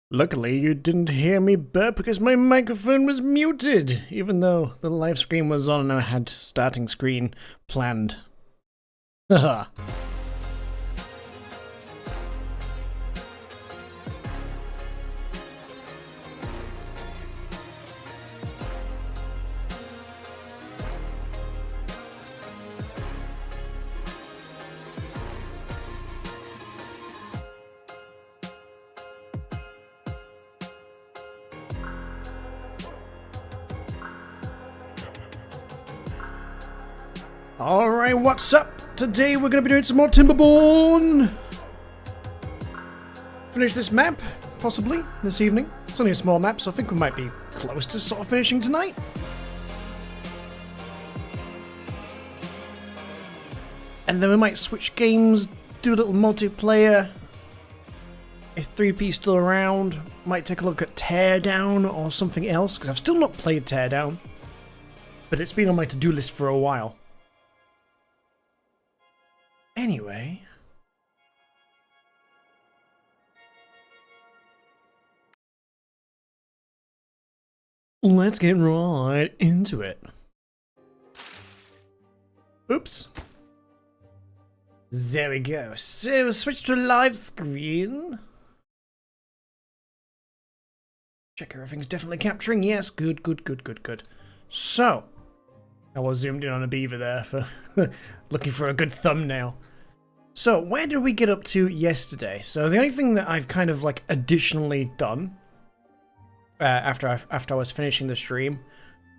Luckily, you didn't hear me burp because my microphone was muted, even though the live screen was on and I had starting screen planned. Haha. Alright, what's up? Today we're going to be doing some more TIMBERBORN! Finish this map, possibly, this evening. It's only a small map, so I think we might be close to sort of finishing tonight. And then we might switch games, do a little multiplayer. If 3P's still around, might take a look at Teardown or something else, because I've still not played Teardown. But it's been on my to-do list for a while. Anyway, let's get right into it. Oops. There we go. So, switch to live screen. Check everything's definitely capturing. Yes, good. So, I was zoomed in on a beaver there for looking for a good thumbnail. So, where did we get up to yesterday? So, the only thing that I've kind of like additionally done after I was finishing the stream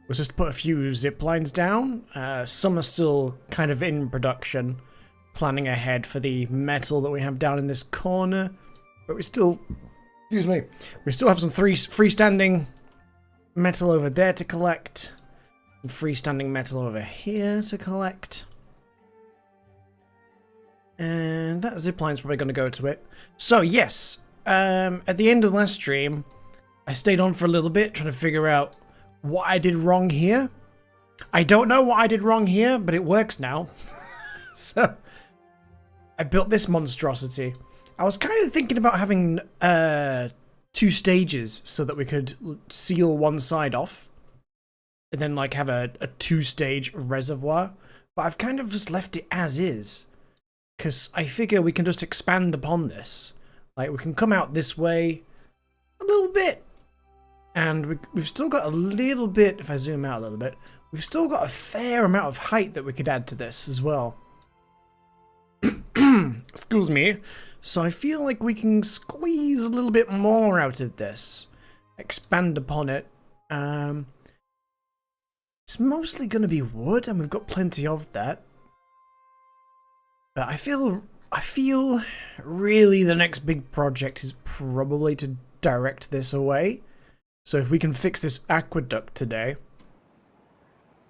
was just put a few zip lines down. Some are still kind of in production, planning ahead for the metal that we have down in this corner. But we still, excuse me, we still have some freestanding metal over there to collect. And freestanding metal over here to collect. And that zipline's probably going to go to it. So, yes, at the end of the last stream, I stayed on for a little bit trying to figure out what I did wrong here. I don't know what I did wrong here, but it works now. So, I built this monstrosity. I was kind of thinking about having 2 stages so that we could seal one side off. And then, like, have a 2-stage reservoir. But I've kind of just left it as is. Because I figure we can just expand upon this. Like, we can come out this way a little bit. And we've still got a little bit, if I zoom out a little bit, we've still got a fair amount of height that we could add to this as well. Excuse me. So I feel like we can squeeze a little bit more out of this. Expand upon it. It's mostly going to be wood, and we've got plenty of that. But I feel really the next big project is probably to direct this away. So if we can fix this aqueduct today,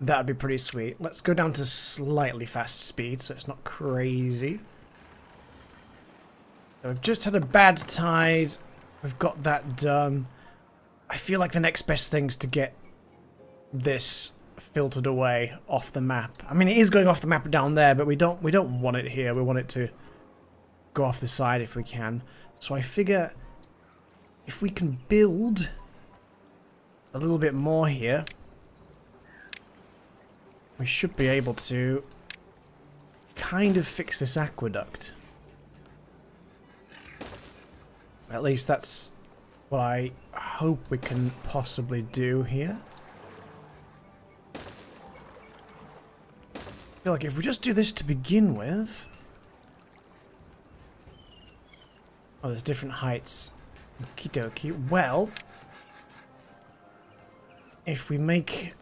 that'd be pretty sweet. Let's go down to slightly fast speed so it's not crazy. So we've just had a bad tide. We've got that done. I feel like the next best thing's to get this filtered away off the map. I mean, it is going off the map down there, but we don't want it here. We want it to go off the side if we can. So I figure if we can build a little bit more here, we should be able to kind of fix this aqueduct. At least that's what I hope we can possibly do here. I feel like if we just do this to begin with... Oh, there's different heights. Okie dokie. Well, if we make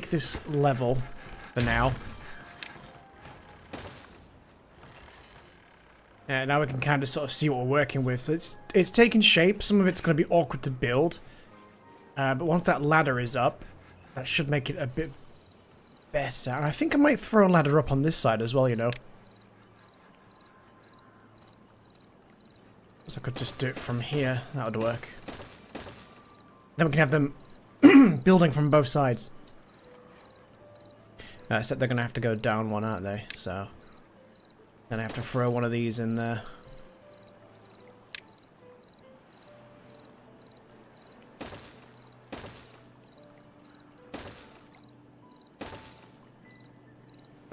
this level for now, now we can kind of sort of see what we're working with. So it's taking shape. Some of it's going to be awkward to build, but once that ladder is up, that should make it a bit better. And I think I might throw a ladder up on this side as well, you know. So I could just do it from here. That would work. Then we can have them building from both sides. Except they're going to have to go down one, aren't they? So, then I have to throw one of these in there.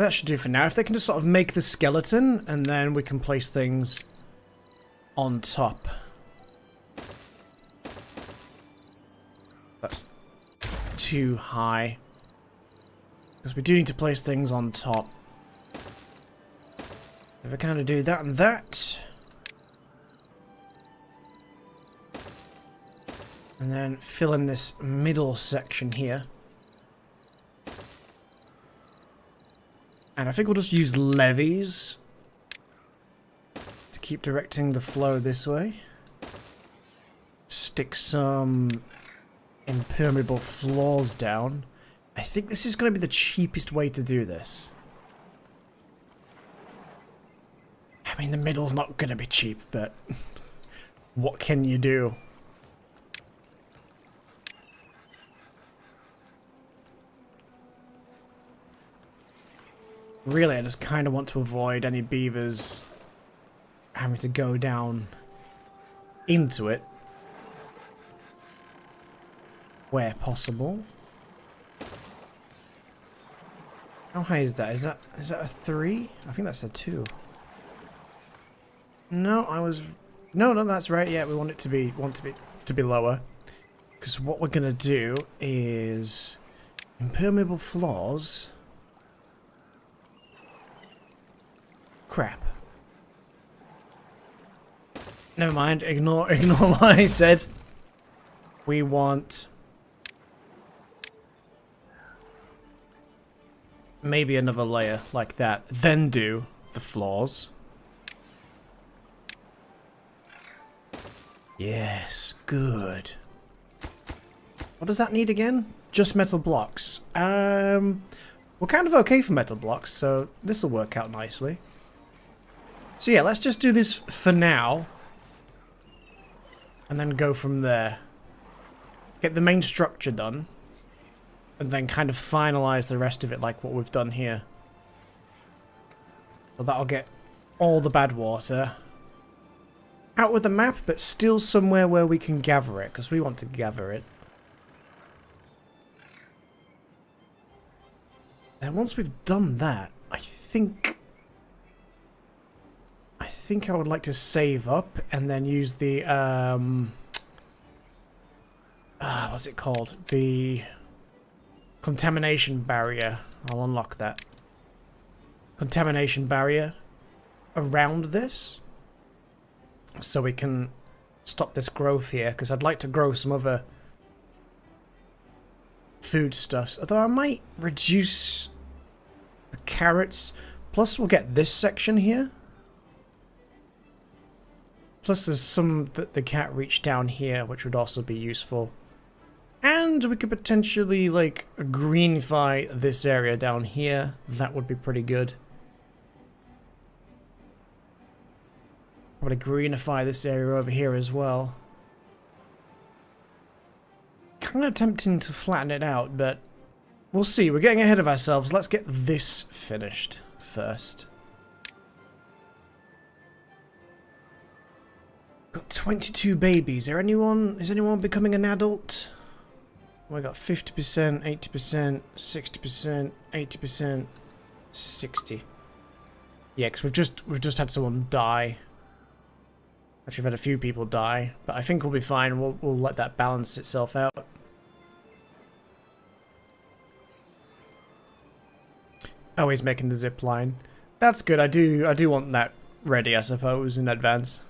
That should do for now. If they can just sort of make the skeleton, and then we can place things on top. That's too high. Because we do need to place things on top. If I kind of do that and that. And then fill in this middle section here. And I think we'll just use levees to keep directing the flow this way. Stick some impermeable floors down. I think this is going to be the cheapest way to do this. I mean, the middle's not going to be cheap, but what can you do? Really, I just kind of want to avoid any beavers having to go down into it where possible. How high is that? Is that a 3? I think that's a 2. No, no, that's right. Yeah, we want it to be lower. Because what we're gonna do is impermeable floors. Crap. Never mind. Ignore what I said. We want maybe another layer like that. Then do the floors. Yes, good. What does that need again? Just metal blocks. We're kind of okay for metal blocks, so this will work out nicely. So yeah, let's just do this for now. And then go from there. Get the main structure done. And then kind of finalize the rest of it like what we've done here. So that'll get all the bad water out with the map, but still somewhere where we can gather it, because we want to gather it. And once we've done that, I think I would like to save up and then use the what's it called? The contamination barrier. I'll unlock that. Contamination barrier around this, so we can stop this growth here, because I'd like to grow some other foodstuffs. Although I might reduce the carrots. Plus we'll get this section here. Plus there's some that the cat reached down here, which would also be useful. And we could potentially, like, greenify this area down here. That would be pretty good. Probably greenify this area over here as well. Kind of tempting to flatten it out, but we'll see. We're getting ahead of ourselves. Let's get this finished first. Got 22 babies. Is anyone becoming an adult? We got 50%, 80%, 60%, 80%, 60. Yeah, because we've just had someone die. Actually, we've had a few people die, but I think we'll be fine. We'll let that balance itself out. Oh, he's making the zip line. That's good. I do want that ready, I suppose, in advance.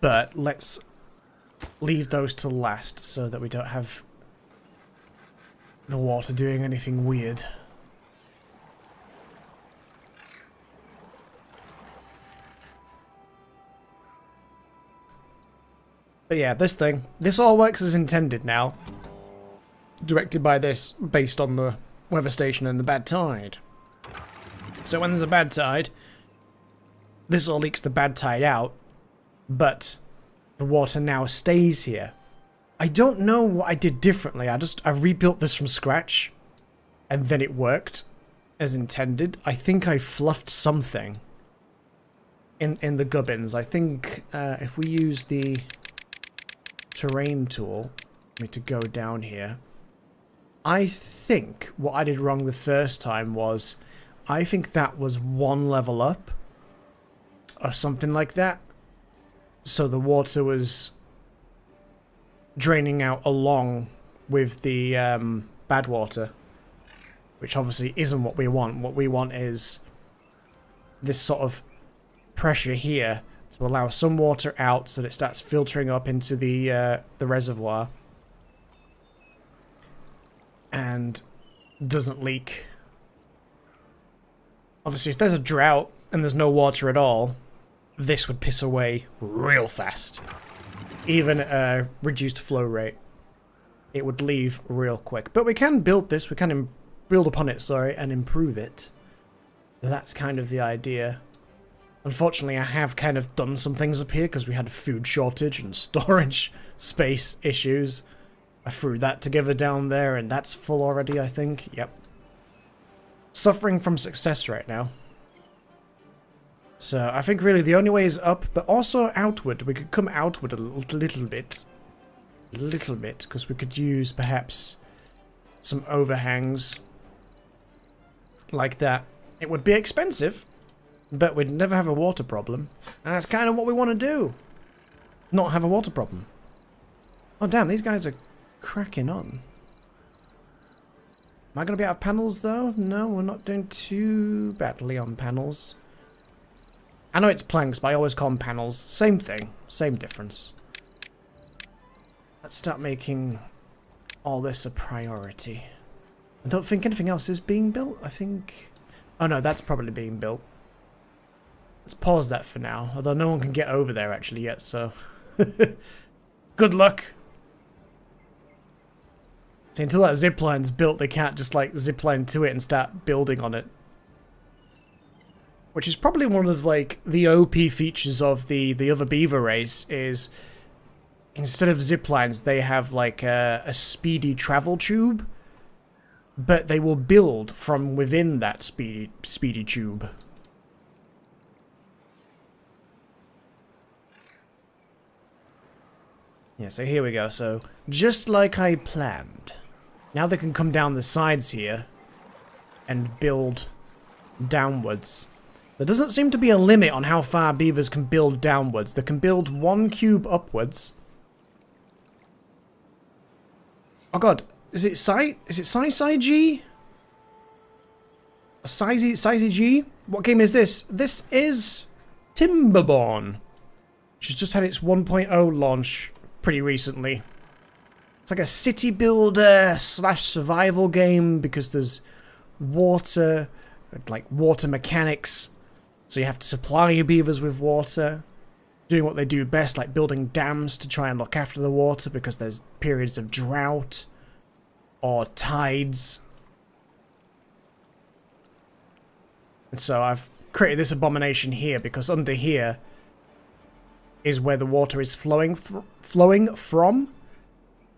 But let's leave those to last so that we don't have the water doing anything weird. But yeah, this all works as intended now. Directed by this, based on the weather station and the bad tide. So when there's a bad tide, this all leaks the bad tide out, but the water now stays here. I don't know what I did differently. I rebuilt this from scratch, and then it worked as intended. I think I fluffed something in the gubbins. I think if we use the terrain tool, me to go down here. I think what I did wrong the first time was, I think that was one level up, or something like that. So the water was draining out along with the bad water, which obviously isn't what we want. What we want is this sort of pressure here to allow some water out so that it starts filtering up into the reservoir and doesn't leak. Obviously, if there's a drought and there's no water at all, this would piss away real fast. Even at a reduced flow rate, it would leave real quick. But we can build this, we can build upon it, sorry, and improve it. That's kind of the idea. Unfortunately, I have kind of done some things up here because we had a food shortage and storage space issues. I threw that together down there and that's full already, I think. Yep. Suffering from success right now. So I think really the only way is up, but also outward. We could come outward a little bit. Because we could use perhaps some overhangs like that. It would be expensive, but we'd never have a water problem. And that's kind of what we want to do. Not have a water problem. Oh damn, these guys are cracking on. Am I going to be out of panels though? No, we're not doing too badly on panels. I know it's planks, but I always call them panels. Same thing, same difference. Let's start making all this a priority. I don't think anything else is being built. I think... Oh no, that's probably being built. Let's pause that for now. Although no one can get over there actually yet, so... Good luck! See, until that zipline's built, they can't just like zipline to it and start building on it. Which is probably one of like the OP features of the other beaver race is... Instead of ziplines, they have like a speedy travel tube. But they will build from within that speedy tube. Yeah, so here we go. So, just like I planned. Now they can come down the sides here and build downwards. There doesn't seem to be a limit on how far beavers can build downwards. They can build 1 cube upwards. Oh god, is it Sci-G? Sci-G? What game is this? This is TIMBERBORN, which has just had its 1.0 launch pretty recently. It's like a city builder / survival game because there's water, like water mechanics. So you have to supply your beavers with water, doing what they do best, like building dams to try and look after the water because there's periods of drought or tides. And so I've created this abomination here because under here is where the water is flowing from.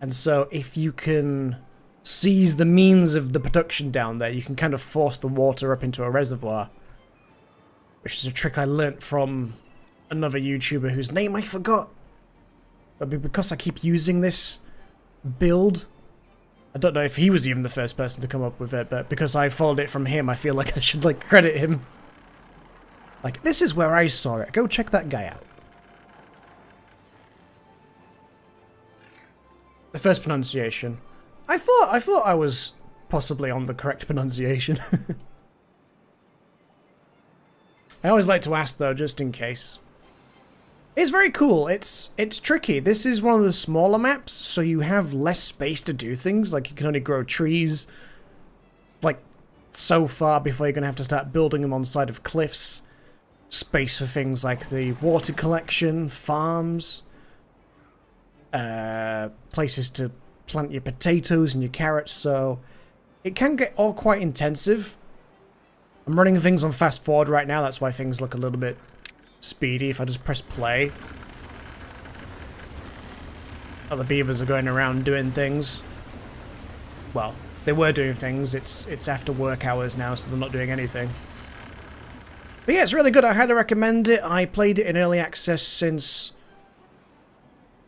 And so if you can seize the means of the production down there, you can kind of force the water up into a reservoir. Which is a trick I learnt from another YouTuber whose name I forgot. But because I keep using this build, I don't know if he was even the first person to come up with it, but because I followed it from him, I feel like I should like credit him. Like, this is where I saw it. Go check that guy out. The first pronunciation. I thought I was possibly on the correct pronunciation. I always like to ask though, just in case. It's very cool. It's tricky. This is one of the smaller maps, so you have less space to do things. Like, you can only grow trees, like, so far before you're going to have to start building them on the side of cliffs. Space for things like the water collection, farms, places to plant your potatoes and your carrots, so it can get all quite intensive. I'm running things on fast forward right now, that's why things look a little bit speedy. If I just press play. Other beavers are going around doing things. Well, they were doing things. It's after work hours now, so they're not doing anything. But yeah, it's really good. I highly recommend it. I played it in early access since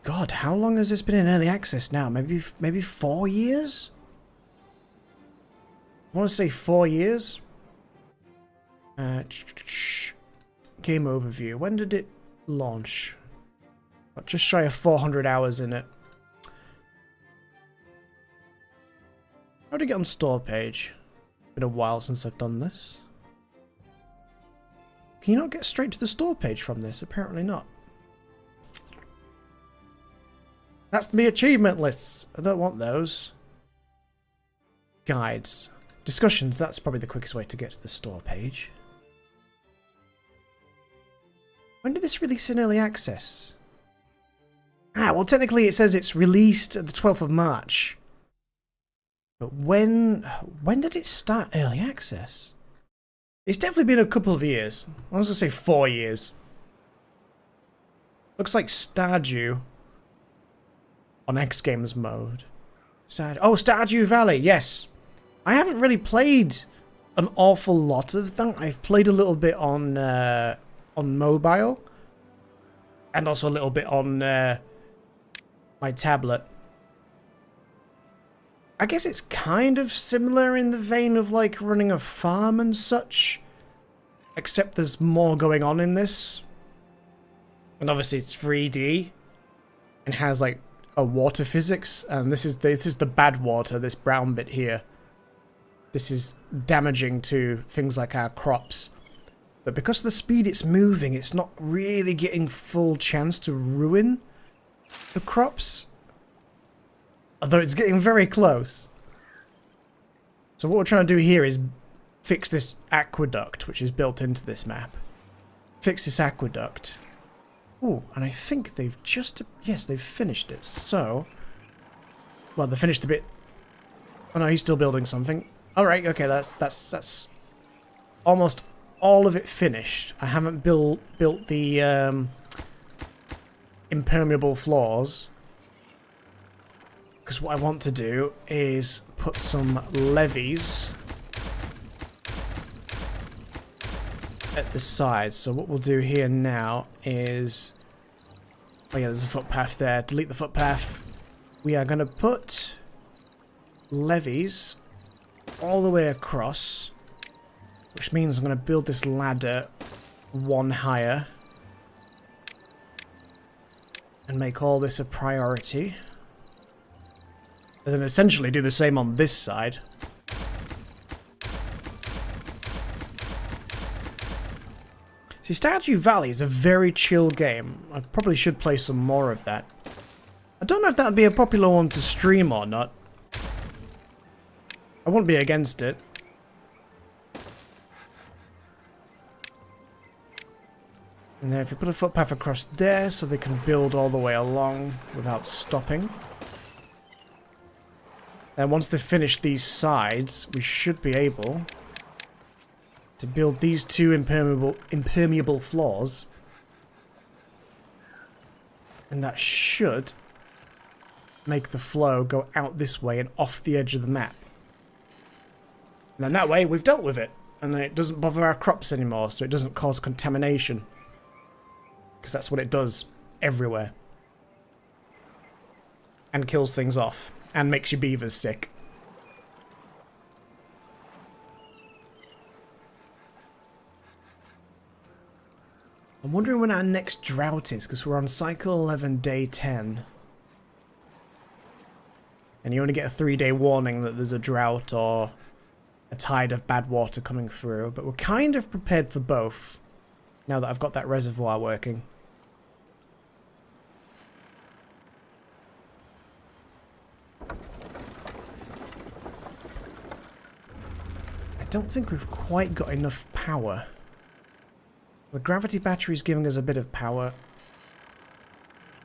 God, how long has this been in early access now? Maybe 4 years? I want to say 4 years. Game overview. When did it launch? Got just shy of 400 hours in it. How to get on store page? Been a while since I've done this. Can you not get straight to the store page from this? Apparently not. That's the achievement lists. I don't want those. Guides. Discussions, that's probably the quickest way to get to the store page. When did this release in early access? Ah, well technically it says it's released at the 12th of March. But when did it start early access? It's definitely been a couple of years. I was going to say 4 years. Looks like Stardew on X Games mode. Stardew Valley, yes. I haven't really played an awful lot of that. I've played a little bit on mobile. And also a little bit on my tablet. I guess it's kind of similar in the vein of like running a farm and such. Except there's more going on in this. And obviously it's 3D. And has like a water physics. And this is the bad water, this brown bit here. This is damaging to things like our crops. But because of the speed it's moving, it's not really getting full chance to ruin the crops. Although it's getting very close. So what we're trying to do here is fix this aqueduct, which is built into this map. Fix this aqueduct. Oh, and I think they've just... Yes, they've finished it. So... Well, they finished the bit... Oh no, he's still building something. Alright, okay, that's almost all of it finished. I haven't built the impermeable floors. Because what I want to do is put some levees at the side. So what we'll do here now is... Oh yeah, there's a footpath there. Delete the footpath. We are going to put levees all the way across. Which means I'm going to build this ladder one higher. And make all this a priority. And then essentially do the same on this side. See, Stardew Valley is a very chill game. I probably should play some more of that. I don't know if that would be a popular one to stream or not. I wouldn't be against it. And then if you put a footpath across there so they can build all the way along without stopping. Then once they've finished these sides, we should be able to build these two impermeable floors. And that should make the flow go out this way and off the edge of the map. And then that way we've dealt with it. And then it doesn't bother our crops anymore, so it doesn't cause contamination. Because that's what it does everywhere. And kills things off. And makes your beavers sick. I'm wondering when our next drought is, because we're on cycle 11, day 10. And you only get a 3-day warning that there's a drought or a tide of bad water coming through. But we're kind of prepared for both, now that I've got that reservoir working. I don't think we've quite got enough power. The gravity battery is giving us a bit of power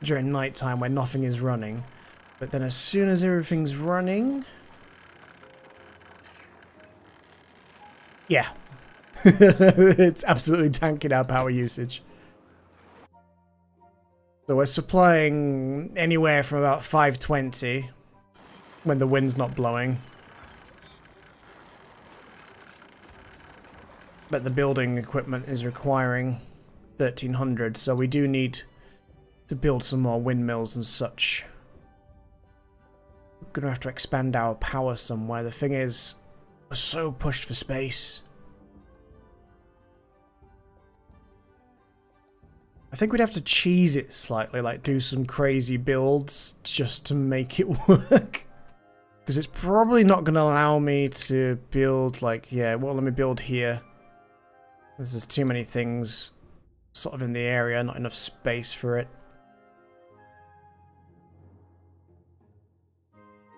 during night time when nothing is running. But then as soon as everything's running... Yeah. It's absolutely tanking our power usage. So we're supplying anywhere from about 520 when the wind's not blowing. But the building equipment is requiring 1300, so we do need to build some more windmills and such. We're going to have to expand our power somewhere. The thing is, we're so pushed for space. I think we'd have to cheese it slightly, like do some crazy builds just to make it work. Because it's probably not going to allow me to build, like, yeah, well, let me build here. Because there's too many things sort of in the area, not enough space for it.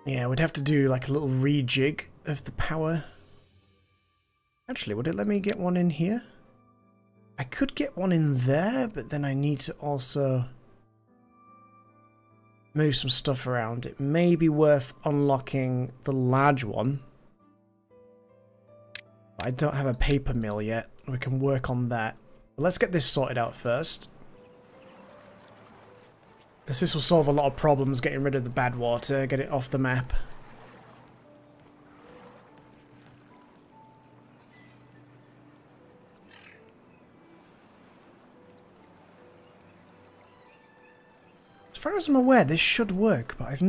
Yeah, we'd have to do like a little rejig of the power. Actually, would it let me get one in here? I could get one in there, but then I need to also move some stuff around. It may be worth unlocking the large one. I don't have a paper mill yet. We can work on that. But let's get this sorted out first. Because this will solve a lot of problems, getting rid of the bad water, get it off the map. As far as I'm aware, this should work, but I've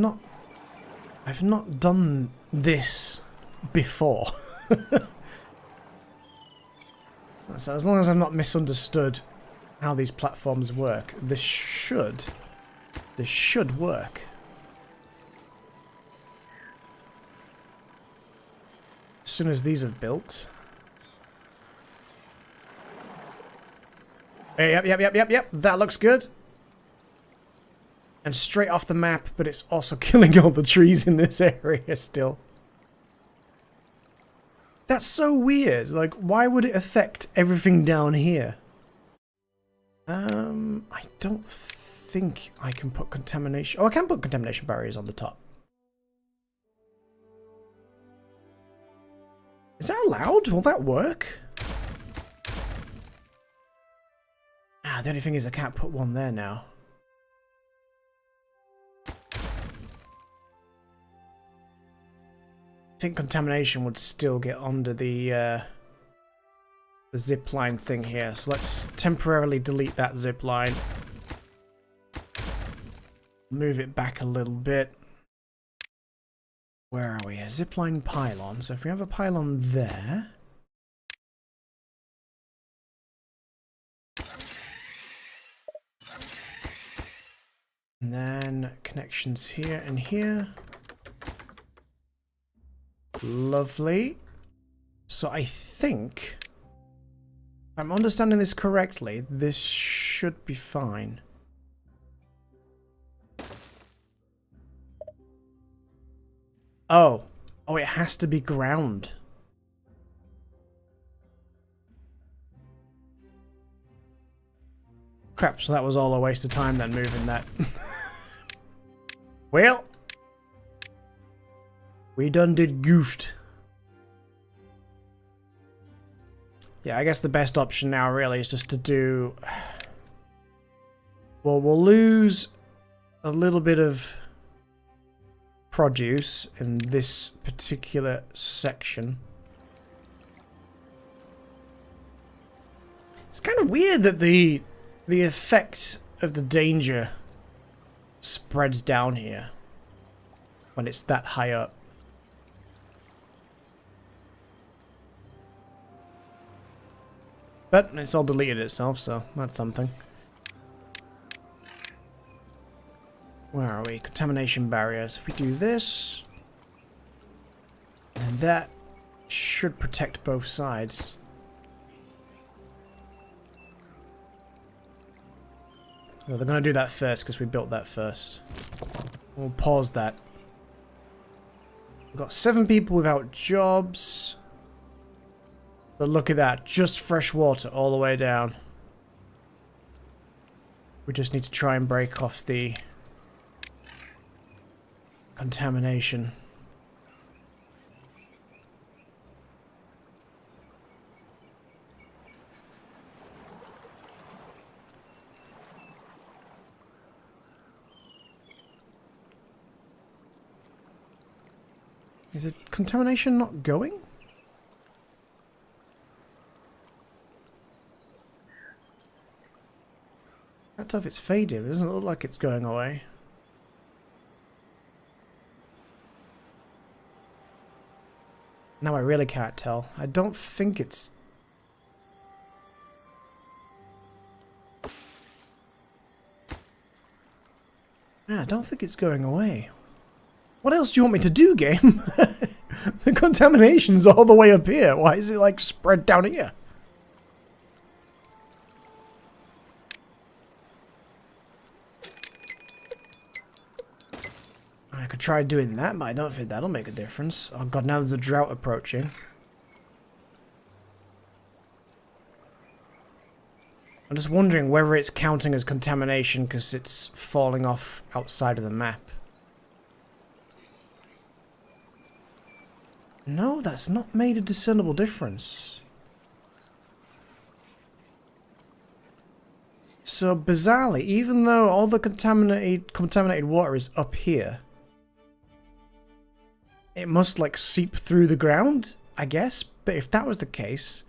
not done this before. So as long as I've not misunderstood how these platforms work, this should work. As soon as these have built. Hey, yep. That looks good. And straight off the map, but it's also killing all the trees in this area still. That's so weird. Like, why would it affect everything down here? I don't think I can put contamination... Oh, I can put contamination barriers on the top. Is that allowed? Will that work? Ah, the only thing is I can't put one there now. I think contamination would still get under the zip line thing here. So let's temporarily delete that zip line. Move it back a little bit. Where are we? A zip line pylon. So if we have a pylon there. And then connections here and here. Lovely. So I think, if I'm understanding this correctly, this should be fine. Oh, it has to be ground. Crap, so that was all a waste of time then, moving that. Well, we done did goofed. Yeah, I guess the best option now really is just to do... Well, we'll lose a little bit of produce in this particular section. It's kind of weird that the effect of the danger spreads down here when it's that high up. But it's all deleted itself, so that's something. Where are we? Contamination barriers. If we do this, and that should protect both sides. Well, they're going to do that first because we built that first. We'll pause that. We've got 7 people without jobs. But look at that, just fresh water all the way down. We just need to try and break off the contamination. Is it contamination not going? can't tell if it's faded. It doesn't look like it's going away. Now I really can't tell. I don't think it's... Yeah, I don't think it's going away. What else do you want me to do, game? The contamination's all the way up here. Why is it, like, spread down here? I could try doing that, but I don't think that'll make a difference. Oh god, now there's a drought approaching. I'm just wondering whether it's counting as contamination because it's falling off outside of the map. No, that's not made a discernible difference. So, bizarrely, even though all the contaminated water is up here, it must, like, seep through the ground, I guess. But if that was the case,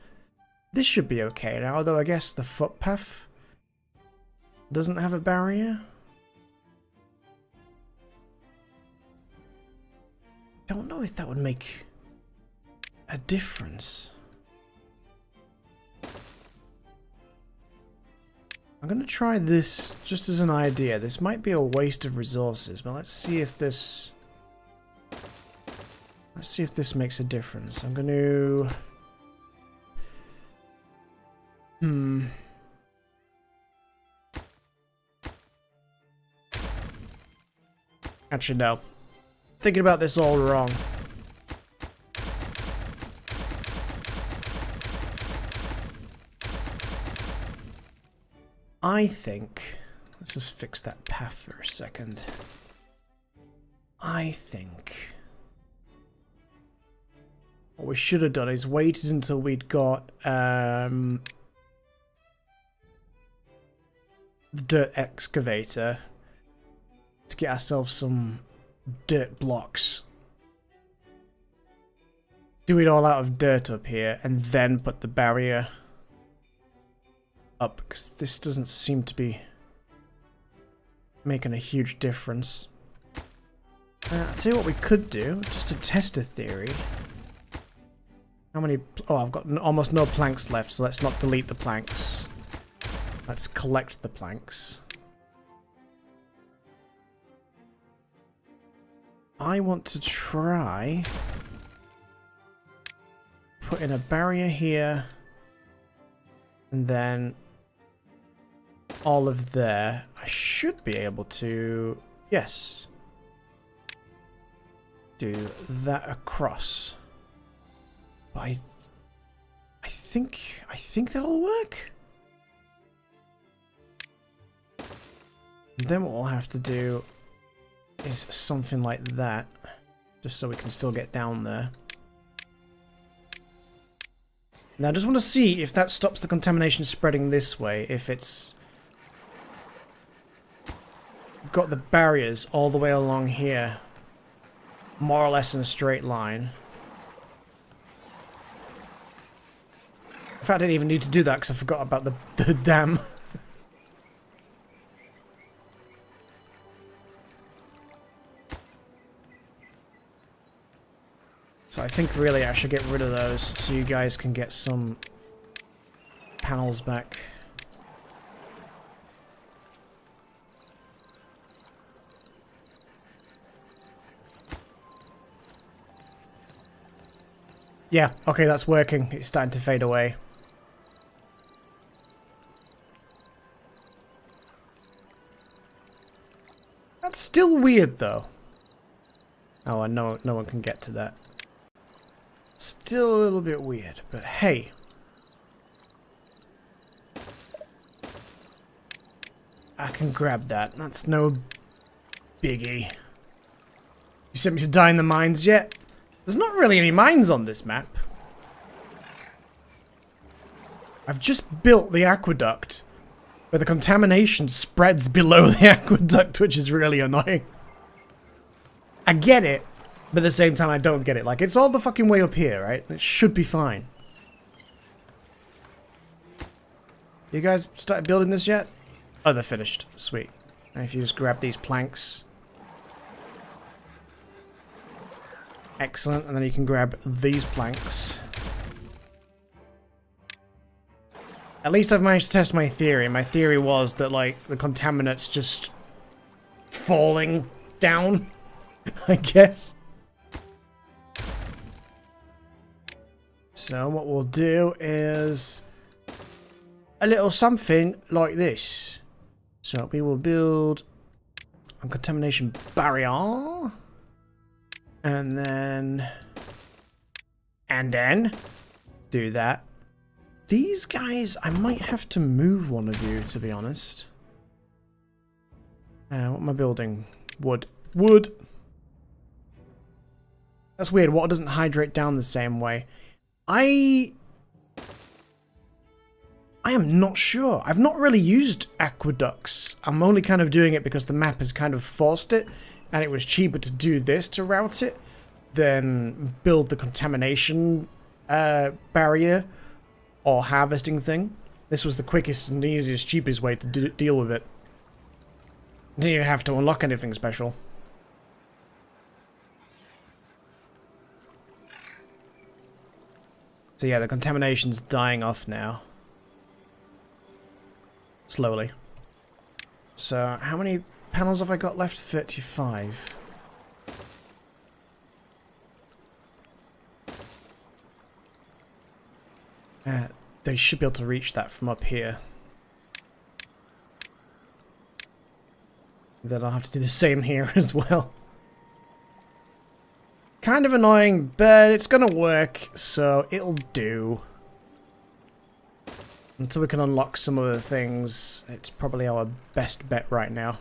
this should be okay now, although I guess the footpath doesn't have a barrier. Don't know if that would make a difference. I'm going to try this just as an idea. This might be a waste of resources, but let's see if this... Let's see if this makes a difference. I'm going to... Actually, no. Thinking about this all wrong. I think... Let's just fix that path for a second. I think... What we should have done is waited until we'd got the dirt excavator to get ourselves some dirt blocks. Do it all out of dirt up here and then put the barrier up, because this doesn't seem to be making a huge difference. I'll tell you what we could do, just to test a theory. How many... Oh, I've got almost no planks left, so let's not delete the planks. Let's collect the planks. I want to try putting a barrier here and then all of there. I should be able to, yes, do that across. But I think that'll work. And then what we'll have to do is something like that, just so we can still get down there. Now I just want to see if that stops the contamination spreading this way, if it's got the barriers all the way along here, more or less in a straight line. In fact, I didn't even need to do that because I forgot about the dam. So I think really I should get rid of those so you guys can get some panels back. Yeah, okay, that's working. It's starting to fade away. That's still weird though. Oh, and no one can get to that. Still a little bit weird, but hey. I can grab that. That's no biggie. You sent me to die in the mines yet? There's not really any mines on this map. I've just built the aqueduct where the contamination spreads below the aqueduct, which is really annoying. I get it. But at the same time, I don't get it. Like, it's all the fucking way up here, right? It should be fine. You guys started building this yet? Oh, they're finished. Sweet. And if you just grab these planks. Excellent. And then you can grab these planks. At least I've managed to test my theory. My theory was that, like, the contaminant's just falling down, I guess. So what we'll do is a little something like this. So we will build a contamination barrier. And then do that. These guys, I might have to move one of you, to be honest. What am I building? Wood. Wood! That's weird. Water doesn't hydrate down the same way. I am not sure. I've not really used aqueducts. I'm only kind of doing it because the map has kind of forced it, and it was cheaper to do this to route it than build the contamination barrier or harvesting thing. This was the quickest and easiest, cheapest way to deal with it. Didn't even have to unlock anything special. So yeah, the contamination's dying off now. Slowly. So, how many panels have I got left? 35. They should be able to reach that from up here. Then I'll have to do the same here as well. Kind of annoying, but it's gonna work, so it'll do. Until we can unlock some other things, it's probably our best bet right now.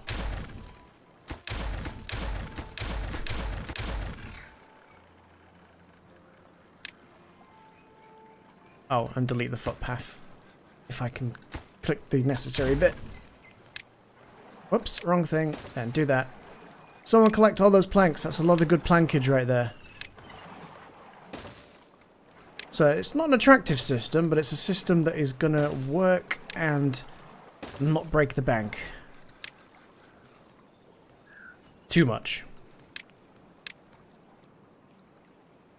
Oh, and delete the footpath. If I can click the necessary bit. Whoops, wrong thing. And do that. Someone collect all those planks. That's a lot of good plankage right there. So it's not an attractive system, but it's a system that is gonna work and not break the bank. Too much.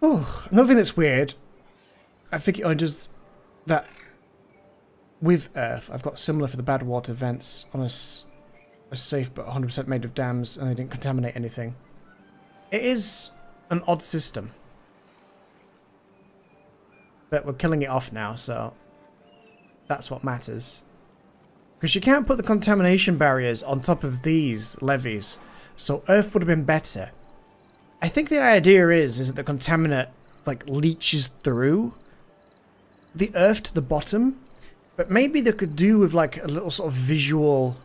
Oh, another thing that's weird. I think it just that with Earth, I've got similar for the bad water vents on a safe but 100% made of dams, and they didn't contaminate anything. It is an odd system. But we're killing it off now, so that's what matters. Because you can't put the contamination barriers on top of these levees, so Earth would have been better. I think the idea is that the contaminant, like, leaches through the Earth to the bottom, but maybe they could do with, like, a little sort of visual,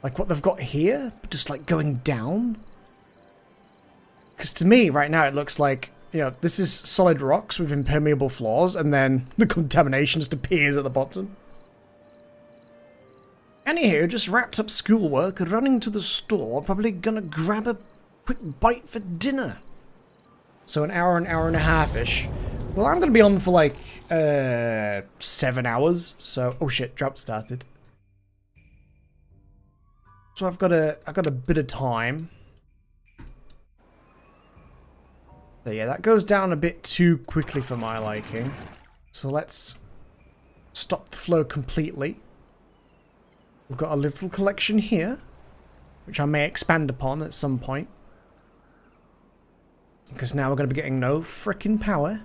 like what they've got here, but just, like, going down. Because to me, right now, it looks like, you know, this is solid rocks with impermeable floors, and then the contamination just appears at the bottom. Anywho, just wrapped up schoolwork, running to the store, probably gonna grab a quick bite for dinner. So an hour and a half-ish. Well, I'm gonna be on for like 7 hours. So, oh shit, drought started. So I've got a bit of time. So yeah, that goes down a bit too quickly for my liking. So let's stop the flow completely. We've got a little collection here, which I may expand upon at some point. Because now we're going to be getting no frickin' power.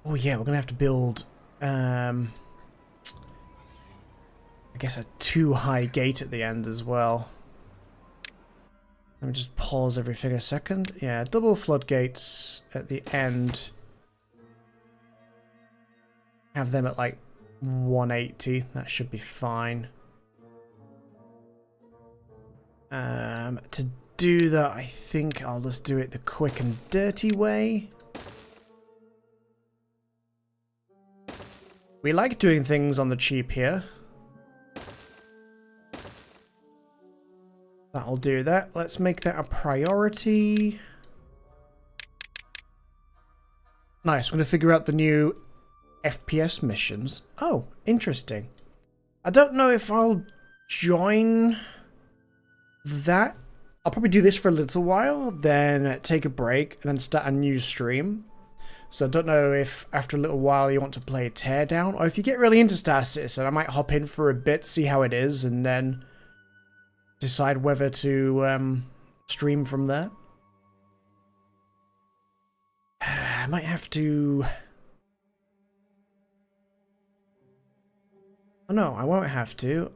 Oh yeah, we're going to have to build, I guess a too high gate at the end as well. Let me just pause everything a second. Yeah, double floodgates at the end. Have them at like 180. That should be fine. To do that, I think I'll just do it the quick and dirty way. We like doing things on the cheap here. That'll do that. Let's make that a priority. Nice, we're going to figure out the new FPS missions. Oh, interesting. I don't know if I'll join that. I'll probably do this for a little while, then take a break, and then start a new stream. So I don't know if after a little while you want to play Teardown, or if you get really into Star Citizen, I might hop in for a bit, see how it is, and then decide whether to stream from there. I might have to... Oh no, I won't have to.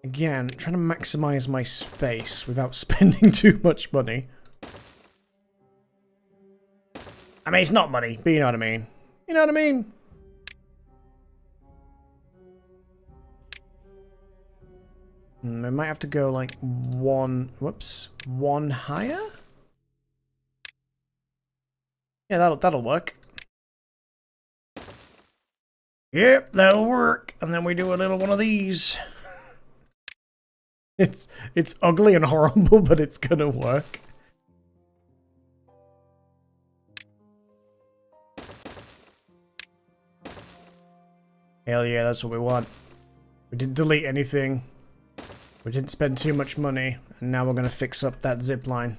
Again, trying to maximize my space without spending too much money. I mean, it's not money, but you know what I mean. You know what I mean? We might have to go like one higher? Yeah, that'll work. Yep, that'll work. And then we do a little one of these. It's ugly and horrible, but it's gonna work. Hell yeah, that's what we want. We didn't delete anything. We didn't spend too much money, and now we're gonna fix up that zip line.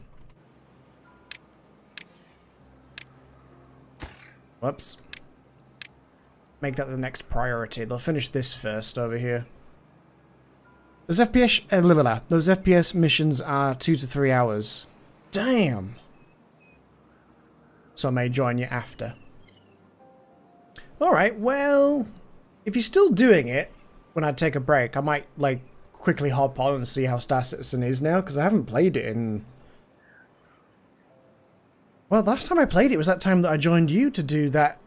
Whoops. Make that the next priority. They'll finish this first over here. Those FPS missions are 2 to 3 hours. Damn. So I may join you after. Alright, well, if you're still doing it when I take a break, I might, like, quickly hop on and see how Star Citizen is now, because I haven't played it in... Well, the last time I played it was that time that I joined you to do that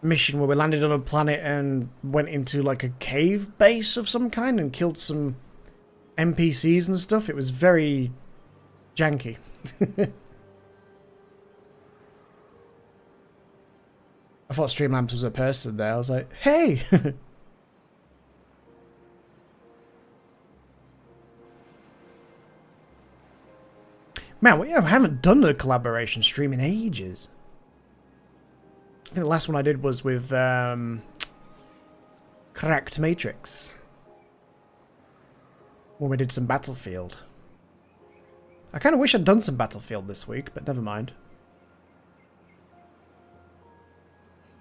mission where we landed on a planet and went into like a cave base of some kind and killed some NPCs and stuff. It was very janky. I thought Streamlamps was a person there. I was like, hey! Man, I haven't done a collaboration stream in ages. I think the last one I did was with Cracked Matrix. When we did some Battlefield. I kind of wish I'd done some Battlefield this week, but never mind.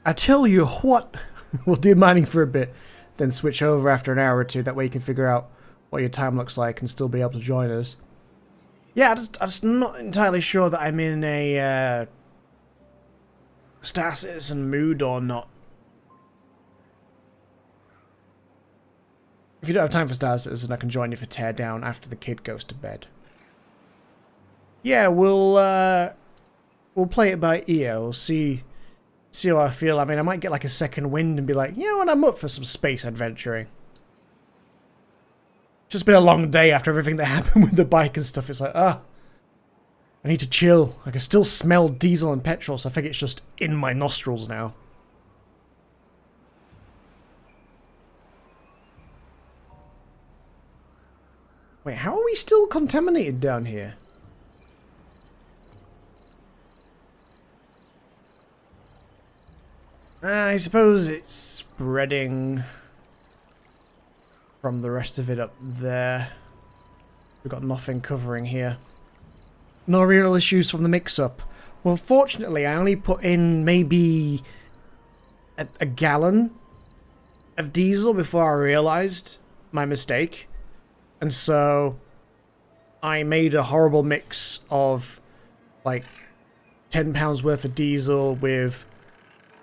I tell you what, we'll do mining for a bit, then switch over after an hour or two. That way you can figure out what your time looks like and still be able to join us. Yeah, I'm just not entirely sure that I'm in a Star Citizen mood or not. If you don't have time for Star Citizen, I can join you for Teardown after the kid goes to bed. Yeah, we'll play it by ear. We'll see how I feel. I mean, I might get like a second wind and be like, you know what, I'm up for some space adventuring. It's just been a long day after everything that happened with the bike and stuff. It's like, I need to chill. I can still smell diesel and petrol, so I think it's just in my nostrils now. Wait, how are we still contaminated down here? I suppose it's spreading from the rest of it up there. We've got nothing covering here. No real issues from the mix-up. Well, fortunately, I only put in maybe a gallon of diesel before I realised my mistake. And so I made a horrible mix of like £10 worth of diesel with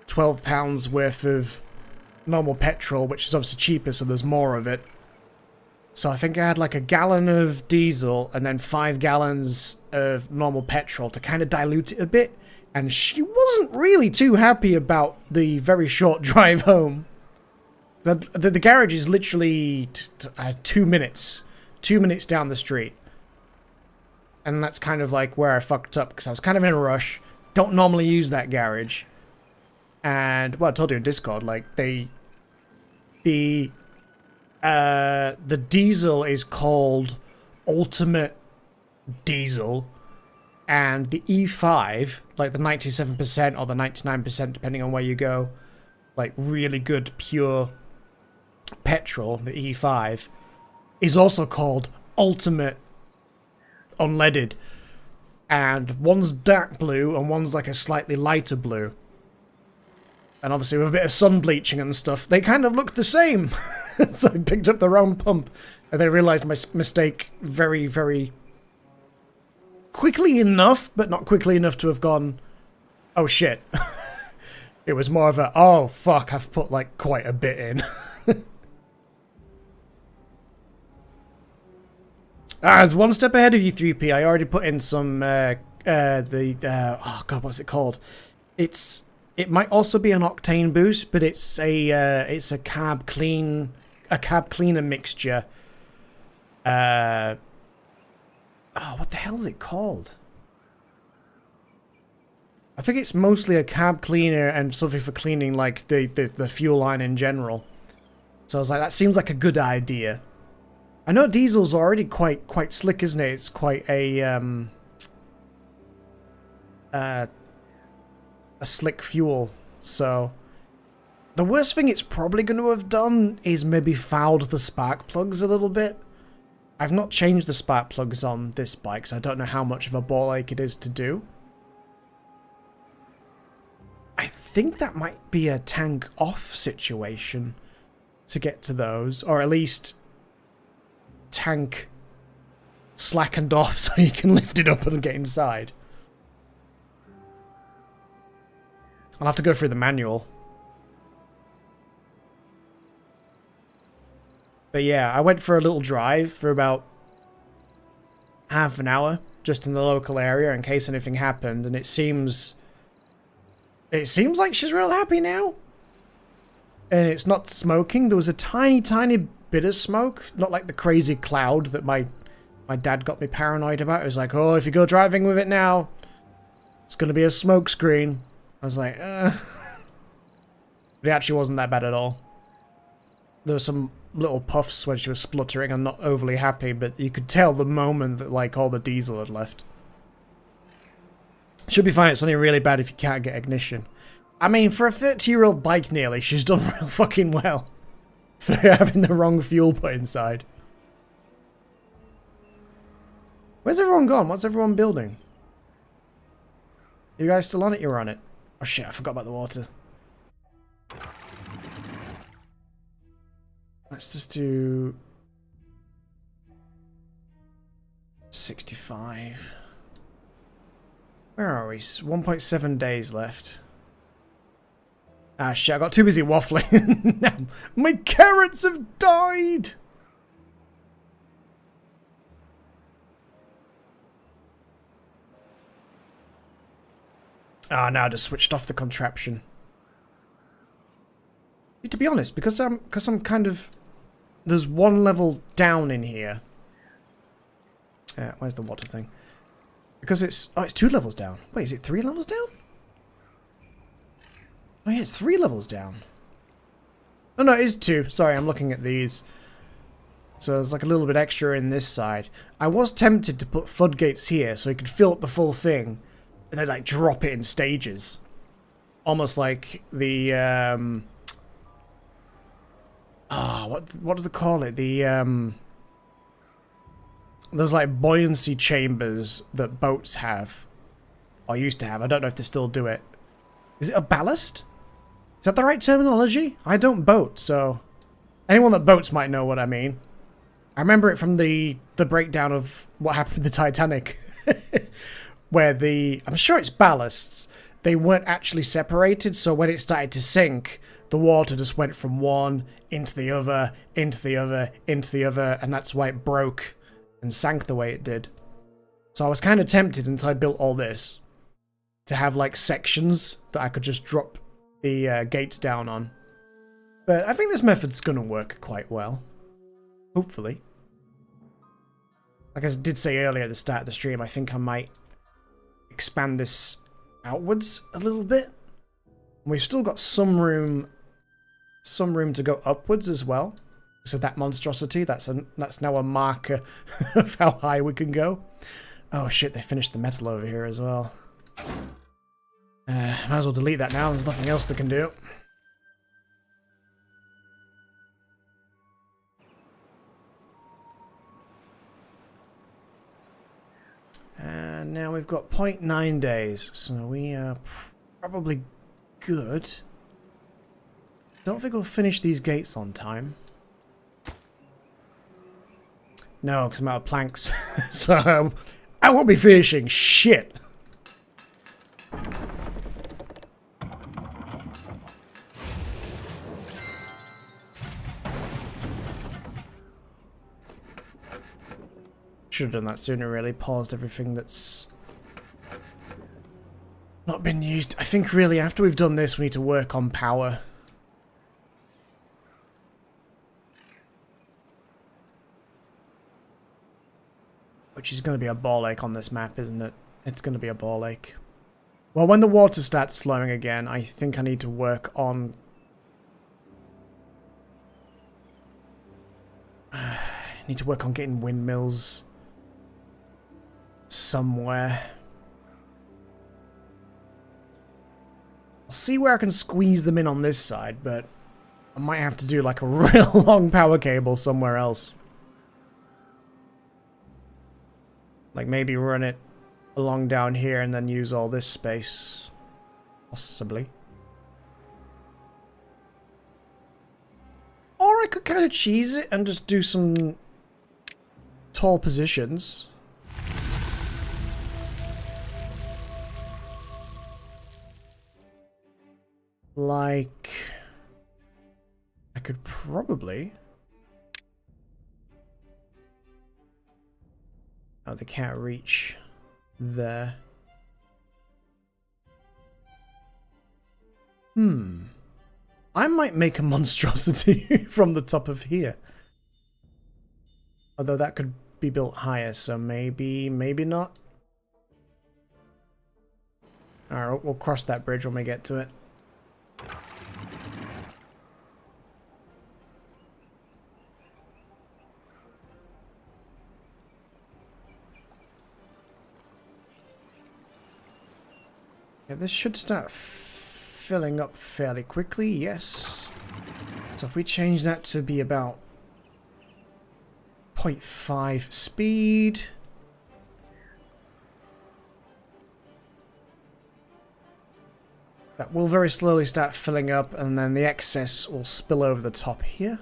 £12 worth of normal petrol, which is obviously cheaper, so there's more of it. So I think I had like a gallon of diesel and then 5 gallons of normal petrol to kind of dilute it a bit. And she wasn't really too happy about the very short drive home. The garage is literally 2 minutes. 2 minutes down the street. And that's kind of like where I fucked up, because I was kind of in a rush. Don't normally use that garage. And, well, I told you in Discord, like, the the diesel is called Ultimate Diesel, and the E5, like the 97% or the 99%, depending on where you go, like really good pure petrol, the E5, is also called Ultimate Unleaded. And one's dark blue and one's like a slightly lighter blue. And obviously with a bit of sun bleaching and stuff, they kind of look the same. So I picked up the wrong pump, and they realised my mistake very, very quickly enough, but not quickly enough to have gone, oh shit. It was more of a, oh fuck, I've put like quite a bit in. I was one step ahead of you, 3P. I already put in some, oh god, what's it called? It might also be an octane boost, but it's a carb cleaner mixture. Oh, what the hell is it called? I think it's mostly a carb cleaner and something for cleaning like the fuel line in general. So I was like, that seems like a good idea. I know diesel's already quite slick, isn't it? It's quite a slick fuel. So the worst thing it's probably going to have done is maybe fouled the spark plugs a little bit. I've not changed the spark plugs on this bike, so I don't know how much of a ball ache it is to do. I think that might be a tank off situation to get to those, or at least tank slackened off so you can lift it up and get inside. I'll have to go through the manual. But yeah, I went for a little drive for about half an hour just in the local area in case anything happened, and it seems like she's real happy now. And it's not smoking. There was a tiny bit of smoke, not like the crazy cloud that my dad got me paranoid about. It was like, oh, if you go driving with it now, it's going to be a smoke screen. I was like, But it actually wasn't that bad at all. There were some little puffs when she was spluttering. I'm not overly happy, but you could tell the moment that like all the diesel had left. Should be fine. It's only really bad if you can't get ignition. I mean, for a 30-year-old bike nearly, she's done real fucking well. For having the wrong fuel put inside. Where's everyone gone? What's everyone building? You guys still on it? You're on it. Oh shit, I forgot about the water. Let's just do 65. Where are we? 1.7 days left. Ah shit, I got too busy waffling. Now my carrots have died! Ah, now I just switched off the contraption. To be honest, because I'm kind of... There's one level down in here. Where's the water thing? Because it's... Oh, it's 2 levels down. Wait, is it 3 levels down? Oh yeah, it's 3 levels down. Oh no, it is 2. Sorry, I'm looking at these. So there's like a little bit extra in this side. I was tempted to put floodgates here so you could fill up the full thing and then like drop it in stages. Almost like the what do they call it? The those like buoyancy chambers that boats have. Or used to have. I don't know if they still do it. Is it a ballast? Is that the right terminology? I don't boat, so anyone that boats might know what I mean. I remember it from the breakdown of what happened with the Titanic. Where I'm sure it's ballasts. They weren't actually separated, so when it started to sink, the water just went from one into the other, into the other, into the other, and that's why it broke and sank the way it did. So I was kind of tempted until I built all this to have like sections that I could just drop the gates down on. But I think this method's going to work quite well. Hopefully. Like I did say earlier at the start of the stream, I think I might expand this outwards a little bit. We've still got some room to go upwards as well. So that monstrosity, that's now a marker of how high we can go. Oh shit, they finished the metal over here as well. Might as well delete that now, there's nothing else they can do. And now we've got 0.9 days, so we are probably good. Don't think we'll finish these gates on time. No, because I'm out of planks. So I won't be finishing shit. Should have done that sooner, really. Paused everything that's not been used. I think, really, after we've done this, we need to work on power. Which is going to be a ball ache on this map, isn't it? It's going to be a ball ache. Well, when the water starts flowing again, I think I need to work on... I need to work on getting windmills somewhere. I'll see where I can squeeze them in on this side, but I might have to do like a real long power cable somewhere else. Like maybe run it along down here and then use all this space. Possibly. Or I could kind of cheese it and just do some tall positions. Like, I could probably... Oh, they can't reach there. I might make a monstrosity from the top of here. Although that could be built higher, so maybe not. Alright, we'll cross that bridge when we get to it. Yeah, this should start filling up fairly quickly, yes. So if we change that to be about 0.5 speed. That will very slowly start filling up, and then the excess will spill over the top here.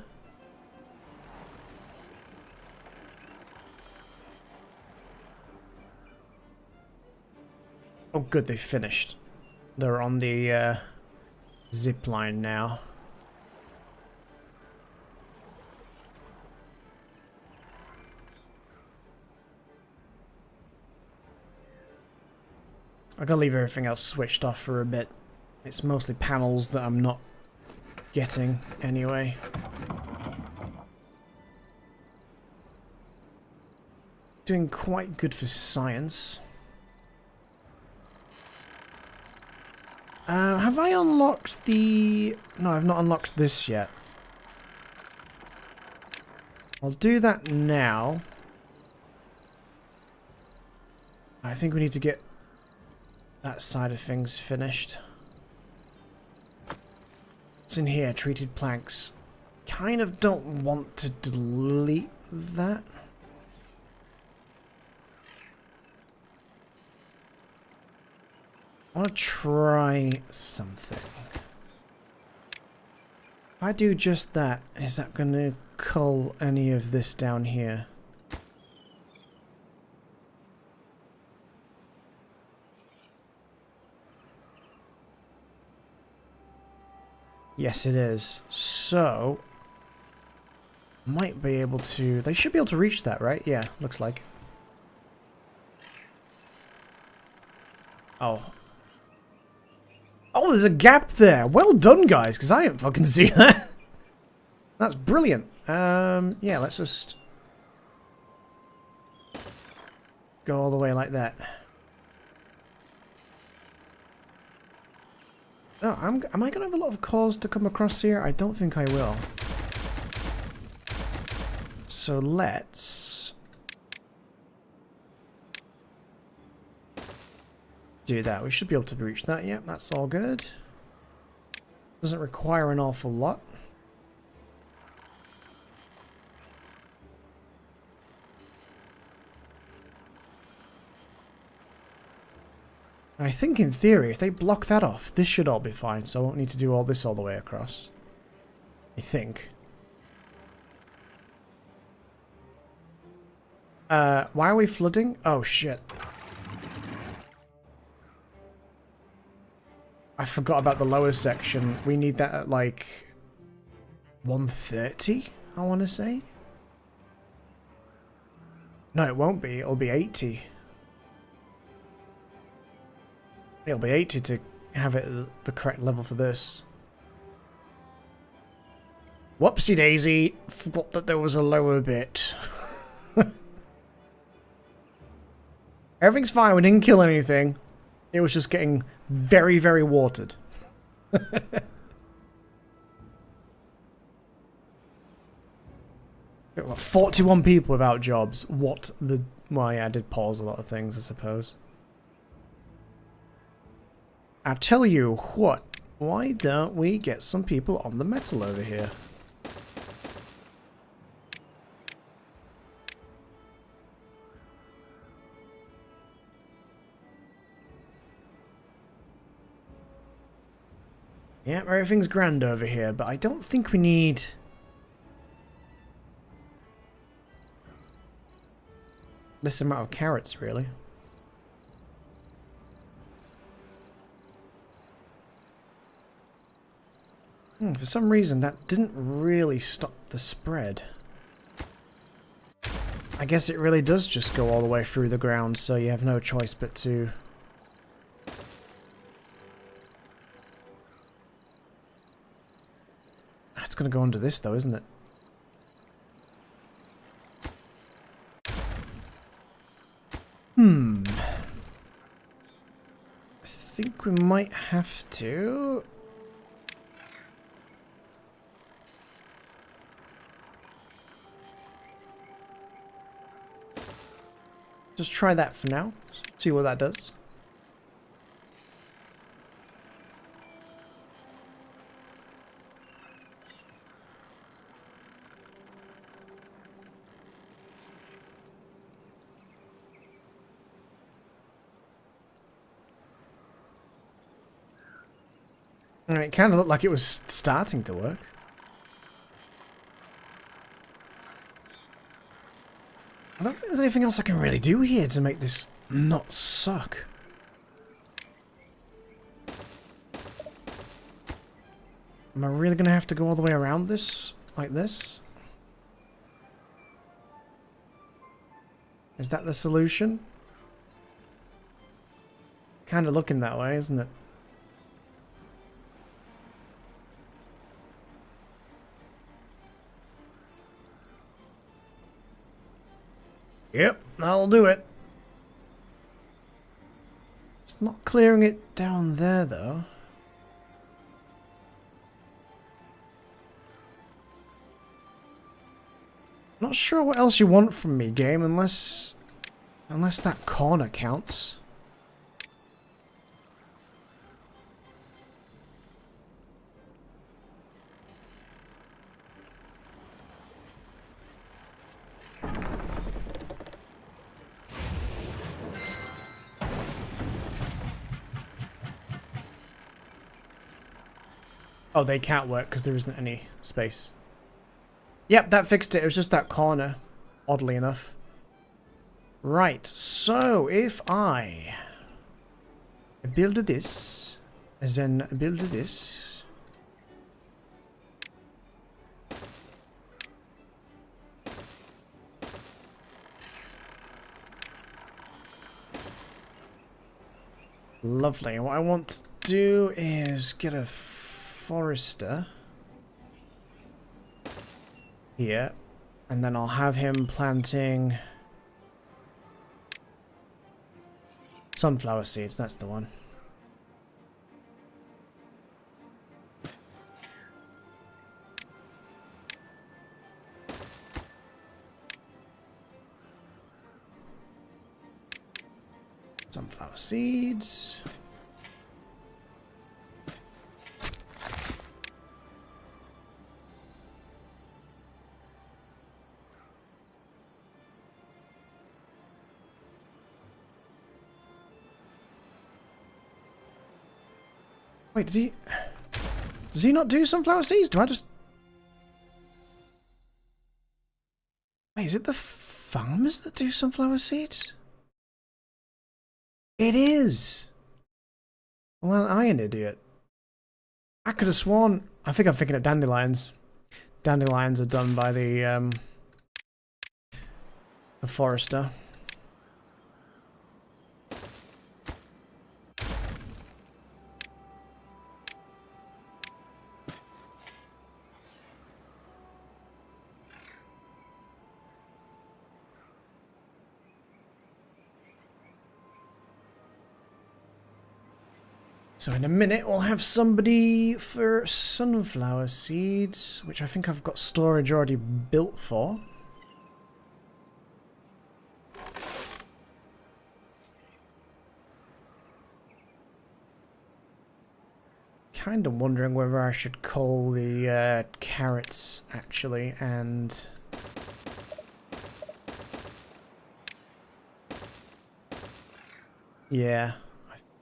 Oh good, they finished. They're on the zip line now. I'm gonna leave everything else switched off for a bit. It's mostly panels that I'm not getting anyway. Doing quite good for science. Have I unlocked the... No, I've not unlocked this yet. I'll do that now. I think we need to get that side of things finished. What's in here? Treated planks. Kind of don't want to delete that. I want to try something. If I do just that, is that going to cull any of this down here? Yes, it is. So, might be able to... They should be able to reach that, right? Yeah, looks like. Oh. Oh, there's a gap there. Well done, guys, because I didn't fucking see that. That's brilliant. Yeah, let's just go all the way like that. Oh, am I going to have a lot of cores to come across here? I don't think I will. so let's do that. We should be able to reach that. Yep, that's all good. Doesn't require an awful lot. I think in theory, if they block that off, this should all be fine, so I won't need to do all this all the way across. I think. Why are we flooding? Oh, shit. I forgot about the lower section. We need that at, like, 130, I want to say. No, it won't be. It'll be 80. It'll be 80 to have it at the correct level for this. Whoopsie daisy. Forgot that there was a lower bit. Everything's fine. We didn't kill anything. It was just getting very, very watered. We've got 41 people without jobs. What the... Well, yeah, I did pause a lot of things, I suppose. I'll tell you what. Why don't we get some people on the metal over here? Yeah, everything's grand over here, but I don't think we need... this amount of carrots, really. For some reason, that didn't really stop the spread. I guess it really does just go all the way through the ground, so you have no choice but to... It's going to go under this, though, isn't it? I think we might have to... just try that for now. See what that does. It kind of looked like it was starting to work. I don't think there's anything else I can really do here to make this not suck. Am I really going to have to go all the way around this? Like this? Is that the solution? Kind of looking that way, isn't it? Yep, that'll do it. It's not clearing it down there, though. Not sure what else you want from me, game, unless that corner counts. Oh, they can't work because there isn't any space. Yep, that fixed it. It was just that corner, oddly enough. Right, so if I build this, then build this. Lovely. What I want to do is get a forester here, and then I'll have him planting sunflower seeds. That's the one. Sunflower seeds. Wait, does he not do sunflower seeds? Do I just... Wait, is it the farmers that do sunflower seeds? It is! Well, I an idiot. I could have sworn... I think I'm thinking of dandelions. Dandelions are done by the forester. So in a minute we'll have somebody for sunflower seeds, which I think I've got storage already built for. Kind of wondering whether I should call the carrots actually, and yeah.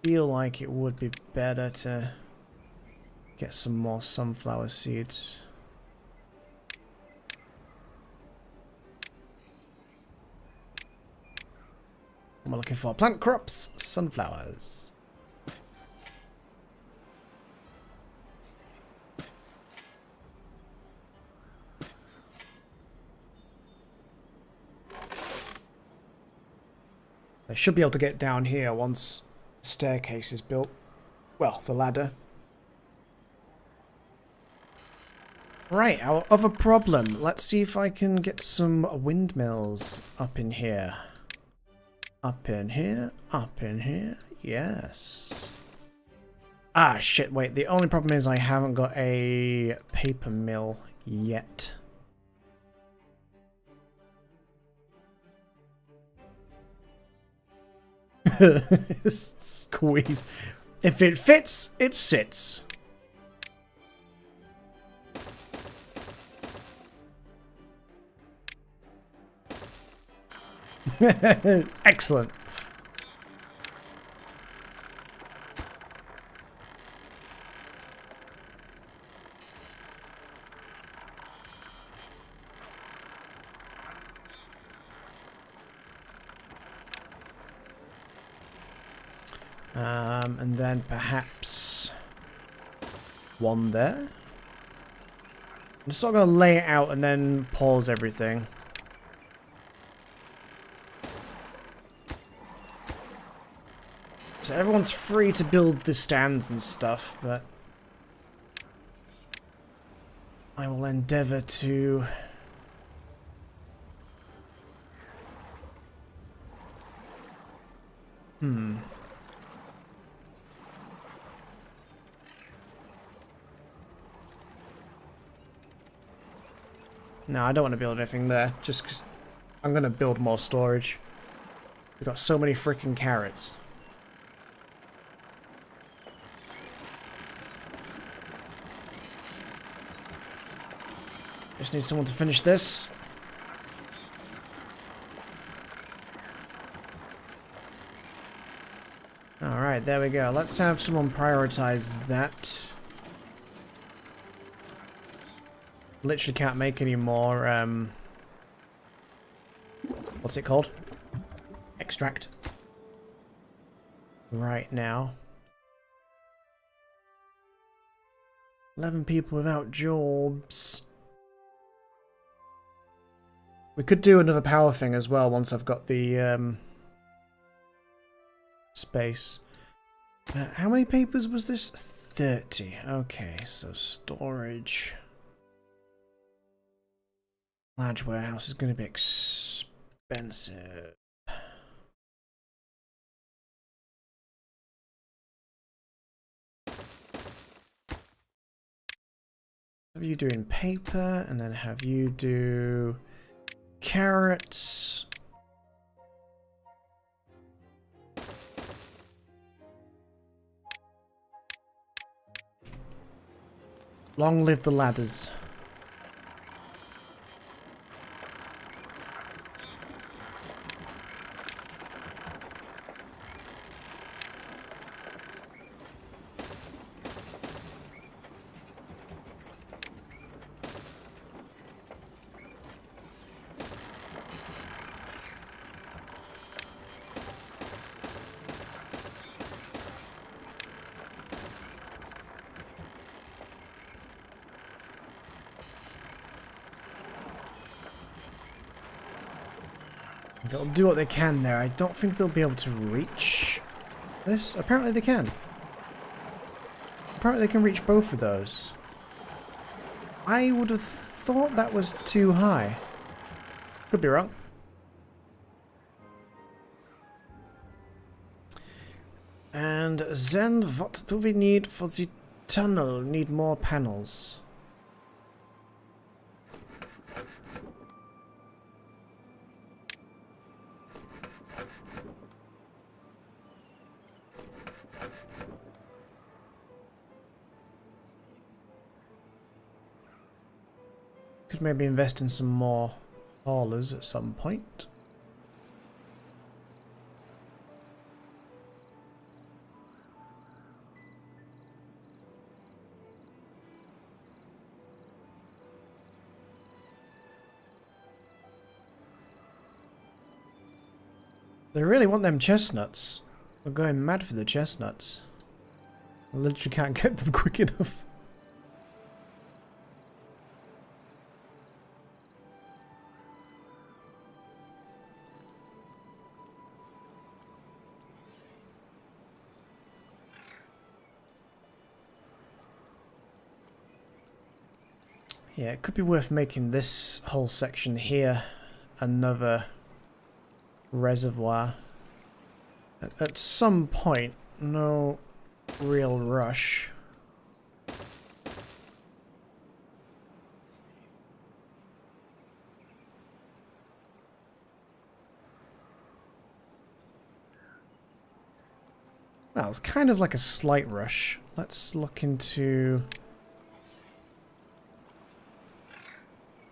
Feel like it would be better to get some more sunflower seeds. What am I looking for? Plant crops, sunflowers. They should be able to get down here once staircase is built. Well, the ladder. Right, our other problem. Let's see if I can get some windmills up in here. Up in here, up in here. Yes. Ah, shit, wait. The only problem is I haven't got a paper mill yet. Squeeze. If it fits, it sits. Excellent. And then perhaps one there. I'm just not going to lay it out and then pause everything. So everyone's free to build the stands and stuff, but I will endeavour to... No, I don't want to build anything there, just because I'm going to build more storage. We've got so many freaking carrots. Just need someone to finish this. Alright, there we go. Let's have someone prioritize that. Literally can't make any more, what's it called? Extract. Right now. 11 people without jobs. We could do another power thing as well once I've got the, space. How many papers was this? 30. Okay, so storage. Large warehouse is going to be expensive. Have you doing paper, and then have you do carrots. Long live the ladders. They'll do what they can there. I don't think they'll be able to reach this. Apparently they can. Apparently they can reach both of those. I would have thought that was too high. Could be wrong. And then what do we need for the tunnel? Need more panels. Could maybe invest in some more haulers at some point. They really want them chestnuts. We're going mad for the chestnuts. I literally can't get them quick enough. Yeah, it could be worth making this whole section here another reservoir. At some point, no real rush. Well, it's kind of like a slight rush. Let's look into...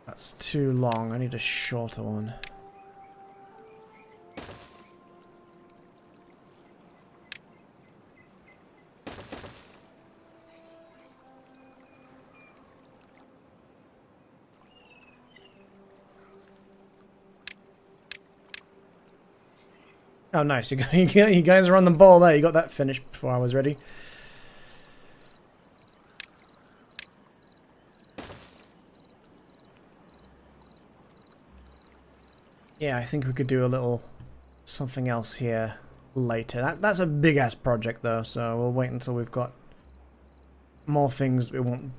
That's too long. I need a shorter one. Oh, nice. You guys are on the ball there. You got that finished before I was ready. Yeah, I think we could do a little something else here later. That's a big-ass project, though, so we'll wait until we've got more things we want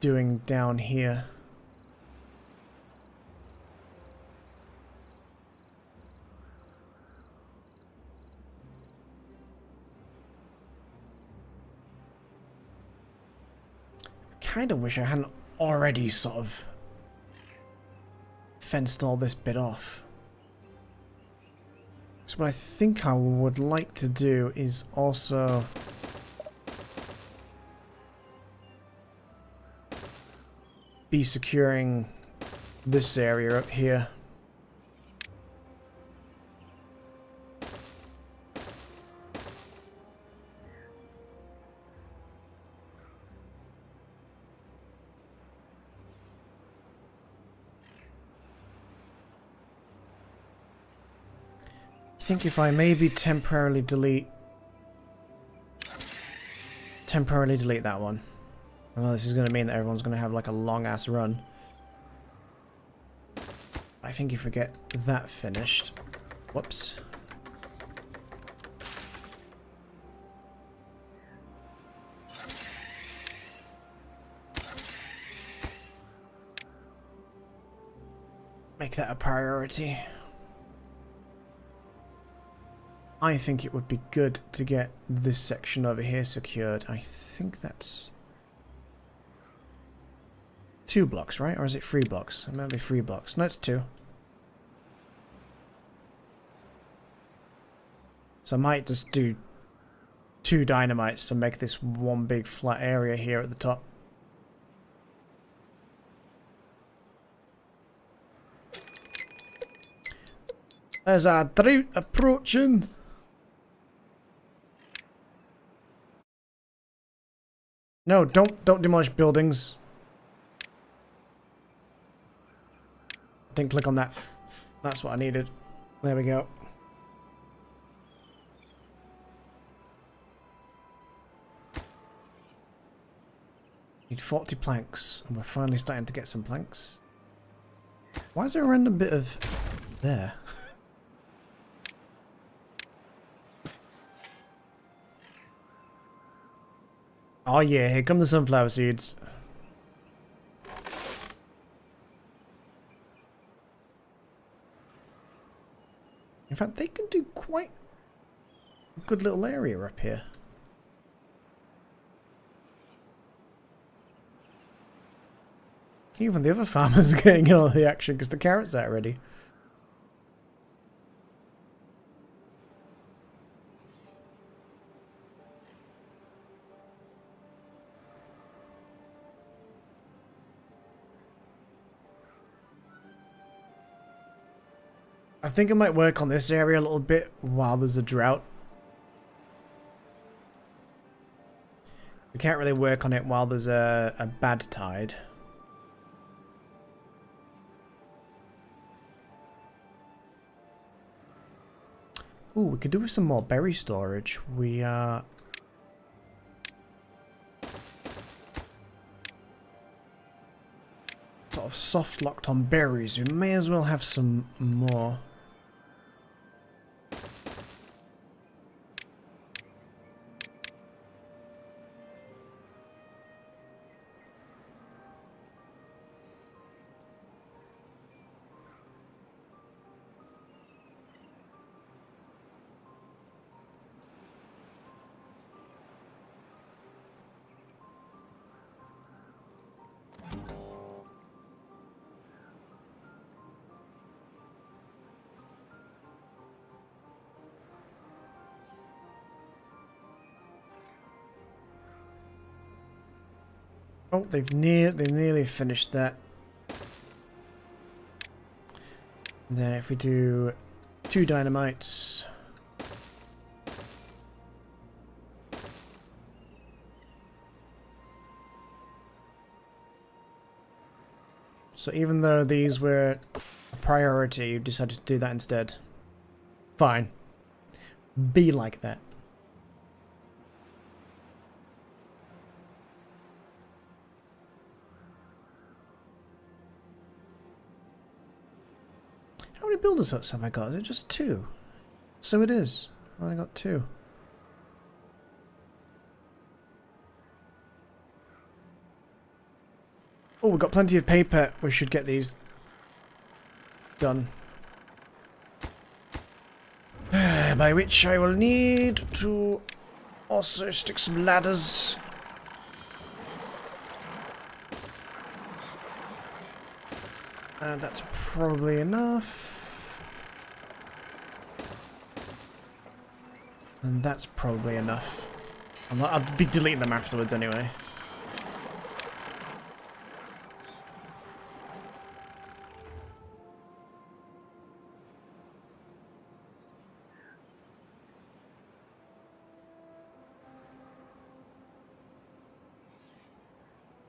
doing down here. Kind of wish I hadn't already sort of fenced all this bit off. So what I think I would like to do is also be securing this area up here. I think if I maybe temporarily delete that one. I know this is going to mean that everyone's going to have like a long ass run. I think if we get that finished, whoops. Make that a priority. I think it would be good to get this section over here secured. I think that's 2 blocks, right? Or is it 3 blocks? It might be 3 blocks. No, it's 2. So I might just do 2 dynamites to make this one big flat area here at the top. There's our drought approaching. No, don't demolish buildings. Didn't click on that. That's what I needed. There we go. Need 40 planks, and we're finally starting to get some planks. Why is there a random bit of there? Oh yeah, here come the sunflower seeds. In fact, they can do quite a good little area up here. Even the other farmers are getting all the action because the carrots are ready. I think I might work on this area a little bit while there's a drought. We can't really work on it while there's a bad tide. Ooh, we could do with some more berry storage. We are... sort of soft locked on berries. We may as well have some more. Oh, they've nearly finished that. And then if we do 2 dynamites. So even though these were a priority, you decided to do that instead. Fine. Be like that. How many builders huts have I got? Is it just 2? So it is. I only got 2. Oh, we've got plenty of paper. We should get these done. By which I will need to also stick some ladders. And that's probably enough. And that's probably enough. I'll be deleting them afterwards anyway.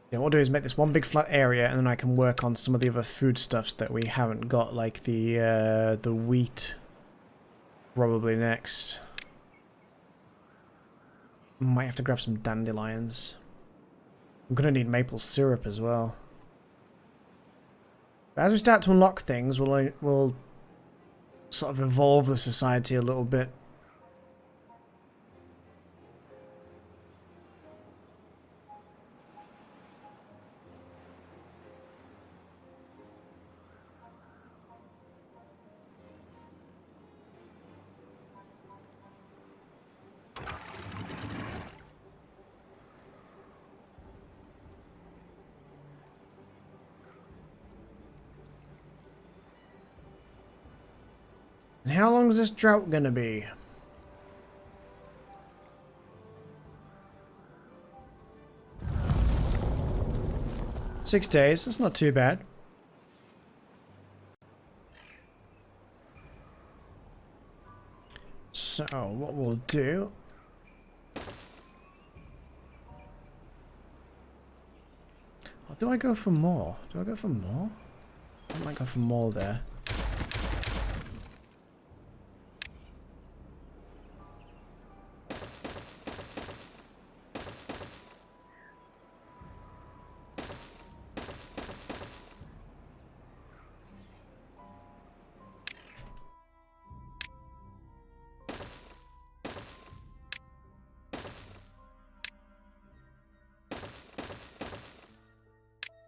Yeah, what I'll do is make this one big flat area, and then I can work on some of the other foodstuffs that we haven't got, like the wheat. Probably next. Might have to grab some dandelions. I'm gonna need maple syrup as well. But as we start to unlock things, we'll sort of evolve the society a little bit. And how long is this drought gonna be? Six days, that's not too bad. So what we'll do... Or do I go for more? Do I go for more? I might go for more there.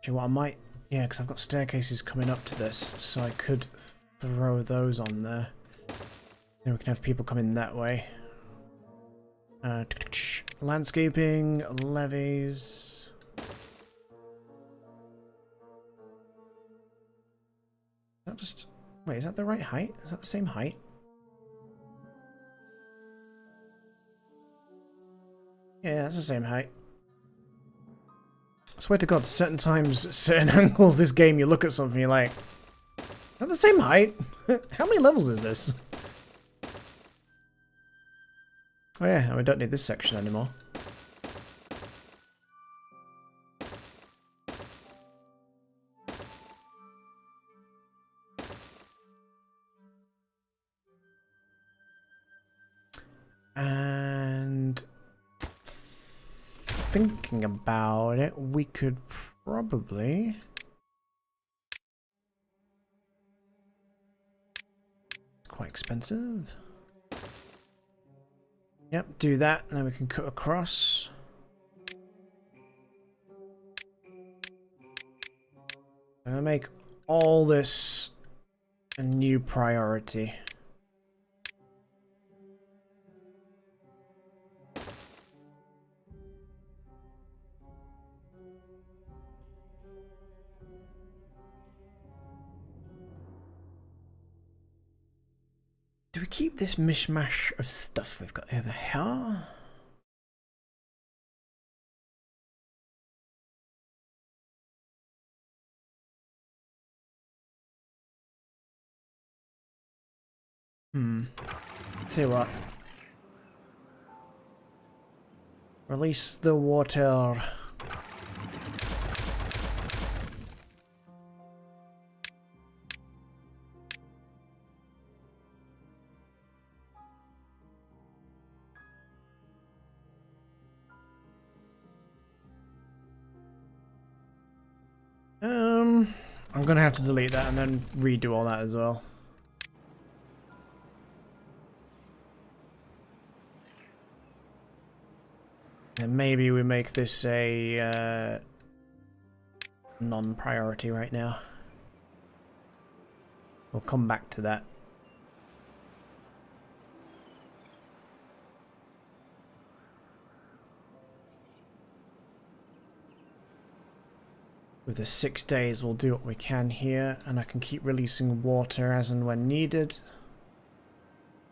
Do you know what I might... Yeah, because I've got staircases coming up to this, so I could throw those on there. Then we can have people come in that way. Landscaping, levees... Is that just... Wait, is that the right height? Is that the same height? Yeah, that's the same height. I swear to God, certain times, certain angles, this game, you look at something, you're like, is that the same height? How many levels is this? Oh yeah, and we don't need this section anymore. And... thinking about it, we could probably... It's quite expensive. Yep, do that, and then we can cut across. I'm gonna make all this a new priority. Do we keep this mishmash of stuff we've got over here? Tell you what. Release the water. I'm gonna have to delete that and then redo all that as well. And maybe we make this a non-priority right now. We'll come back to that. With the 6 days, we'll do what we can here, and I can keep releasing water as and when needed.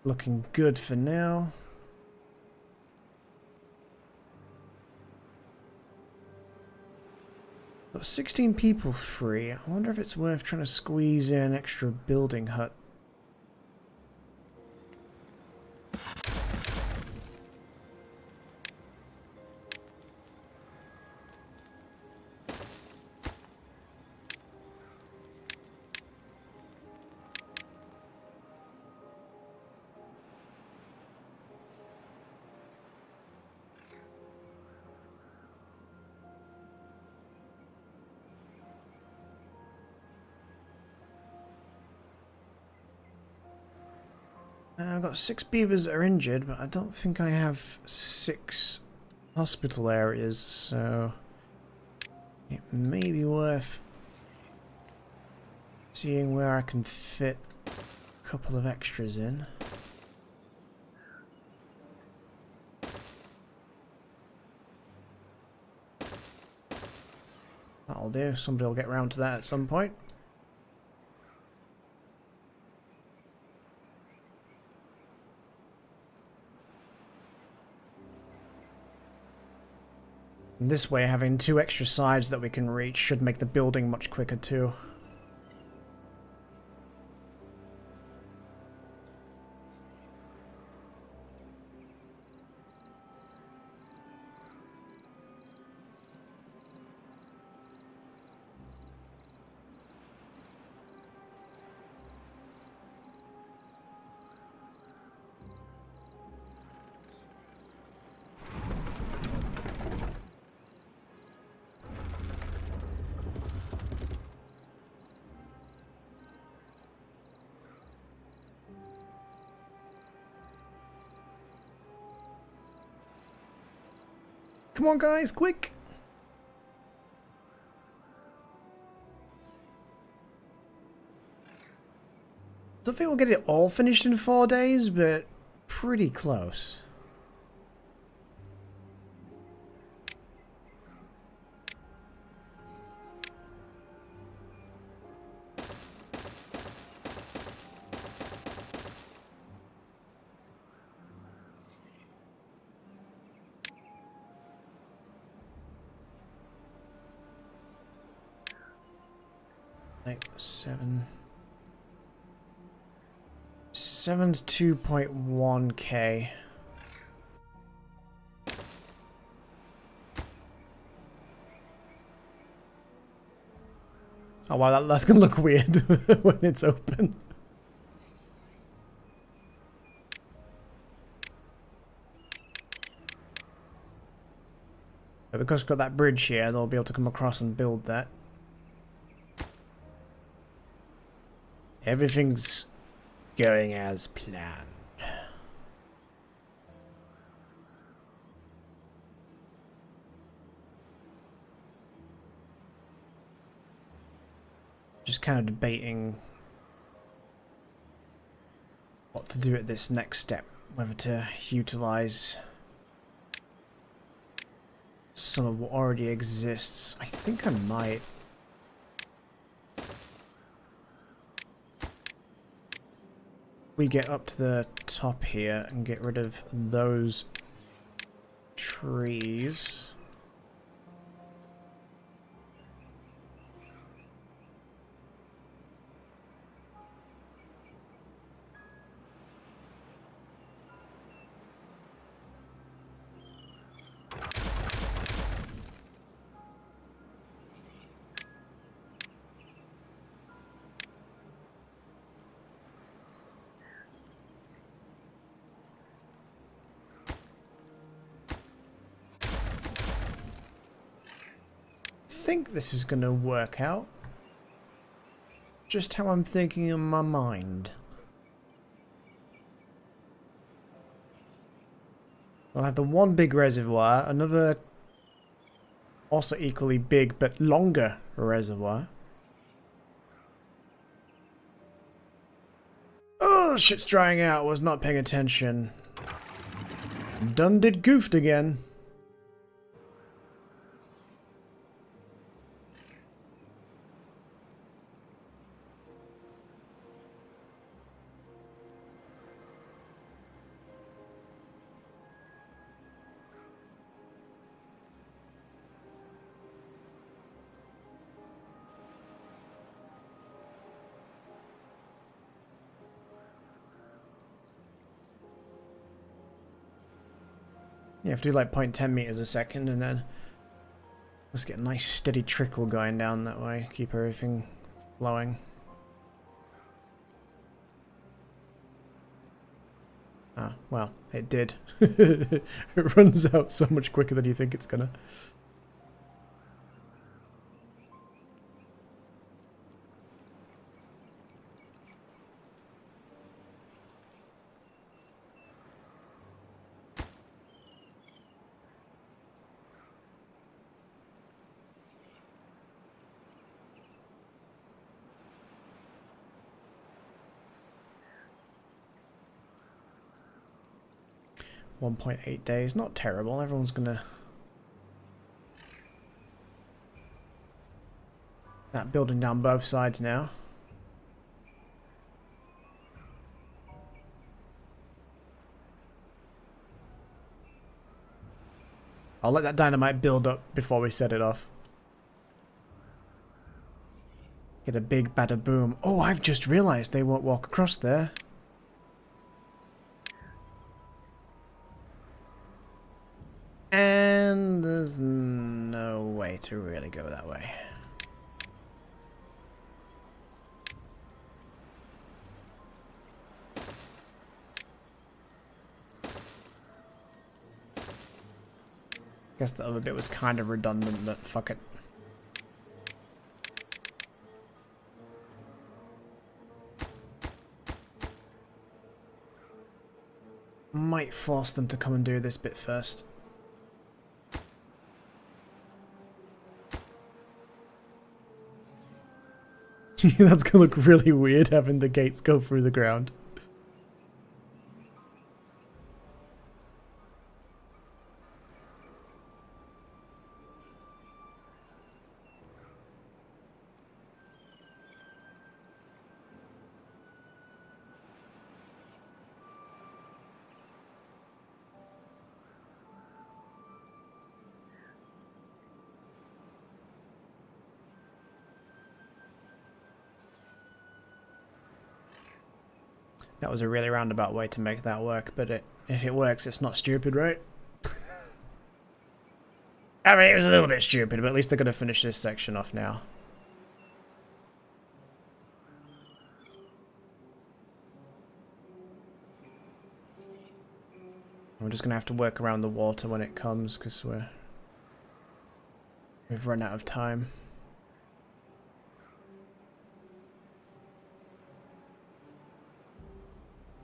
Looking good for now. Got 16 people free. I wonder if it's worth trying to squeeze in an extra building hut. I've got 6 beavers that are injured, but I don't think I have 6 hospital areas, so it may be worth seeing where I can fit a couple of extras in. That'll do. Somebody will get round to that at some point. And this way, having 2 extra sides that we can reach should make the building much quicker too. Come on, guys, quick! Don't think we'll get it all finished in 4 days, but pretty close. Like 7's 2.1k. Oh wow, that's gonna look weird when it's open. But because we've got that bridge here, they'll be able to come across and build that. Everything's going as planned. Just kind of debating what to do at this next step, whether to utilize some of what already exists. I think I might. We get up to the top here and get rid of those trees. I think this is going to work out. Just how I'm thinking in my mind. I'll have the one big reservoir, another also equally big but longer reservoir. Oh, shit's drying out. Was not paying attention. Done did goofed again. You have to do like 0.10 meters a second and then just get a nice steady trickle going down that way. Keep everything flowing. Ah, well, it did. It runs out so much quicker than you think it's gonna. .8 days, not terrible. Everyone's gonna start building down both sides now. I'll let that dynamite build up before we set it off. Get a big bada boom. Oh, I've just realized they won't walk across there. And there's no way to really go that way. Guess the other bit was kind of redundant, but fuck it. Might force them to come and do this bit first. That's gonna look really weird having the gates go through the ground. That was a really roundabout way to make that work, but if it works, it's not stupid, right? I mean, it was a little bit stupid, but at least they're going to finish this section off now. We're just going to have to work around the water when it comes, because we've run out of time.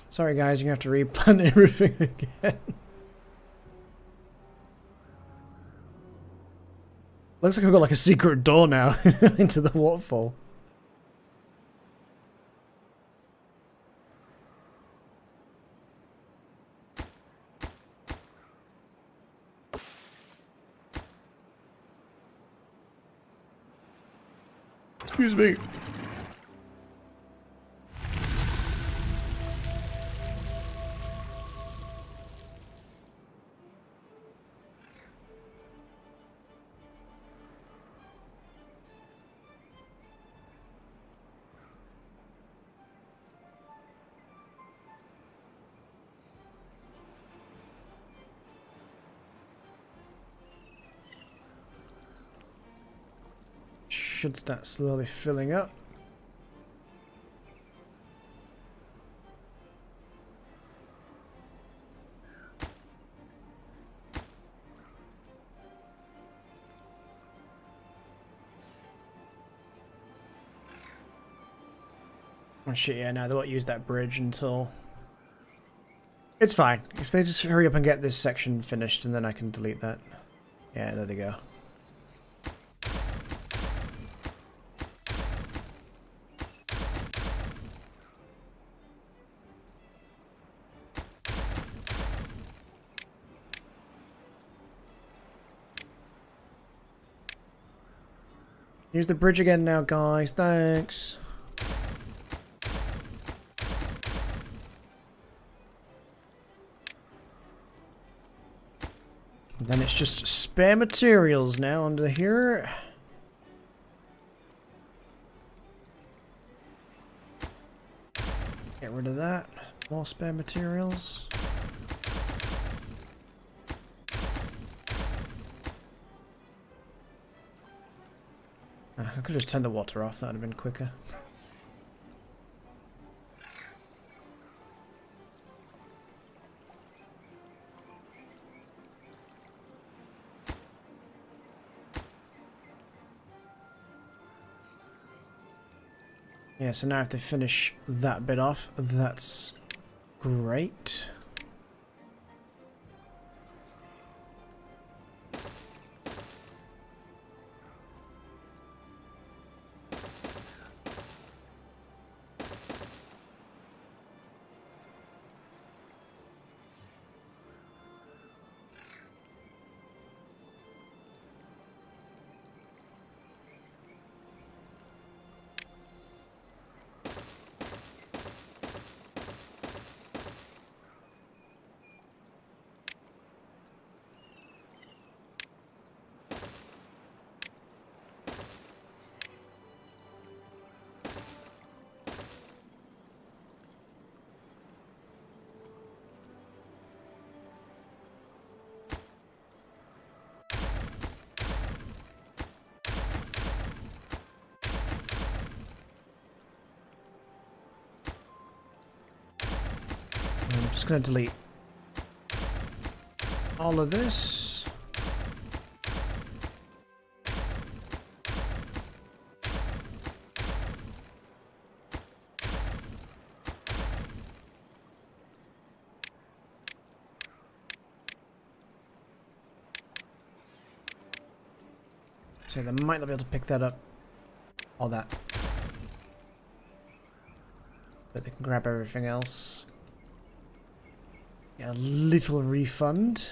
Sorry guys, you're going to have to replant everything again. Looks like we've got like a secret door now into the waterfall. Excuse me. Should start slowly filling up. Oh shit, yeah, no, they won't use that bridge until... It's fine. If they just hurry up and get this section finished, and then I can delete that. Yeah, there they go. Use the bridge again now, guys. Thanks. And then it's just spare materials now under here. Get rid of that. More spare materials. I could just turn the water off, that would have been quicker. Yeah, so now if they finish that bit off, that's great. I'm just going to delete all of this. So they might not be able to pick that up. All that. But they can grab everything else. Get a little refund.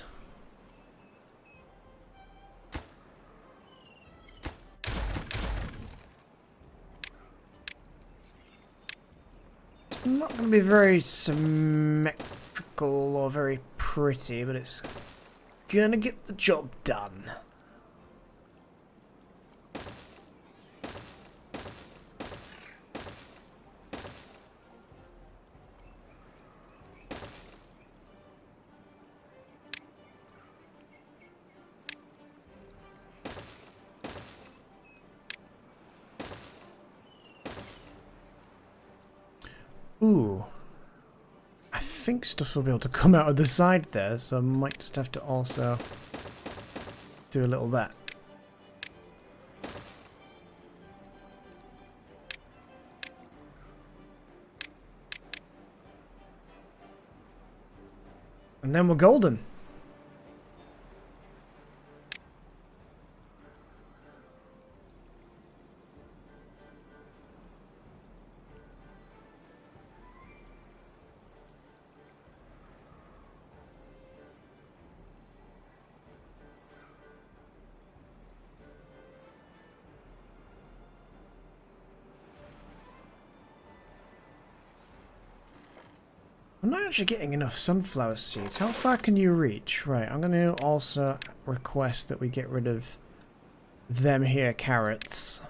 It's not going to be very symmetrical or very pretty, but it's gonna get the job done. Ooh. I think stuff will be able to come out of the side there, so I might just have to also do a little of that. And then we're golden. I'm not actually getting enough sunflower seeds. How far can you reach? Right, I'm going to also request that we get rid of them here carrots.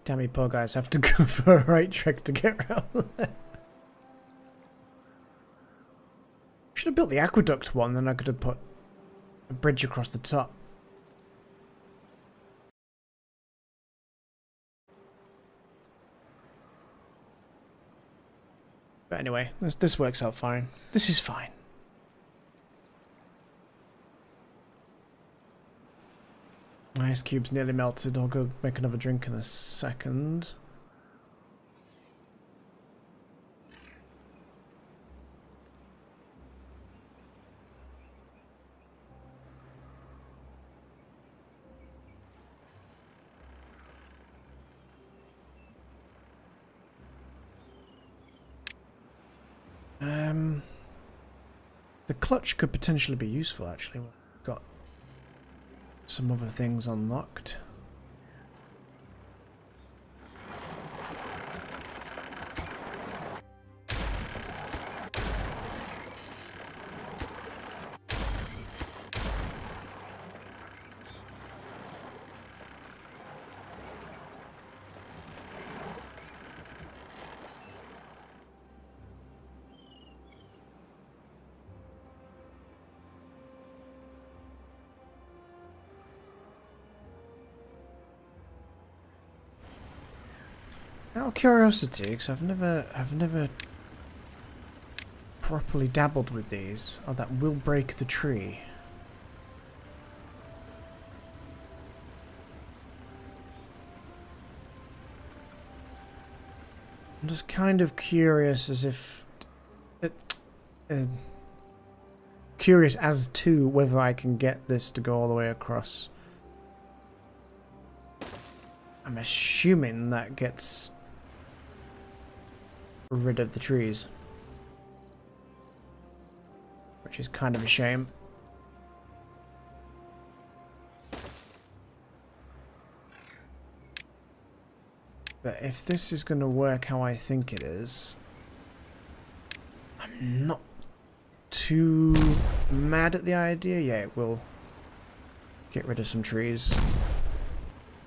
Damn, you poor guys have to go for a right trick to get around there. Should have built the aqueduct one, then I could have put a bridge across the top. But anyway, this works out fine. This is fine. My ice cube's nearly melted. I'll go make another drink in a second. The clutch could potentially be useful, actually. We've got some other things unlocked. Out of curiosity, because I've never properly dabbled with these. Oh, that will break the tree. I'm just kind of curious curious as to whether I can get this to go all the way across. I'm assuming that gets rid of the trees, which is kind of a shame. But if this is going to work how I think it is, I'm not too mad at the idea? Yeah, it will get rid of some trees.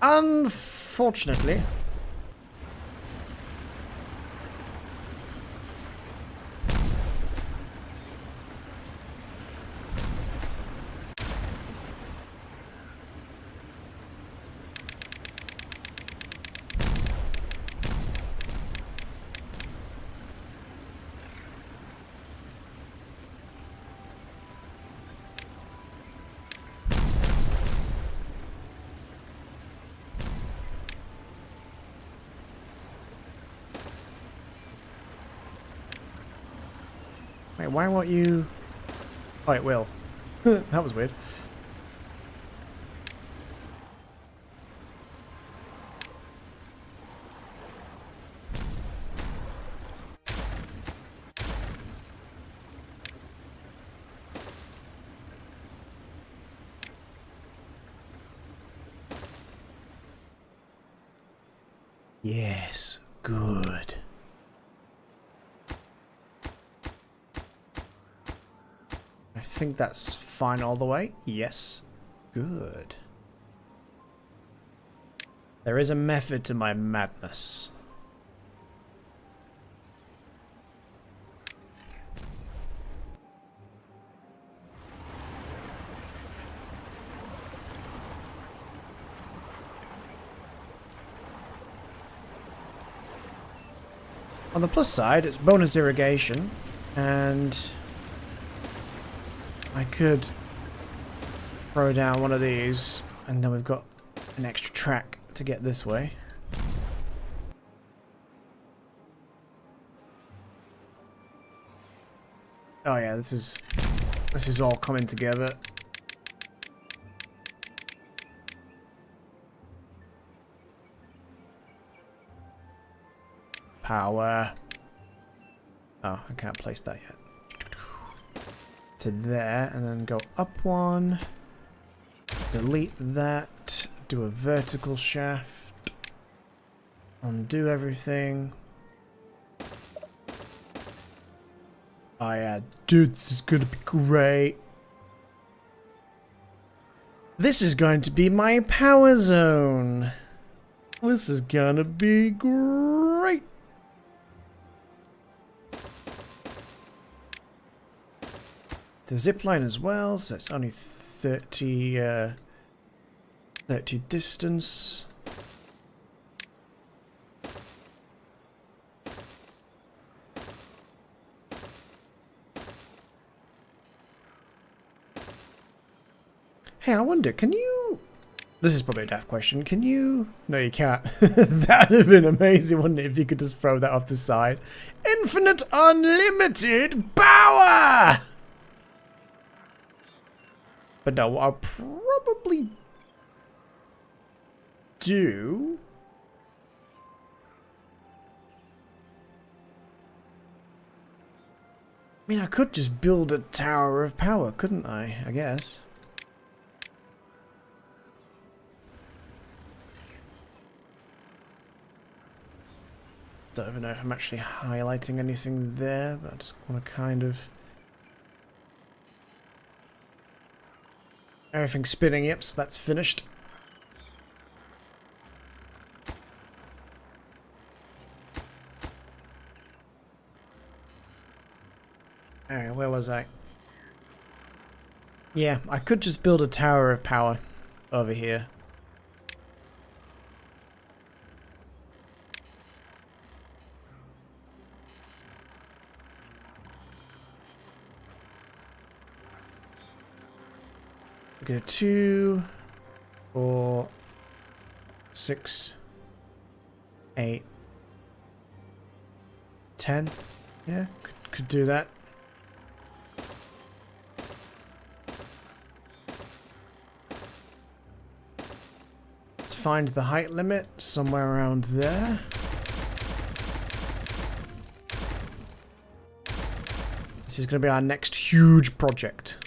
Unfortunately. Wait, why won't you... Oh, it will. That was weird. Yes, good. I think that's fine all the way. Yes, good. There is a method to my madness. On the plus side, it's bonus irrigation, and I could throw down one of these, and then we've got an extra track to get this way. Oh yeah, this is all coming together. Power. Oh, I can't place that yet. To there, and then go up one. Delete that. Do a vertical shaft. Undo everything. Oh yeah, dude, this is gonna be great. This is going to be my power zone. This is gonna be great. The zipline as well, so it's only 30 distance. Hey, I wonder, can you... This is probably a daft question. Can you... No, you can't. That would have been amazing, wouldn't it, if you could just throw that off the side. Infinite unlimited power! But no, what I'll probably do... I mean, I could just build a tower of power, couldn't I guess. Don't even know if I'm actually highlighting anything there, but I just want to kind of... Everything's spinning, yep, so that's finished. Alright, where was I? Yeah, I could just build a tower of power over here. Go 2, 4, 6, 8, 10. Yeah, could do that. Let's find the height limit somewhere around there. This is going to be our next huge project.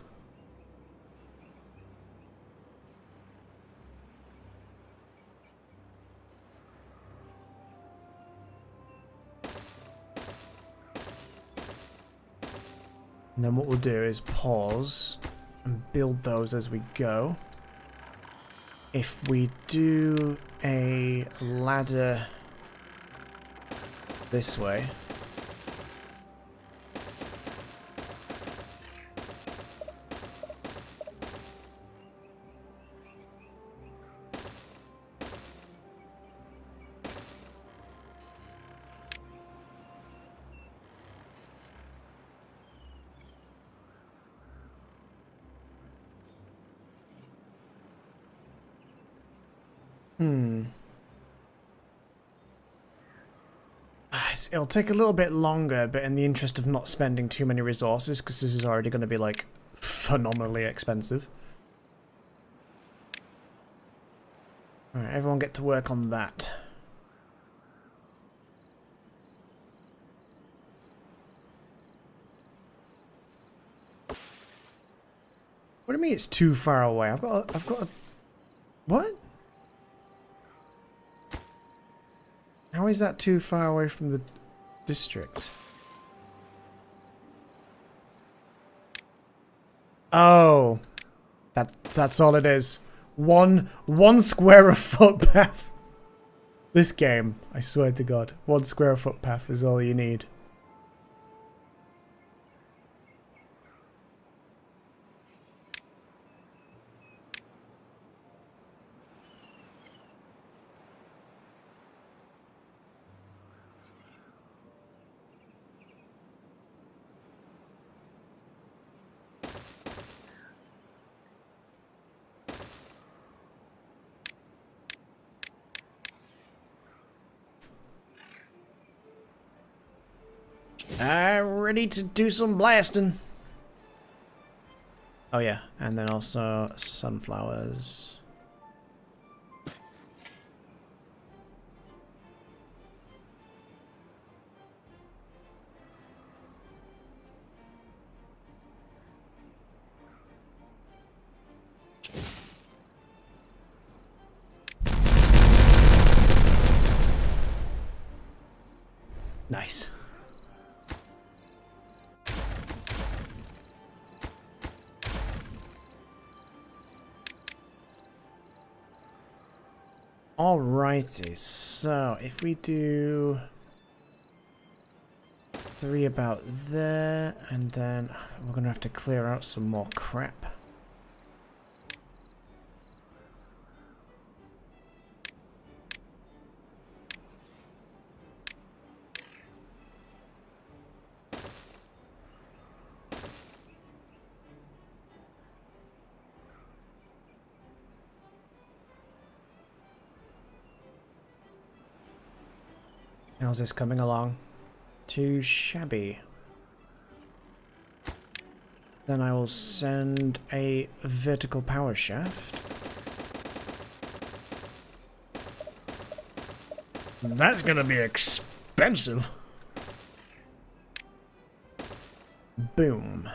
And then what we'll do is pause and build those as we go. If we do a ladder this way. It'll take a little bit longer, but in the interest of not spending too many resources, because this is already going to be, like, phenomenally expensive. Alright, everyone get to work on that. What do you mean it's too far away? I've got a... What? How is that too far away from the district? Oh. That's all it is. One square of footpath. This game, I swear to God, 1 square footpath is all you need. I'm ready to do some blasting. Oh yeah, and then also sunflowers. Nice. Alrighty, so if we do 3 about there, and then we're gonna have to clear out some more crap. How's this coming along? Too shabby. Then I will send a vertical power shaft. That's gonna be expensive. Boom.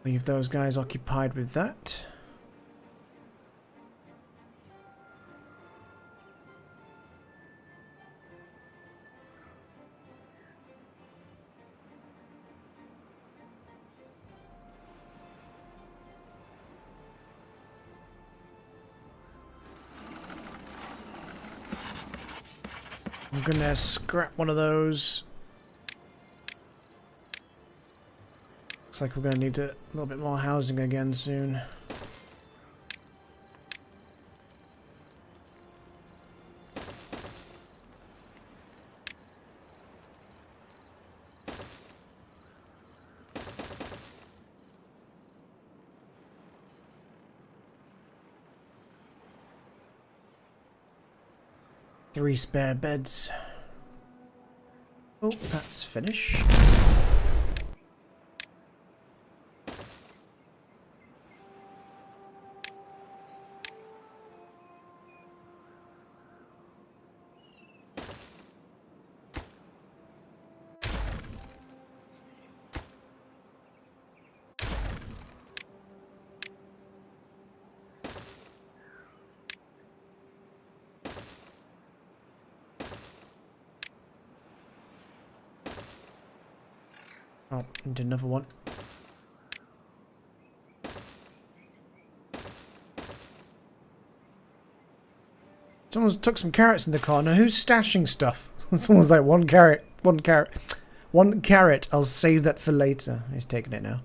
Leave those guys occupied with that. I'm gonna scrap one of those. Looks like we're gonna need a little bit more housing again soon. Three spare beds. Oh, that's finished. Oh, and another one. Someone's took some carrots in the corner. Who's stashing stuff? Someone's like, one carrot. One carrot. I'll save that for later. He's taking it now.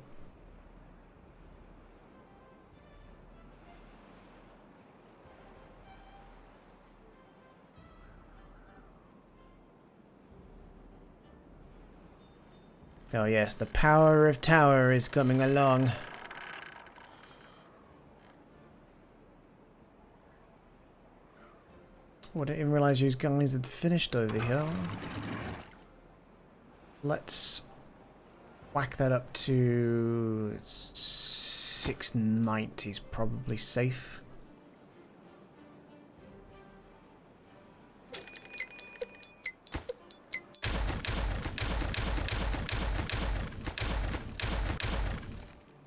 Oh yes, the power of tower is coming along. Oh, I didn't even realise you guys had finished over here. Let's whack that up to 690 is probably safe.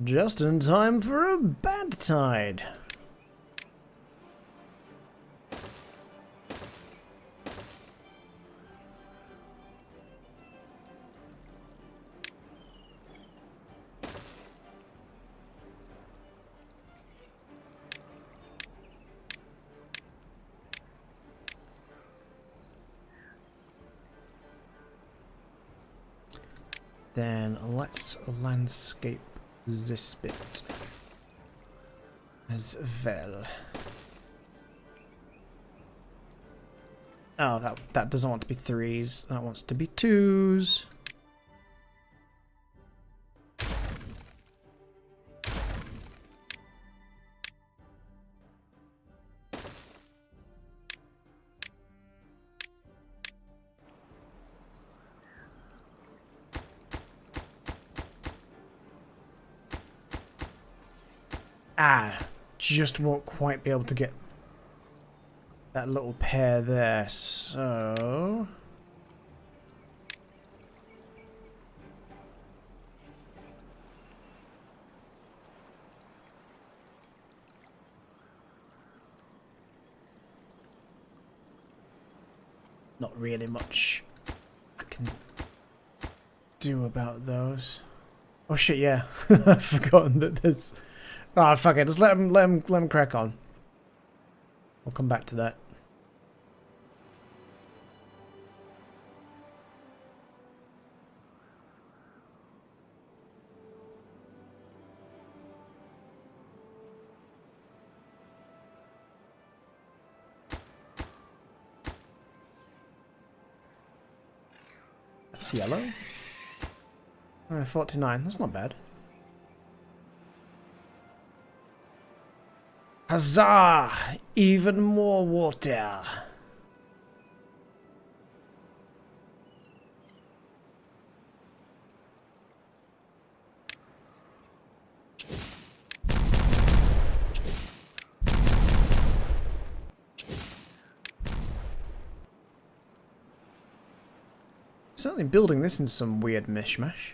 Just in time for a bad tide. Then let's landscape this bit as well. Oh, that doesn't want to be 3s. That wants to be 2s. Just won't quite be able to get that little pair there, so... Not really much I can do about those. Oh shit, yeah. I've forgotten that there's... Ah, oh, fuck it. Just let him crack on. We'll come back to that. That's yellow. 49. That's not bad. Huzzah! Even more water. Certainly building this in some weird mishmash.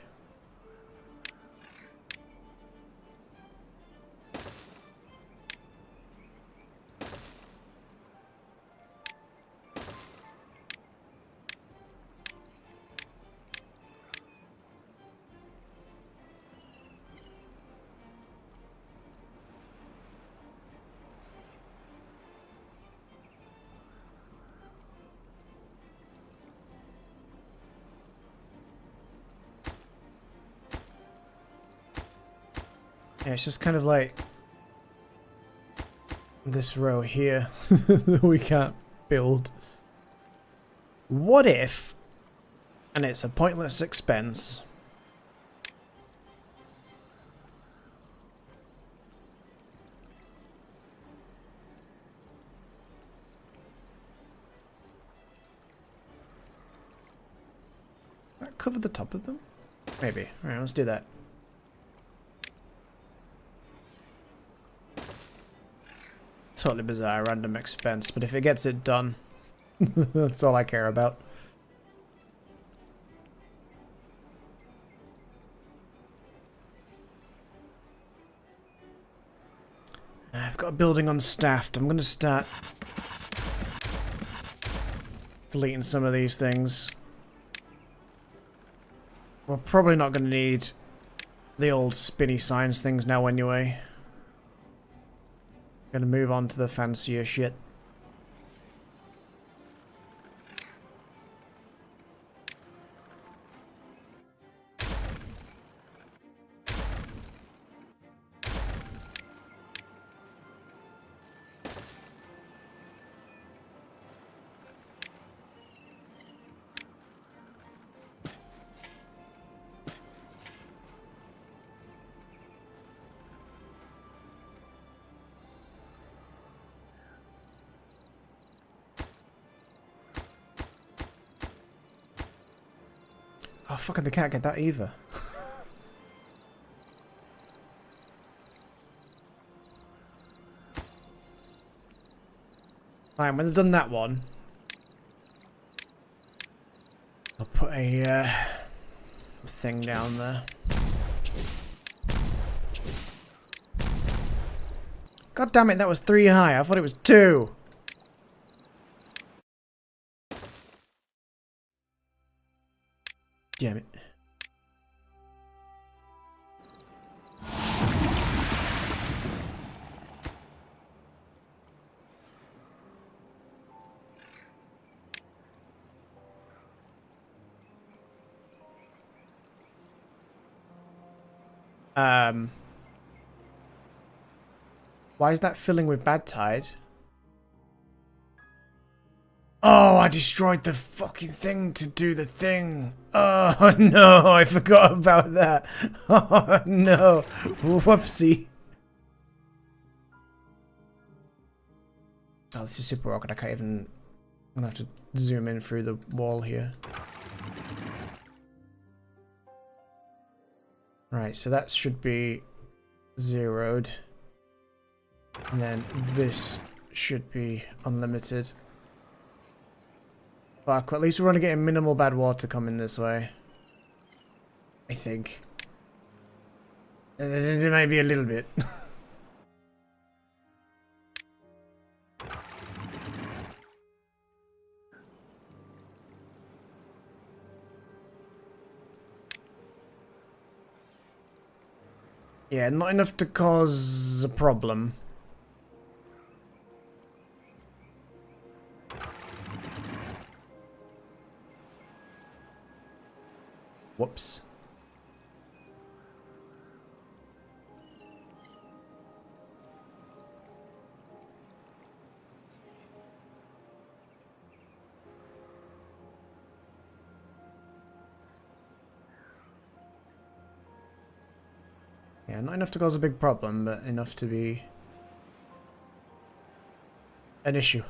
Yeah, it's just kind of like this row here that we can't build. What if, and it's a pointless expense, that cover the top of them? Maybe. Alright, let's do that. Totally bizarre, random expense, but if it gets it done, that's all I care about. I've got a building unstaffed. I'm going to start deleting some of these things. We're probably not going to need the old spinny signs things now anyway. Gonna move on to the fancier shit. Oh, fucking they can't get that either. Fine, when they've done that one, I'll put a thing down there. God damn it, that was 3 high. I thought it was 2. Damn it. Why is that filling with bad tide? Oh, I destroyed the fucking thing to do the thing. Oh no, I forgot about that. Oh no, whoopsie. Oh, this is super awkward. I can't even... I'm gonna have to zoom in through the wall here. Right, so that should be zeroed. And then this should be unlimited. Fuck, well, at least we're only getting minimal bad water coming this way. I think. It might be a little bit. Yeah, not enough to cause a problem. Whoops. Yeah, not enough to cause a big problem, but enough to be an issue.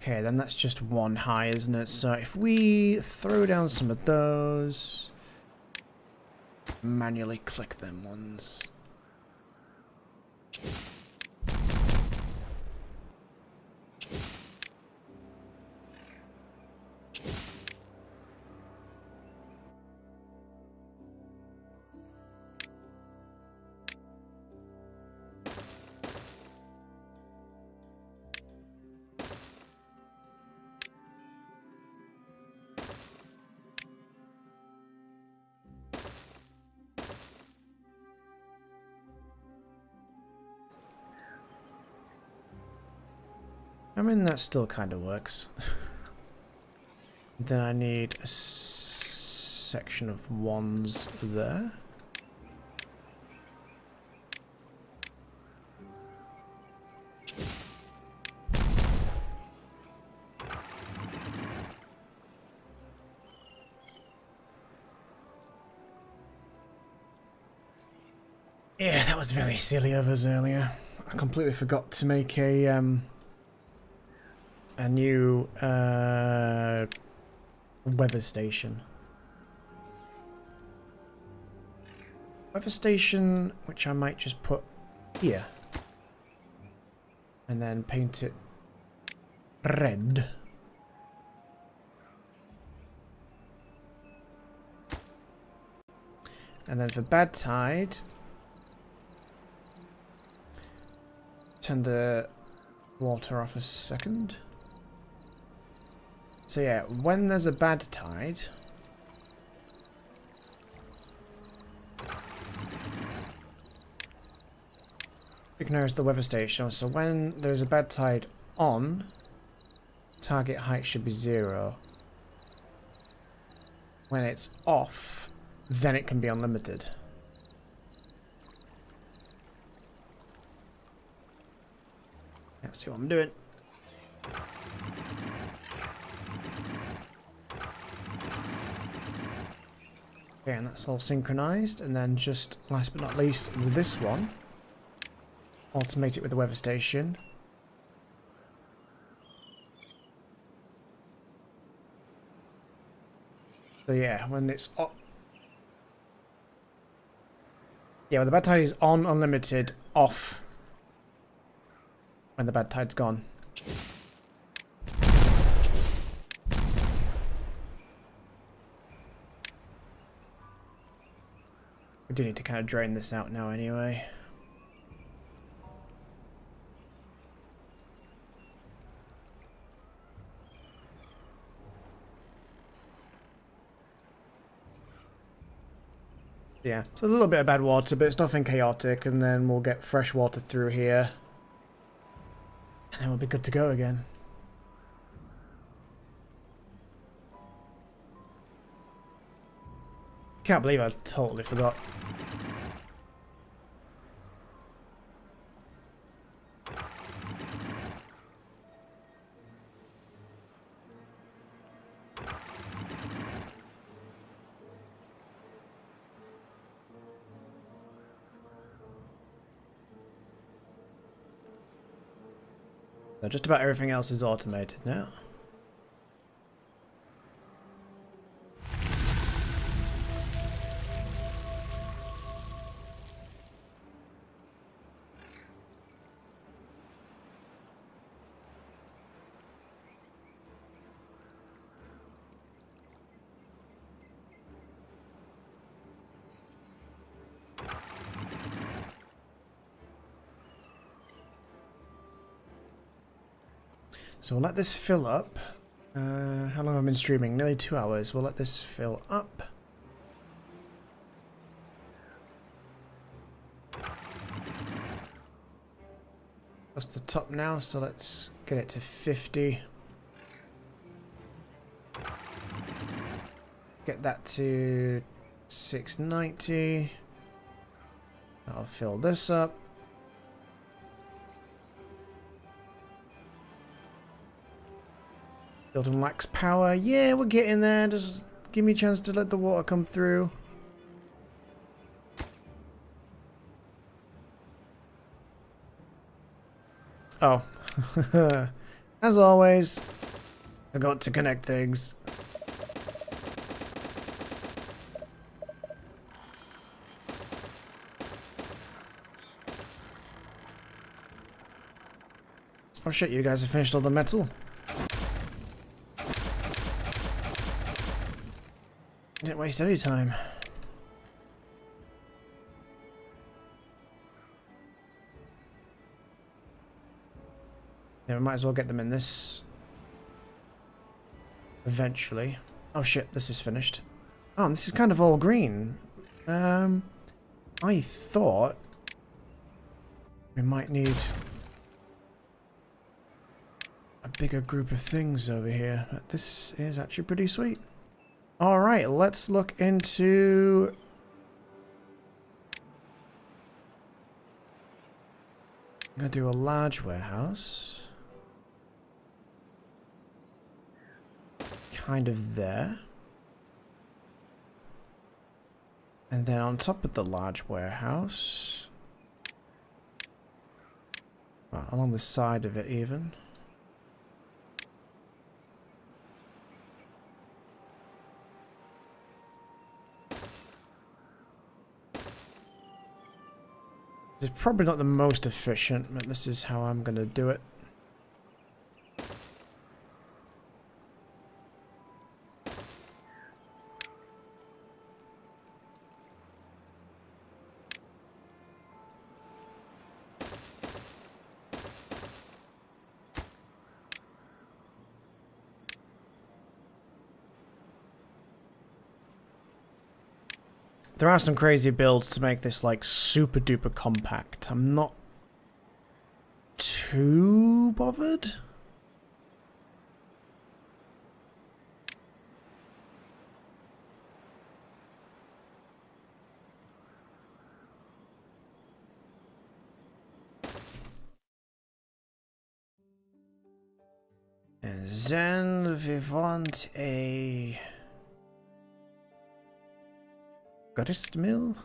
Okay, then that's just 1 high, isn't it? So if we throw down some of those, manually click them ones. I mean, that still kind of works. Then I need a section of 1s there. Yeah, that was very silly of us earlier. I completely forgot to make a new weather station. Weather station, which I might just put here. And then paint it red. And then for bad tide, turn the water off a second. So yeah, when there's a bad tide, ignores the weather station. So when there's a bad tide on, target height should be 0. When it's off, then it can be unlimited. Let's see what I'm doing. Okay, and that's all synchronized. And then just last but not least, this one. Automate it with the weather station. So yeah, when it's on, yeah, when the bad tide is on unlimited, off when the bad tide's gone. We do need to kind of drain this out now anyway. Yeah, it's a little bit of bad water, but it's nothing chaotic, and then we'll get fresh water through here. And then we'll be good to go again. Can't believe I totally forgot. So just about everything else is automated now. So we'll let this fill up. How long have I been streaming? Nearly 2 hours. We'll let this fill up. That's the top now, so let's get it to 50. Get that to 690. I'll fill this up. Building lacks power. Yeah, we're getting there. Just give me a chance to let the water come through. Oh. As always, I got to connect things. Oh shit, you guys have finished all the metal. Didn't waste any time. Yeah, we might as well get them in this eventually. Oh shit, this is finished. Oh, and this is kind of all green. I thought we might need a bigger group of things over here, but this is actually pretty sweet. Alright, let's look into... I'm going to do a large warehouse. Kind of there. And then on top of the large warehouse... well, along the side of it even. It's probably not the most efficient, but this is how I'm going to do it. There are some crazy builds to make this like super duper compact. I'm not too bothered. And then we want a grist mill.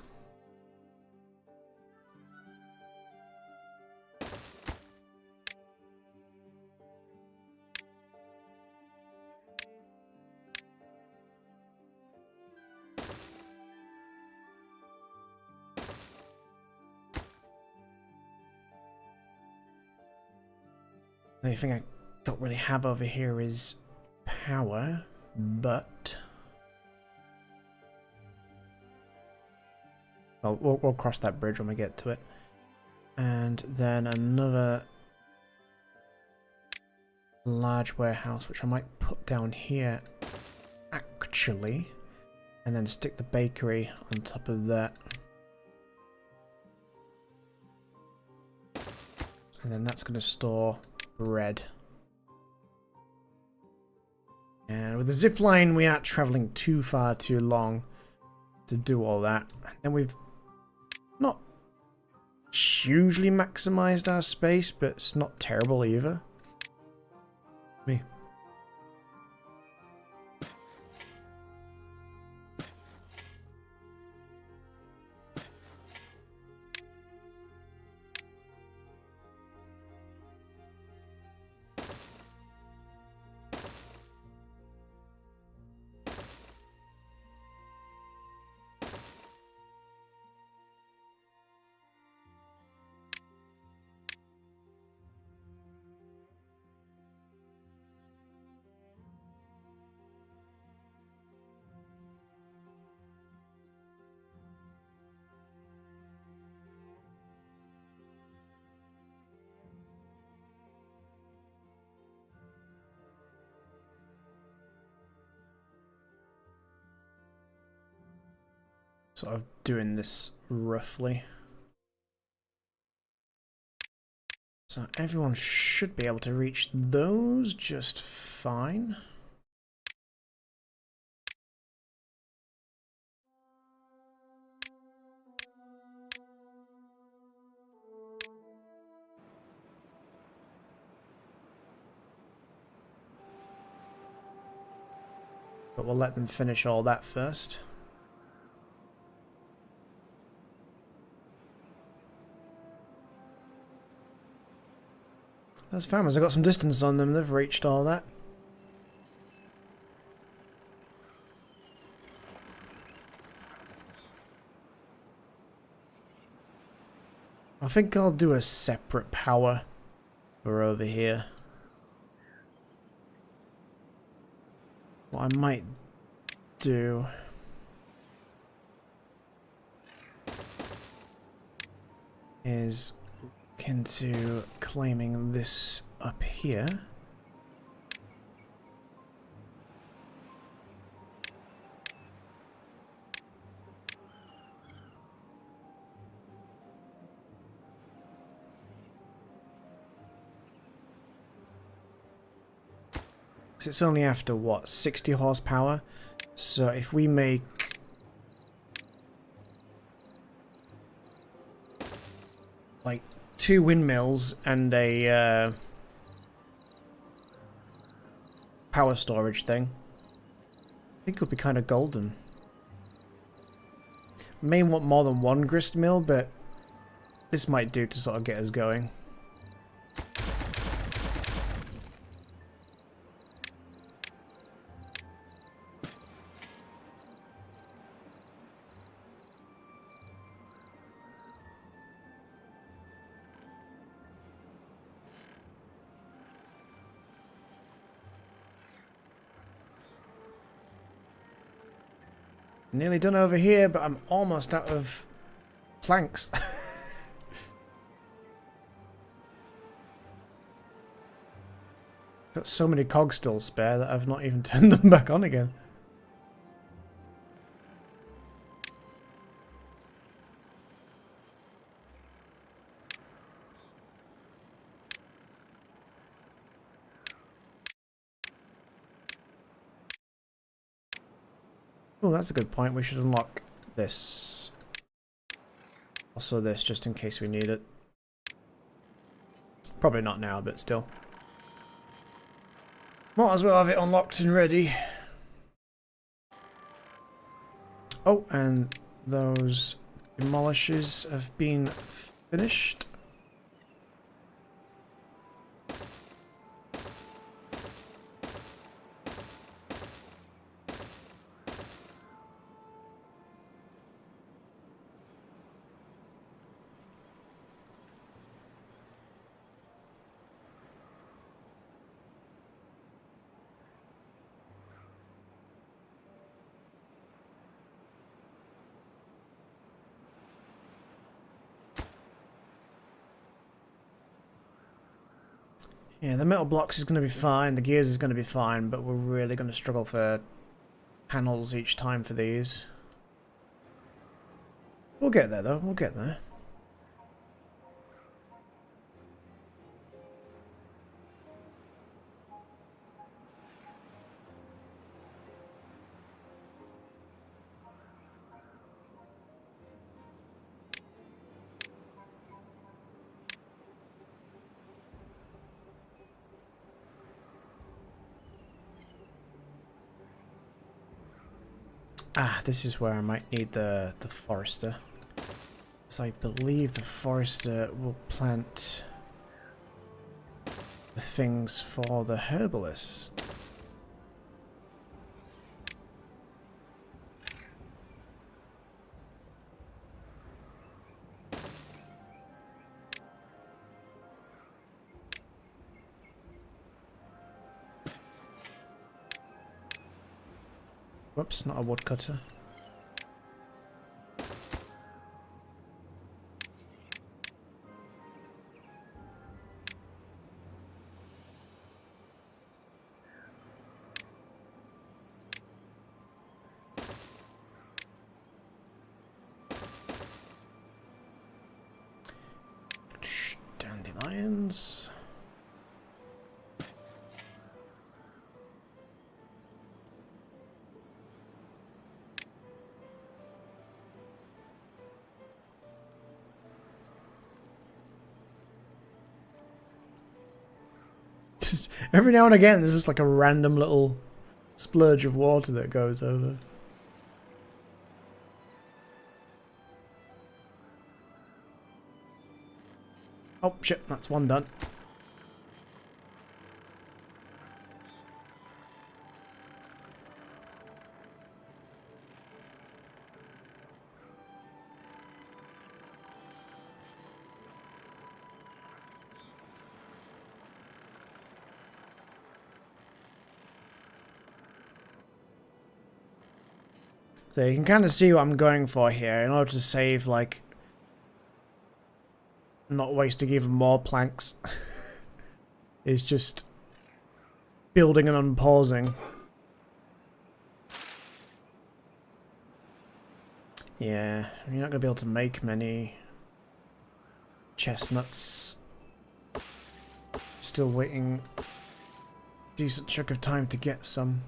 The only thing I don't really have over here is power, but well, we'll cross that bridge when we get to it. And then another large warehouse, which I might put down here, actually, and then stick the bakery on top of that. And then that's going to store bread. And with the zip line, we aren't traveling too far too long to do all that. And we've not hugely maximized our space, but it's not terrible either. Me. Sort of doing this roughly. So everyone should be able to reach those just fine. But we'll let them finish all that first. Those farmers, I got some distance on them, they've reached all that. I think I'll do a separate power for over here. What I might do is look into claiming this up here. It's only after what, 60 horsepower, so if we make like 2 windmills and a power storage thing, I think it'll be kind of golden. May want more than 1 grist mill, but this might do to sort of get us going. Nearly done over here, but I'm almost out of planks. Got so many cogs still spare that I've not even turned them back on again. Oh, that's a good point. We should unlock this. Also this, just in case we need it. Probably not now, but still. Might as well have it unlocked and ready. Oh, and those demolishes have been finished. Yeah, the metal blocks is going to be fine, the gears is going to be fine, but we're really going to struggle for panels each time for these. We'll get there though, we'll get there. Ah, this is where I might need the forester. So I believe the forester will plant the things for the herbalist. Whoops, not a woodcutter. Dandelions. Just every now and again there's just like a random little splurge of water that goes over. Oh shit, that's one done. So you can kind of see what I'm going for here in order to save, like, not wasting even more planks. Is just building and unpausing. Yeah, you're not going to be able to make many chestnuts. Still waiting a decent chunk of time to get some.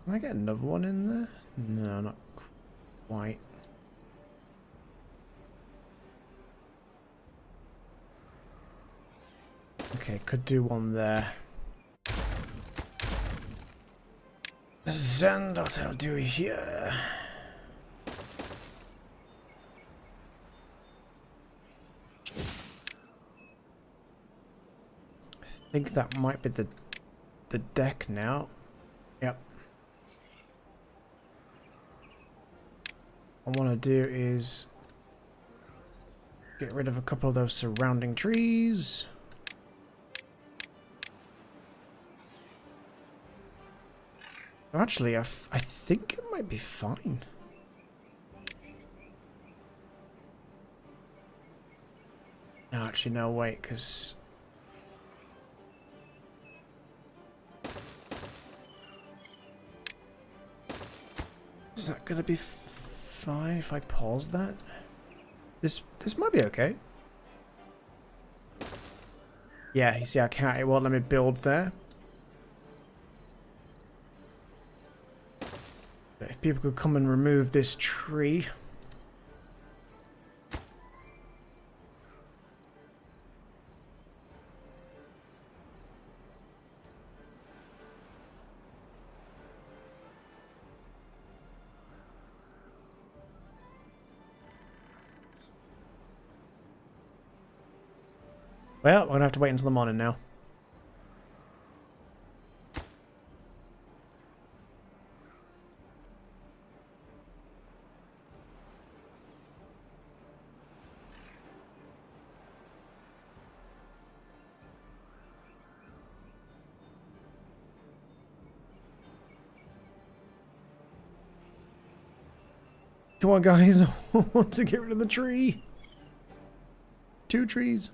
Can I get another one in there? No, not quite. Okay, could do one there. And what I'll do here. I think that might be the deck now. Yep. What I want to do is Get rid of a couple of those surrounding trees. Actually, I think it might be fine. No, actually, no, wait, because... Is that going to be fine if I pause that? This might be okay. Yeah, you see I can't, it won't let me build there. But if people could come and remove this tree. Well, we're going to have to wait until the morning now. Come on, guys. I want to get rid of the tree. 2 trees.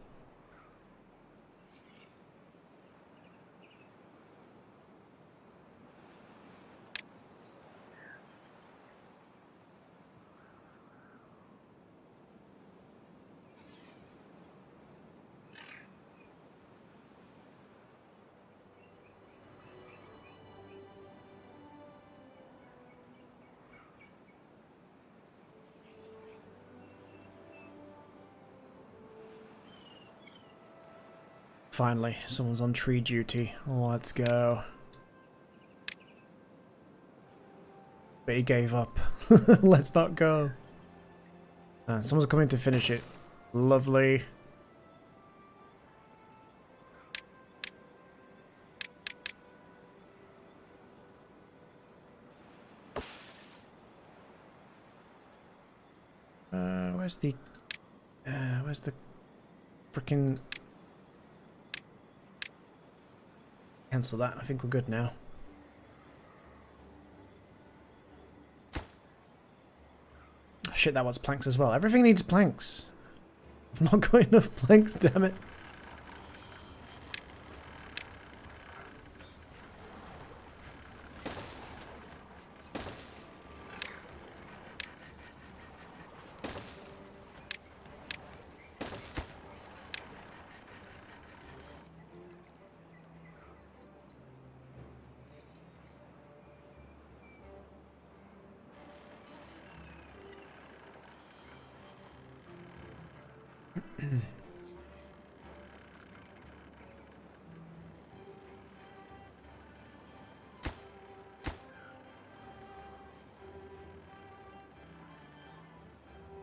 Finally, someone's on tree duty. Let's go. But he gave up. Let's not go. Someone's coming to finish it. Lovely. Where's the frickin'... Cancel that. I think we're good now. Oh, shit, that was planks as well. Everything needs planks. I've not got enough planks, damn it.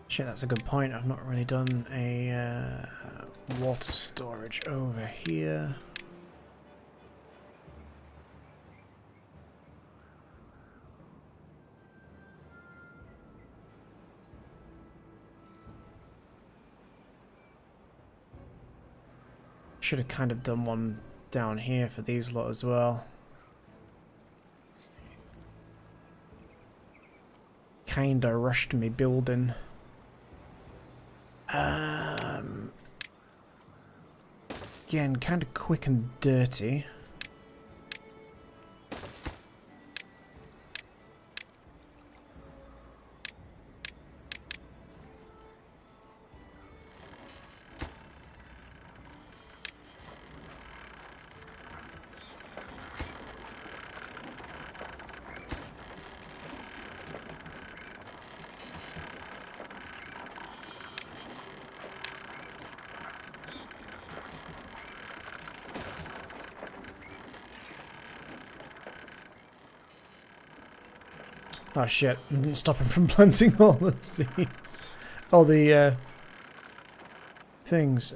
Shit, that's a good point. I've not really done a water storage over here. Should have kind of done one down here for these lot as well. Kinda rushed me building. Again, kind of quick and dirty. Oh shit, I didn't stop him from planting all the seeds. All the things.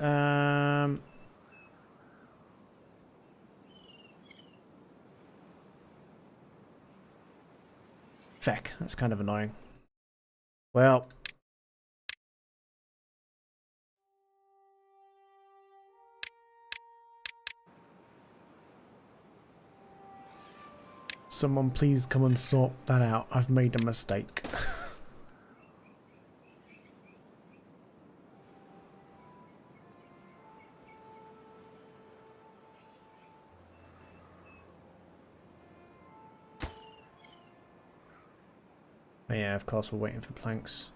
Feck, that's kind of annoying. Well, someone please come and sort that out? I've made a mistake. But yeah, of course we're waiting for planks.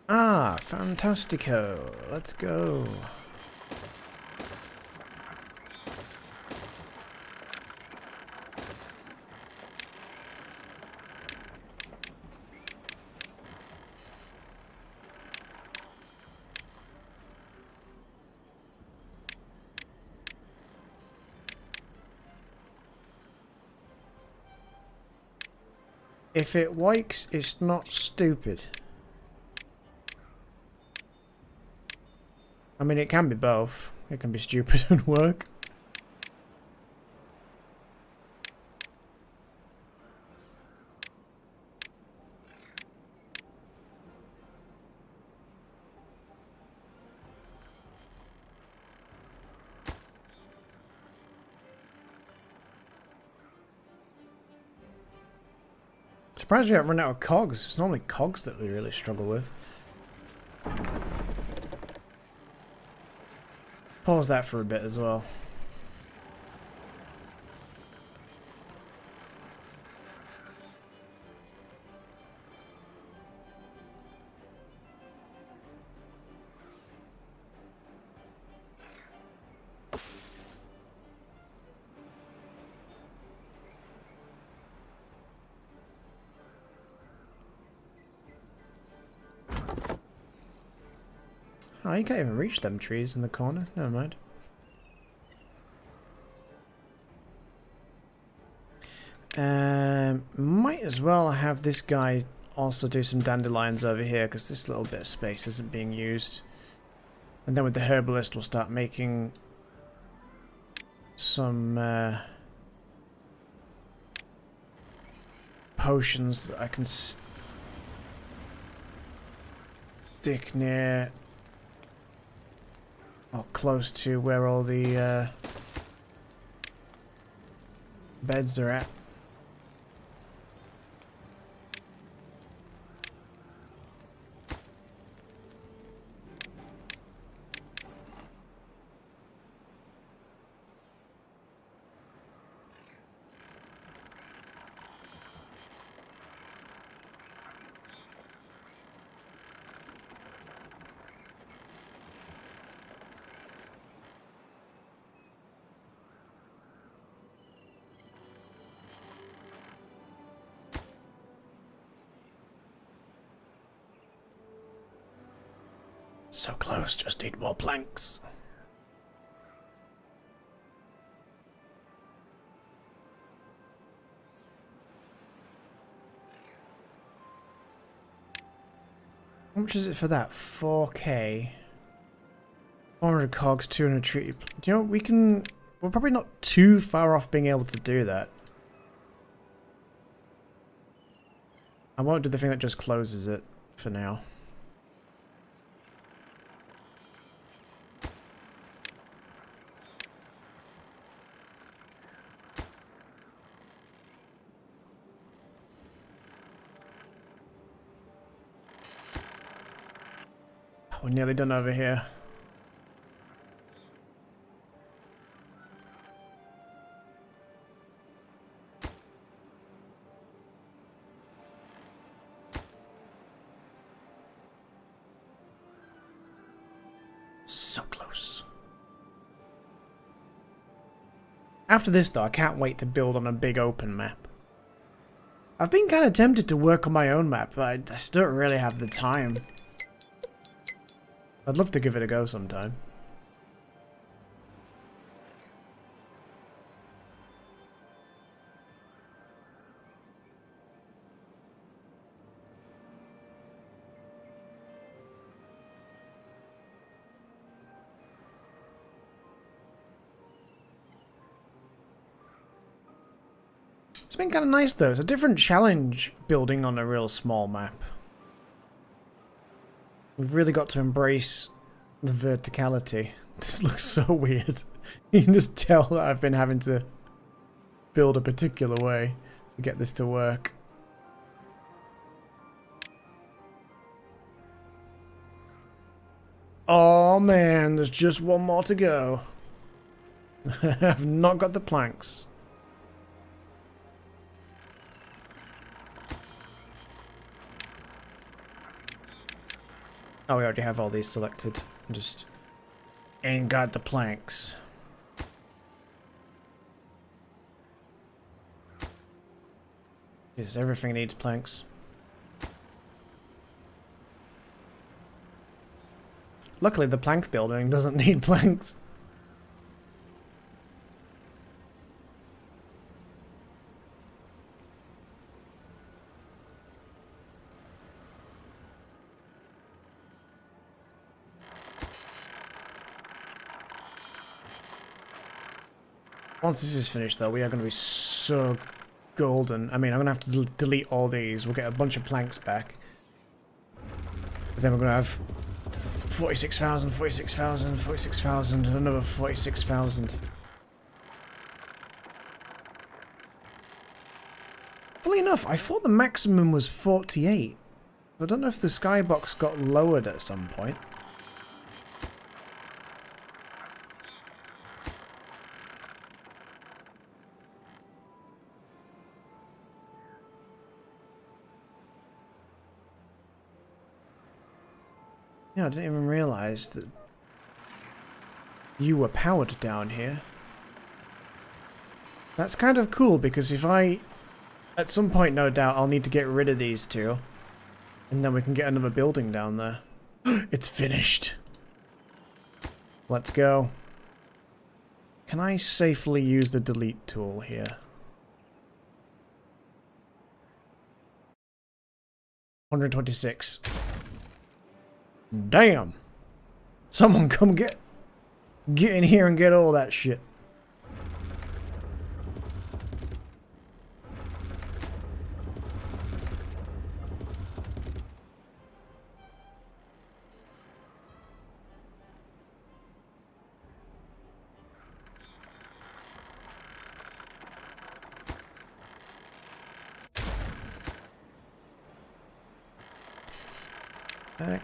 Ah, fantastico. Let's go. If it works, it's not stupid. I mean, it can be both. It can be stupid and work. Surprised we haven't run out of cogs. It's normally cogs that we really struggle with. Pause that for a bit as well. Oh, you can't even reach them trees in the corner. Never mind. Might as well have this guy also do some dandelions over here, because this little bit of space isn't being used. And then with the herbalist we'll start making some potions that I can stick near or close to where all the beds are at. So close, just need more planks. How much is it for that? 4k. 400 cogs, 200 treaty. You know, we're probably not too far off being able to do that. I won't do the thing that just closes it for now. We're nearly done over here. So close. After this though, I can't wait to build on a big open map. I've been kind of tempted to work on my own map, but I just don't really have the time. I'd love to give it a go sometime. It's been kind of nice though. It's a different challenge building on a real small map. We've really got to embrace the verticality. This looks so weird. You can just tell that I've been having to build a particular way to get this to work. Oh man, there's just one more to go. I've not got the planks. Oh, we already have all these selected. Just ain't got the planks. Yes, everything needs planks. Luckily, the plank building doesn't need planks. Once this is finished, though, we are going to be so golden. I mean, I'm going to have to delete all these. We'll get a bunch of planks back. But then we're going to have 46,000, 46,000, 46,000, and another 46,000. Funnily enough, I thought the maximum was 48. I don't know if the skybox got lowered at some point. Yeah, I didn't even realize that you were powered down here. That's kind of cool, because if I... At some point, no doubt, I'll need to get rid of these two. And then we can get another building down there. It's finished! Let's go. Can I safely use the delete tool here? $126. Damn! Someone come get in here and get all that shit.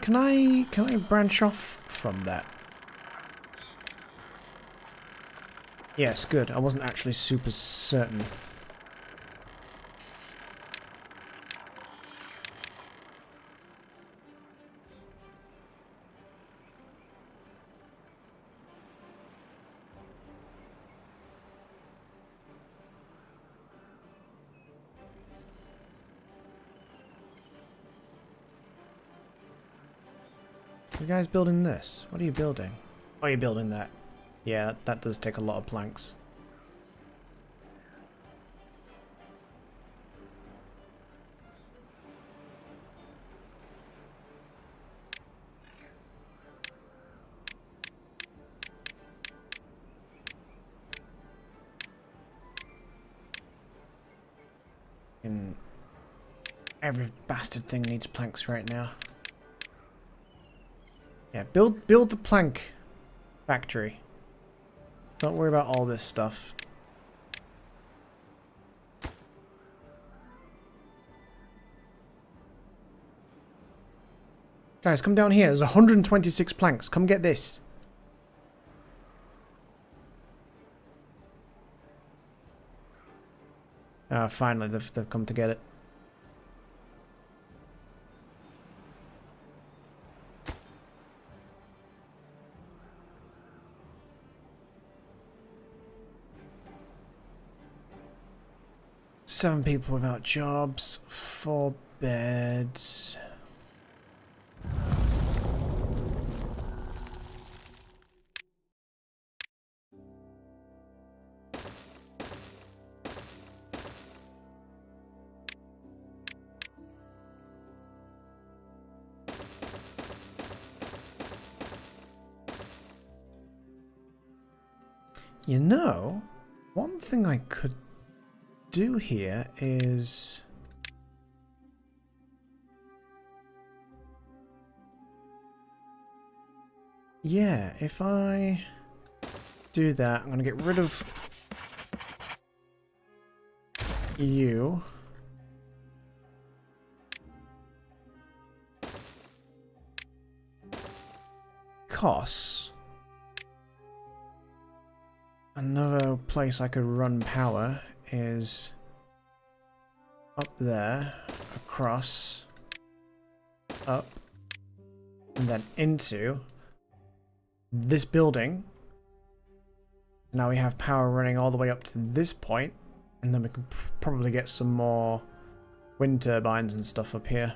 Can I branch off from that? Yes, good. I wasn't actually super certain. You guys building this? What are you building? Oh, you're building that. Yeah, that does take a lot of planks. And every bastard thing needs planks right now. Yeah, build the plank factory. Don't worry about all this stuff. Guys, come down here. There's 126 planks. Come get this. Ah, finally, they've come to get it. Seven people without jobs, 4 beds. You know, one thing I could do here is... Yeah, if I do that, I'm going to get rid of you. Costs. Another place I could run power is up there, across, up, and then into this building. Now we have power running all the way up to this point, and then we can probably get some more wind turbines and stuff up here.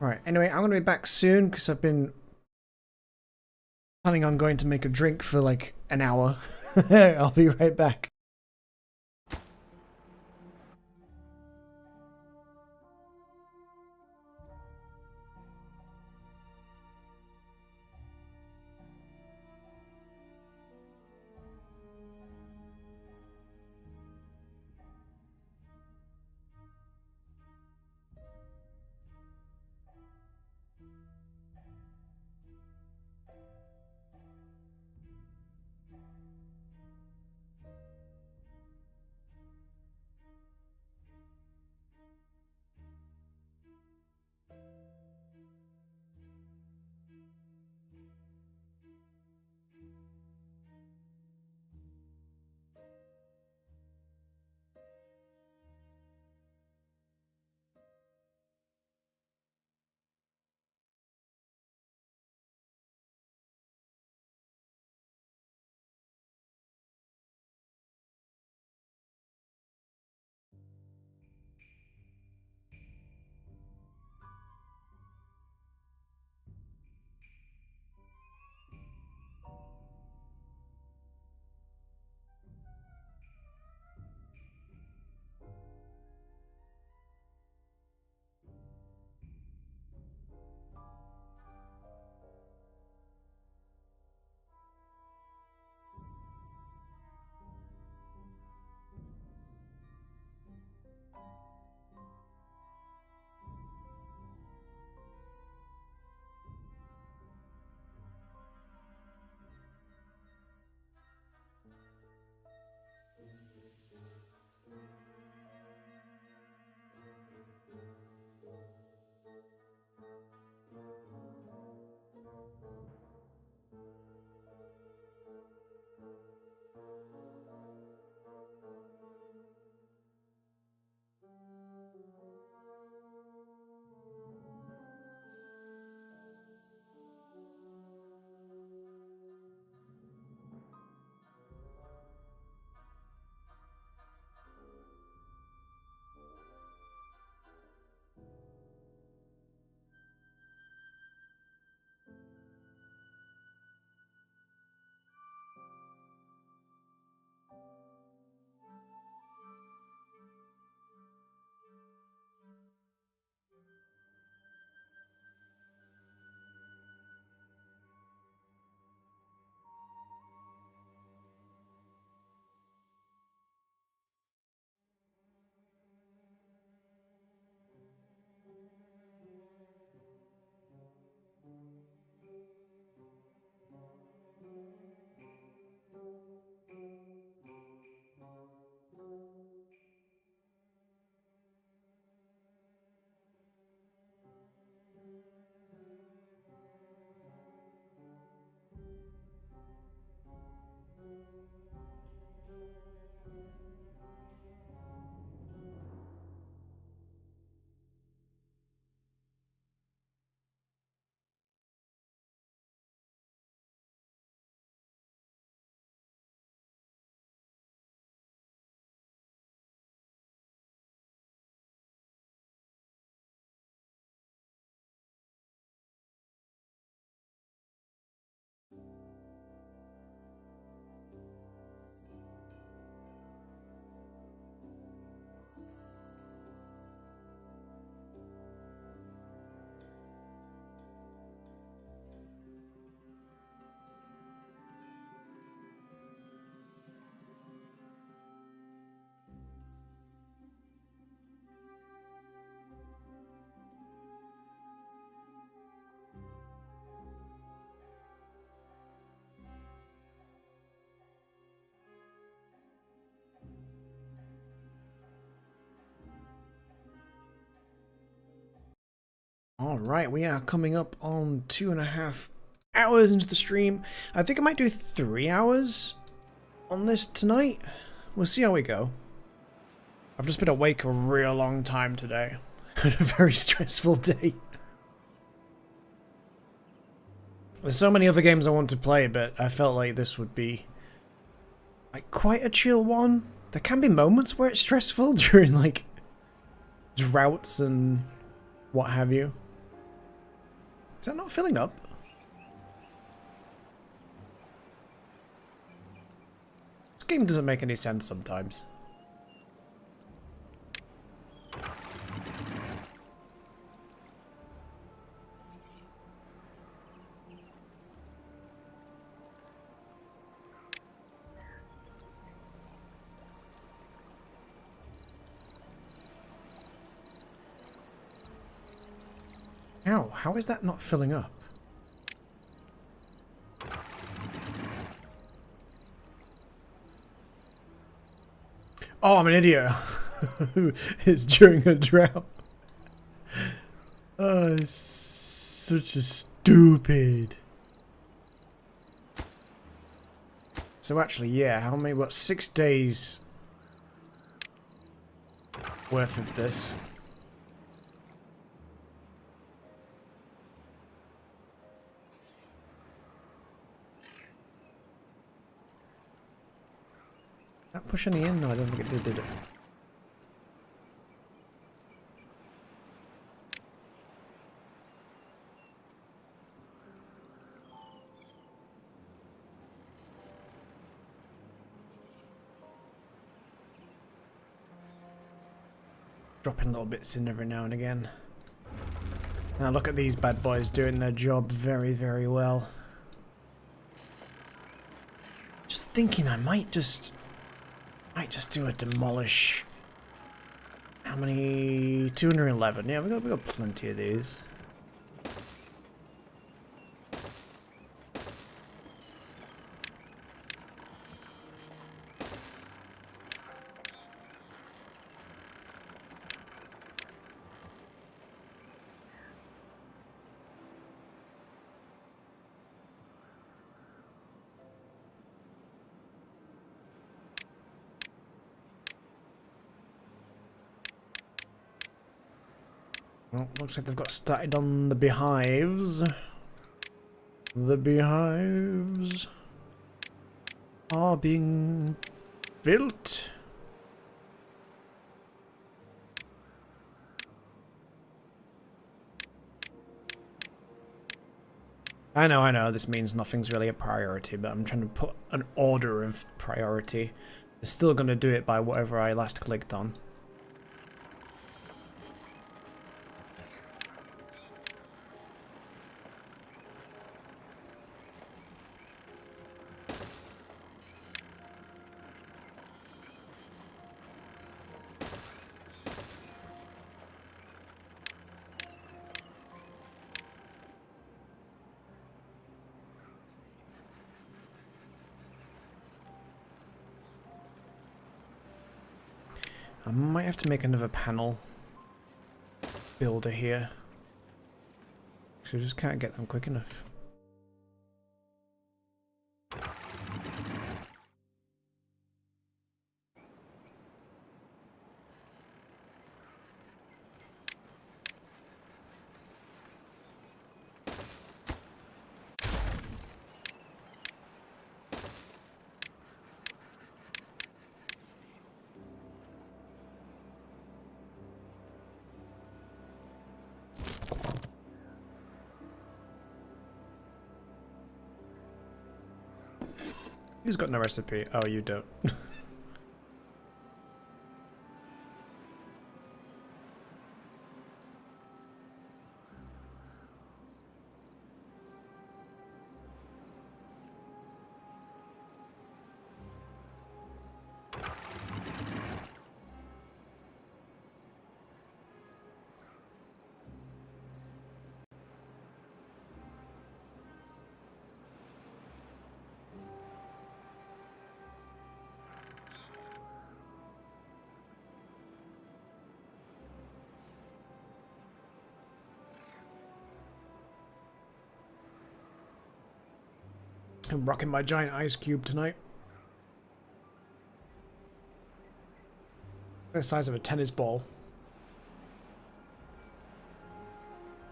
Right, anyway, I'm going to be back soon because I've been planning on going to make a drink for like an hour. I'll be right back. Alright, we are coming up on 2.5 hours into the stream. I think I might do 3 hours on this tonight. We'll see how we go. I've just been awake a real long time today. Had a very stressful day. There's so many other games I want to play, but I felt like this would be like quite a chill one. There can be moments where it's stressful during like droughts and what have you. Is that not filling up? This game doesn't make any sense sometimes. How is that not filling up? Oh, I'm an idiot. It's during a drought. Oh, it's such a stupid. So actually, yeah, how many, what, 6 days worth of this? That push any in? No, I don't think it did it? Dropping little bits in every now and again. Now look at these bad boys doing their job very, very well. Just thinking I might just do a demolish. How many? 211. Yeah, we got plenty of these. Well, looks like they've got started on the beehives. The beehives are being built. I know, this means nothing's really a priority, but I'm trying to put an order of priority. It's still going to do it by whatever I last clicked on. I might have to make another panel builder here. So I just can't get them quick enough. Who's got no recipe? Oh, you don't. I'm rocking my giant ice cube tonight. The size of a tennis ball.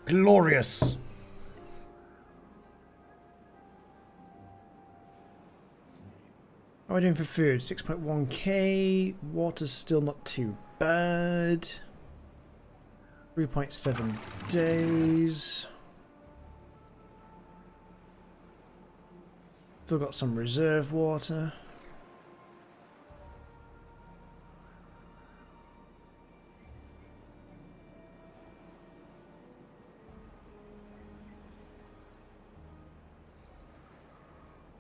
Glorious. How are we doing for food? 6.1k. Water's still not too bad. 3.7 days. Still got some reserve water.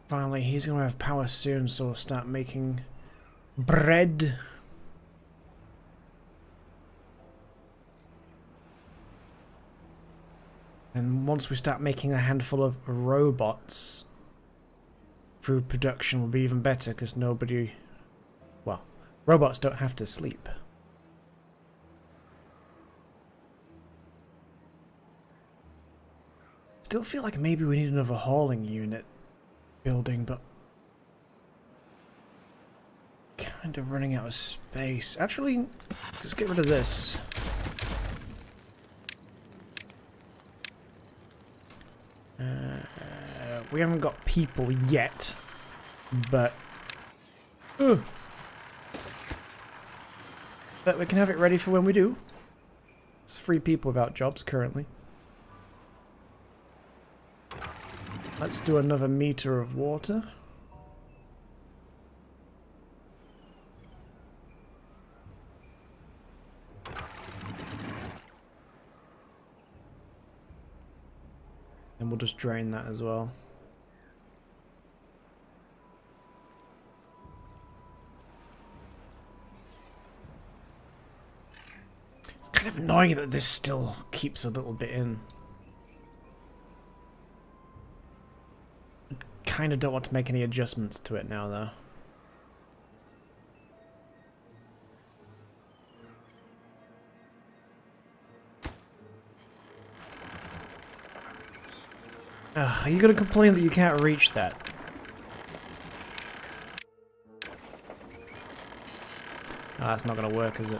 Finally, he's going to have power soon, so we'll start making bread. And once we start making a handful of robots, food production will be even better because nobody... Well, robots don't have to sleep. Still feel like maybe we need another hauling unit building, but kind of running out of space. Actually, let's get rid of this. We haven't got people yet, but but we can have it ready for when we do. It's 3 people without jobs currently. Let's do another meter of water. And we'll just drain that as well. It's kind of annoying that this still keeps a little bit in. Kind of don't want to make any adjustments to it now, though. Ugh, are you going to complain that you can't reach that? Oh, that's not going to work, is it?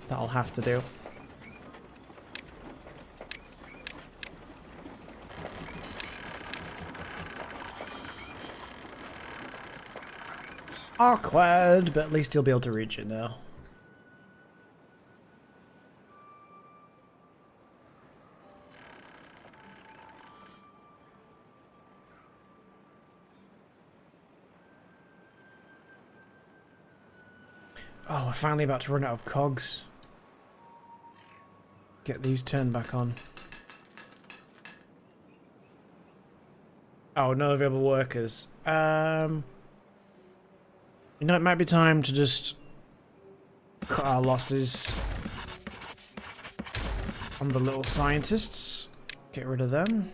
That'll have to do. Awkward, but at least you'll be able to reach it now. Oh, we're finally about to run out of cogs. Get these turned back on. Oh, no available workers. You know, it might be time to just cut our losses on the little scientists. Get rid of them.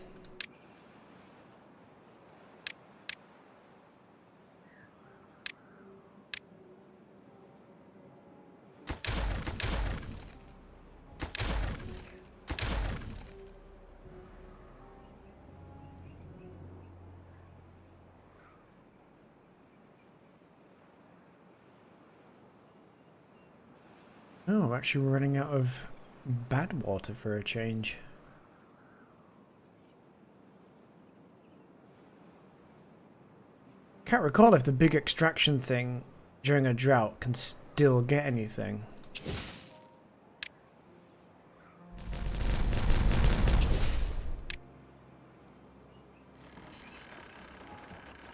Oh, we're actually running out of bad water for a change. Can't recall if the big extraction thing during a drought can still get anything.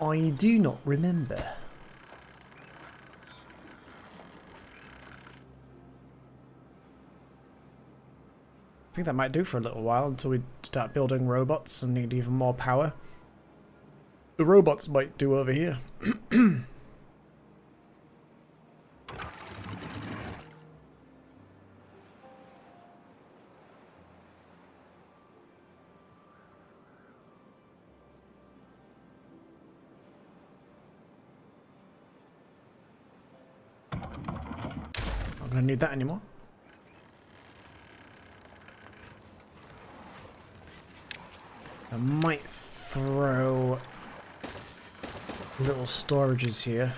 I do not remember. I think that might do for a little while until we start building robots and need even more power. The robots might do over here. Not gonna need that anymore. I might throw little storages here.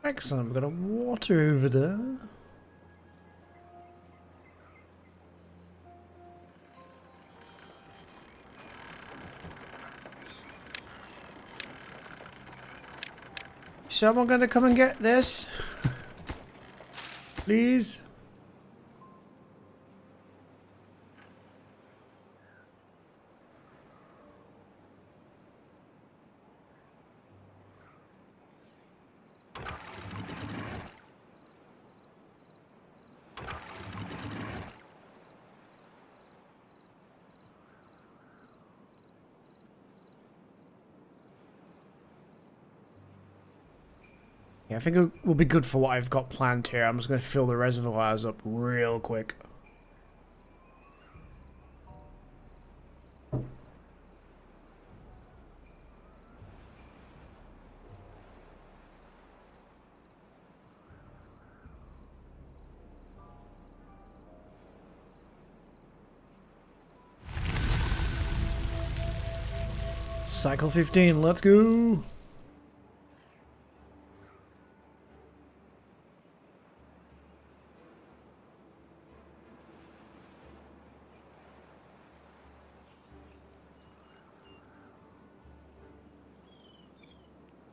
Excellent, we've got a water over there. Someone gonna come and get this? Please? Yeah, I think it will be good for what I've got planned here. I'm just going to fill the reservoirs up real quick. Cycle 15, let's go!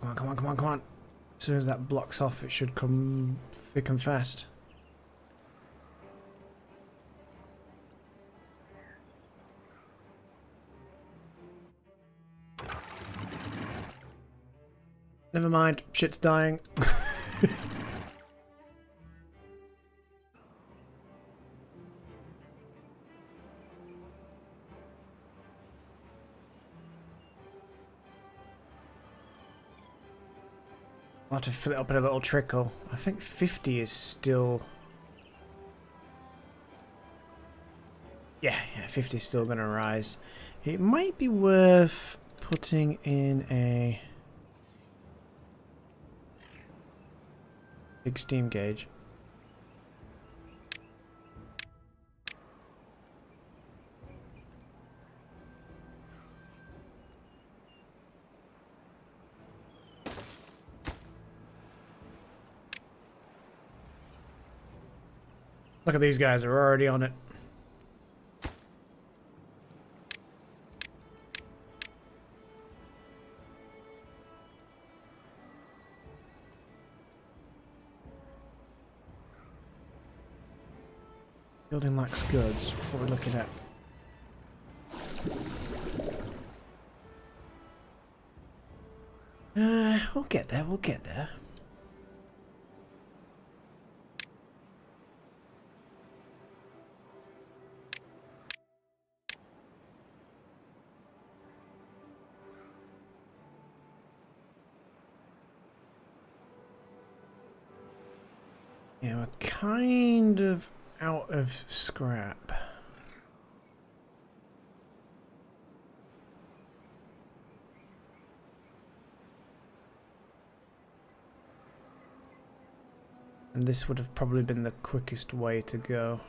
Come on, come on, come on, come on. As soon as that blocks off, it should come thick and fast. Never mind, shit's dying. I'll have to fill it up in a little trickle. I think 50 is still... Yeah, 50 is still going to rise. It might be worth putting in a big steam gauge. Look at these guys, they're already on it. Building lacks goods. What are we looking at? We'll get there, we'll get there. Yeah, we're kind of out of scrap. And this would have probably been the quickest way to go.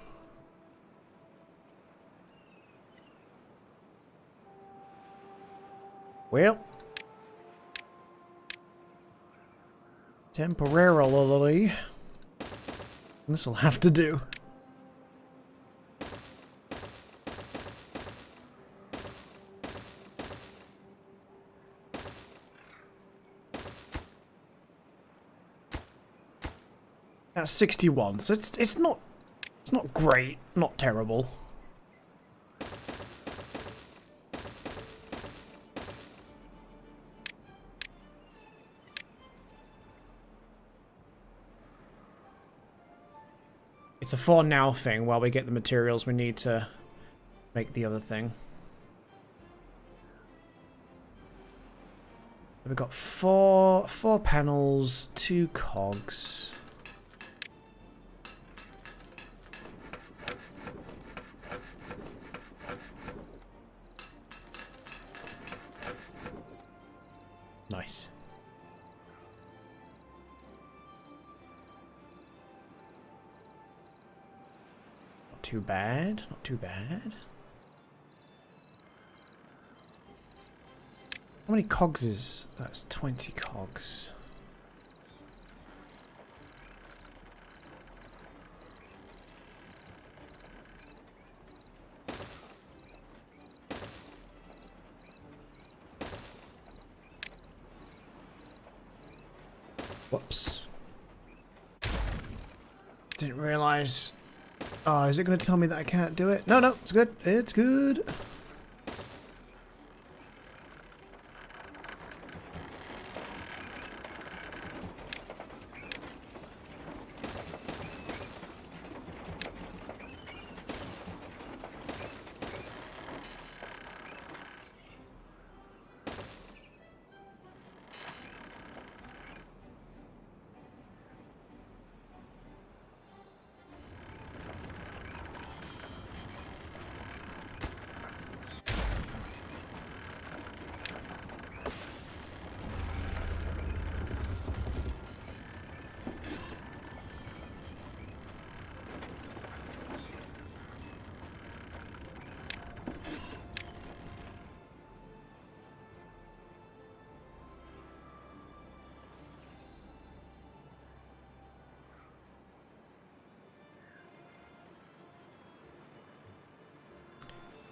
Well, temporarily, this'll have to do. That's 61, so it's not great, not terrible. It's a for now thing while we get the materials we need to make the other thing. We've got four panels, 2 cogs. Nice. Not too bad, not too bad. How many cogs is... That's 20 cogs. Whoops. Didn't realize... Oh, is it going to tell me that I can't do it? No, no, it's good. It's good.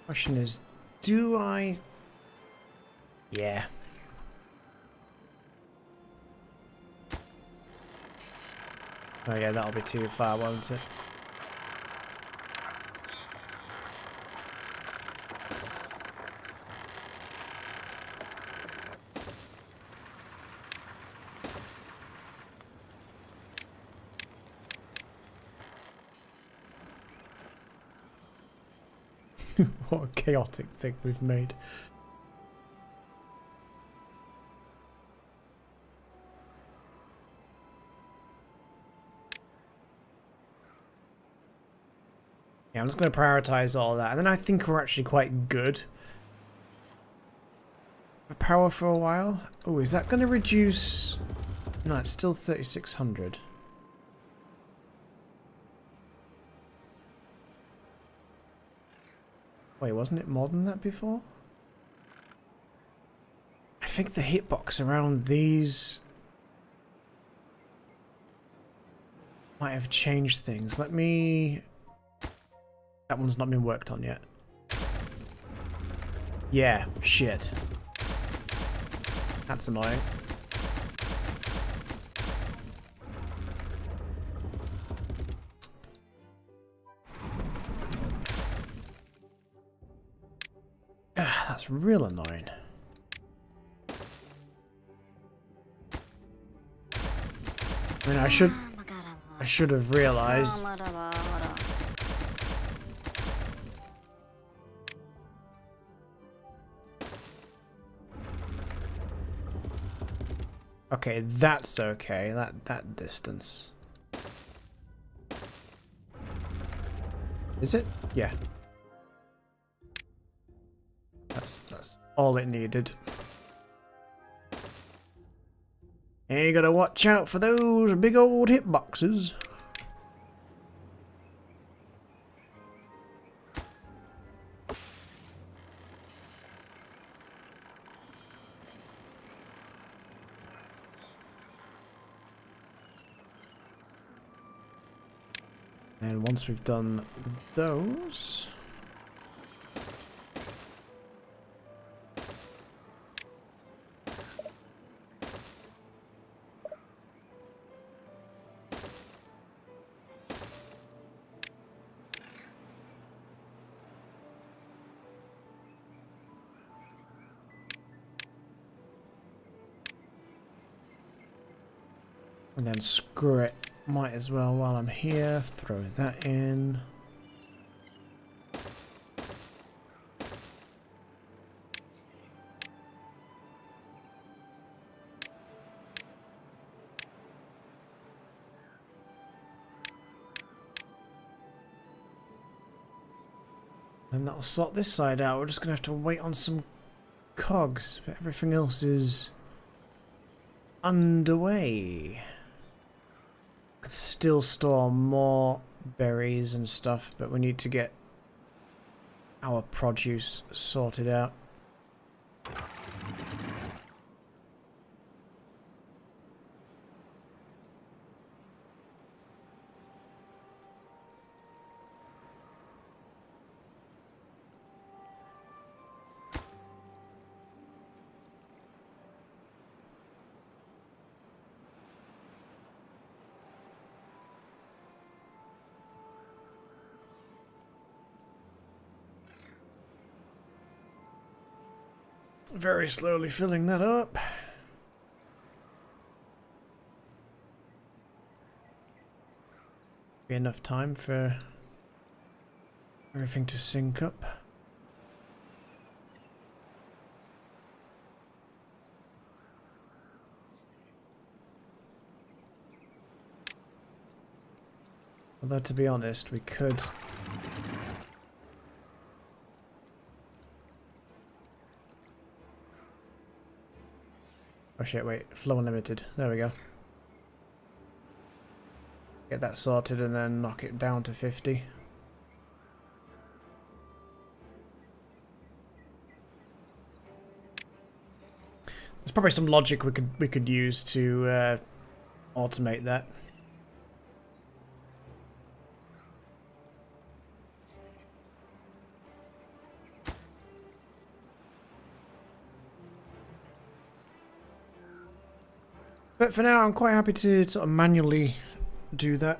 Question is, do I... Yeah. Oh yeah, that'll be too far, won't it? What a chaotic thing we've made. Yeah, I'm just going to prioritize all that. And then I think we're actually quite good. Power for a while. Oh, is that going to reduce... No, it's still 3,600. Wait, wasn't it more than that before? I think the hitbox around these might have changed things. Let me... That one's not been worked on yet. Yeah, shit. That's annoying. That's real annoying. I mean, I should have realized. Okay, that's okay. That distance. Is it? Yeah. That's all it needed. And you gotta watch out for those big old hitboxes. And once we've done those... And then screw it. Might as well, while I'm here, throw that in. And that'll sort this side out. We're just going to have to wait on some cogs, but everything else is underway. Could still store more berries and stuff, but we need to get our produce sorted out. Very slowly filling that up. Be enough time for everything to sync up. Although, to be honest, we could... Oh shit, wait. Flow unlimited. There we go. Get that sorted and then knock it down to 50. There's probably some logic we could use to automate that. But for now, I'm quite happy to sort of manually do that.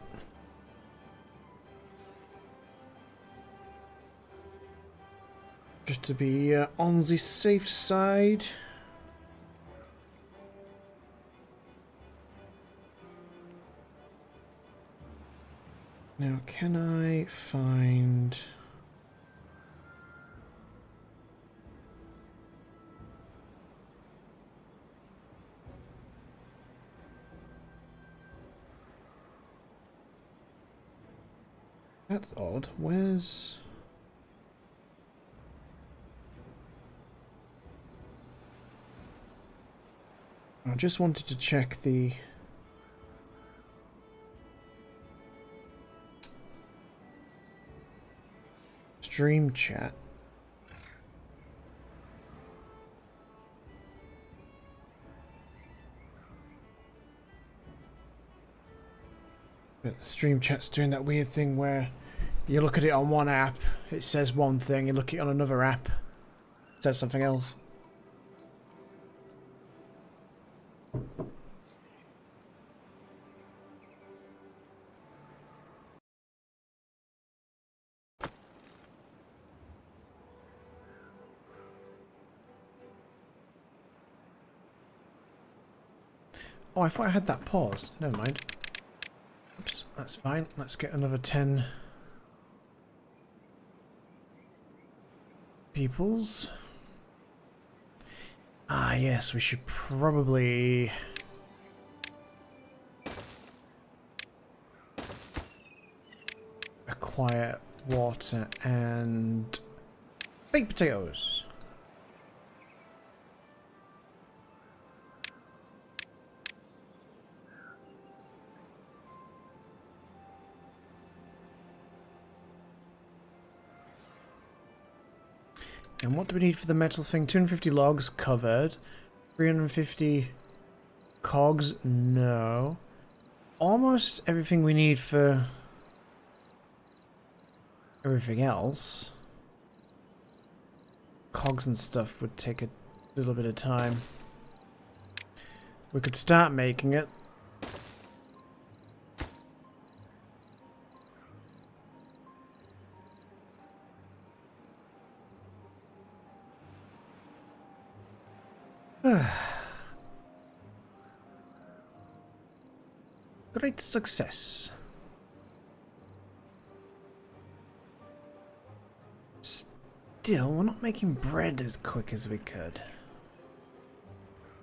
Just to be on the safe side. Now, can I find... That's odd. Where's... I just wanted to check the... stream chat. But the stream chat's doing that weird thing where you look at it on one app, it says one thing, you look at it on another app, it says something else. Oh, I thought I had that paused. Never mind. Oops, that's fine. Let's get another 10 peoples. Ah, yes, we should probably... acquire water and baked potatoes. And what do we need for the metal thing? 250 logs covered. 350 cogs? No. Almost everything we need for everything else. Cogs and stuff would take a little bit of time. We could start making it. Great success. Still, we're not making bread as quick as we could.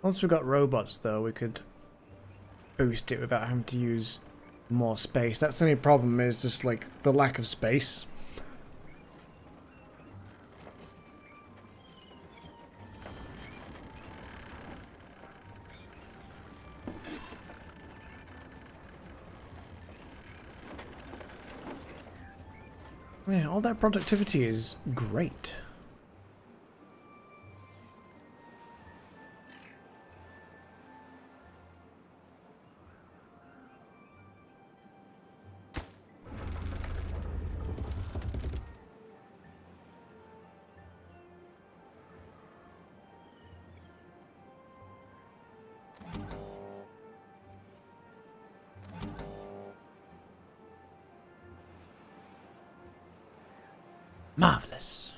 Once we got robots, though, we could boost it without having to use more space. That's the only problem, is just like the lack of space. Yeah, all that productivity is great. Marvelous.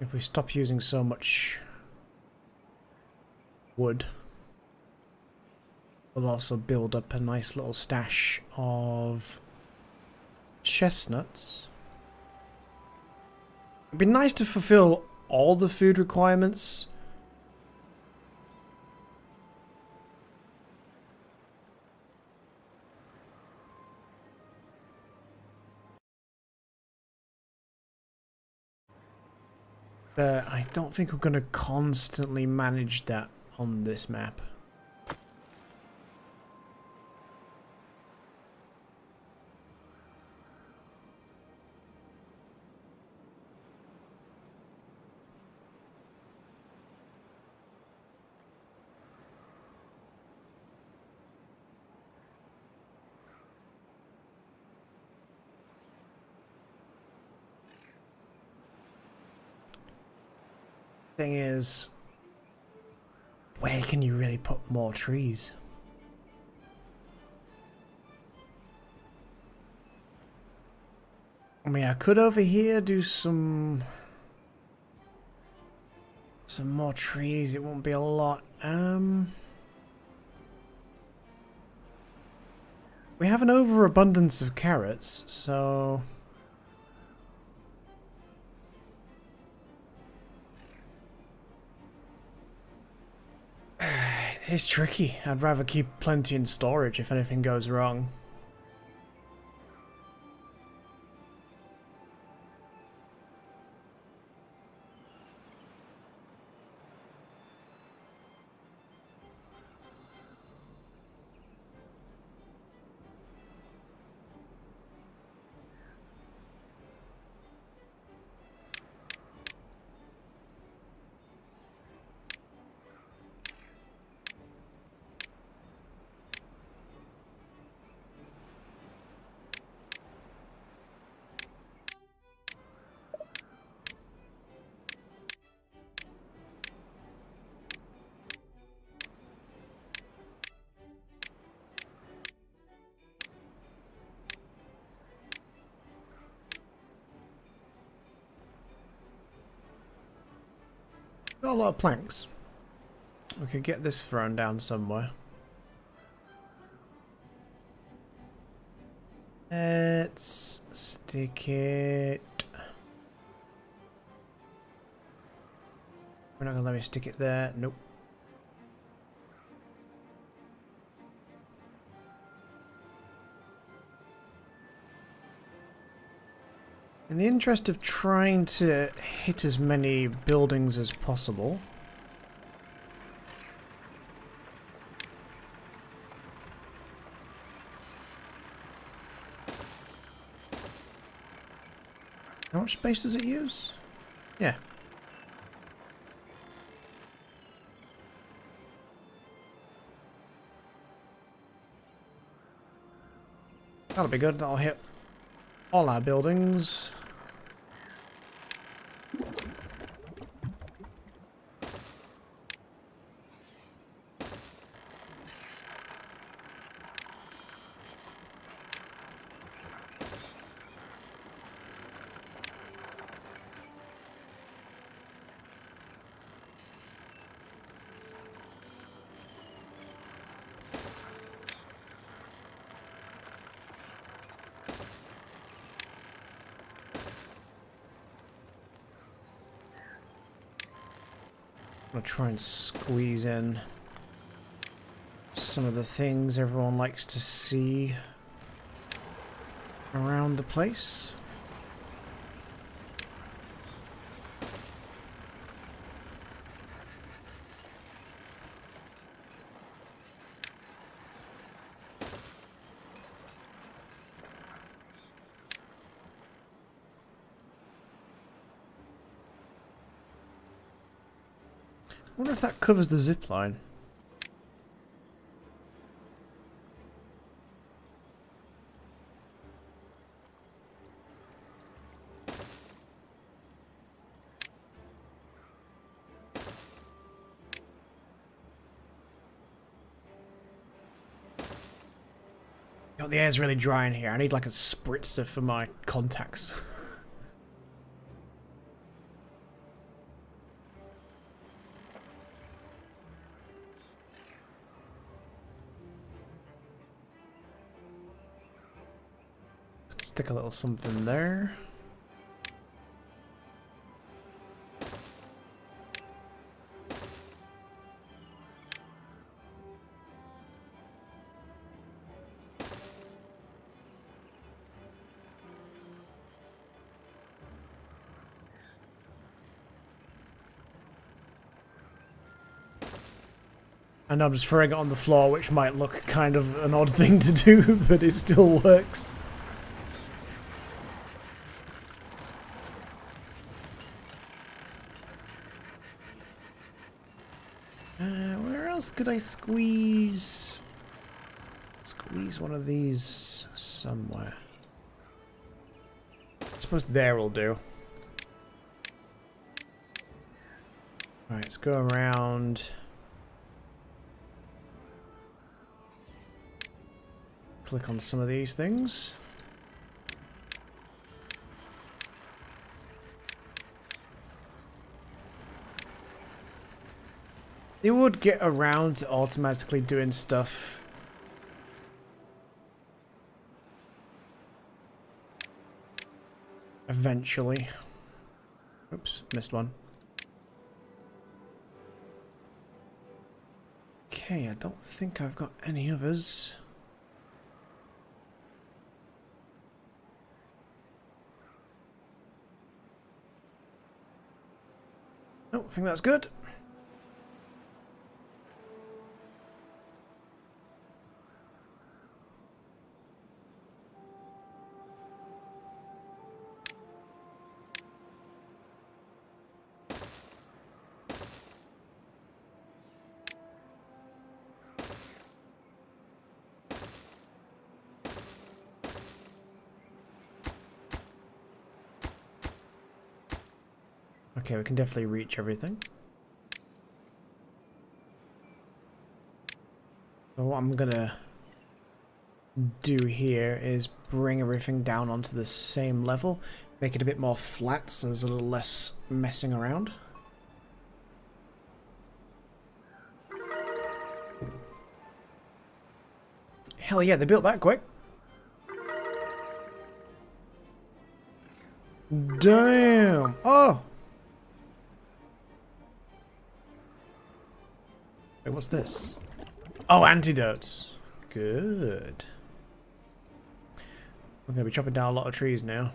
If we stop using so much wood, we'll also build up a nice little stash of chestnuts. It'd be nice to fulfill all the food requirements. But I don't think we're going to constantly manage that on this map. Thing is, where can you really put more trees? I mean, I could over here do some more trees. It won't be a lot. We have an overabundance of carrots, so it's tricky. I'd rather keep plenty in storage if anything goes wrong. Got a lot of planks. We could get this thrown down somewhere. Let's stick it. We're not gonna let me stick it there. Nope. In the interest of trying to hit as many buildings as possible, how much space does it use? Yeah. That'll be good. That'll hit all our buildings. I'm gonna try and squeeze in some of the things everyone likes to see around the place. I wonder if that covers the zip line. God, the air's really dry in here. I need like a spritzer for my contacts. Stick a little something there. And I'm just throwing it on the floor, which might look kind of an odd thing to do, but it still works. Where else could I squeeze one of these somewhere? I suppose there will do. Alright, let's go around. Click on some of these things. They would get around to automatically doing stuff. Eventually. Oops, missed one. Okay, I don't think I've got any others. Oh, I think that's good. Okay, we can definitely reach everything. So what I'm gonna do here is bring everything down onto the same level, make it a bit more flat so there's a little less messing around. Hell yeah, they built that quick. Damn! Oh! Wait, what's this? Oh, antidotes. Good. We're going to be chopping down a lot of trees now.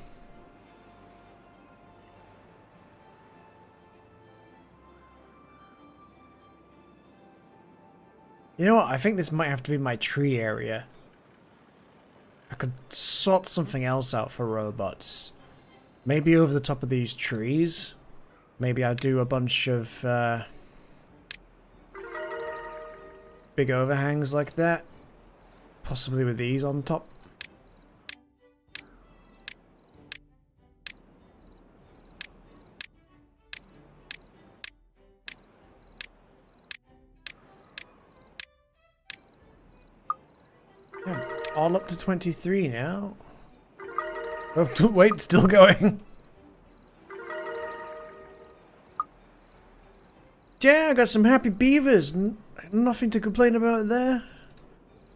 You know what? I think this might have to be my tree area. I could sort something else out for robots. Maybe over the top of these trees. Maybe I'll do a bunch of big overhangs like that. Possibly with these on top. Yeah, all up to 23 now. Oh, wait, still going. Yeah, I got some happy beavers. Nothing to complain about there.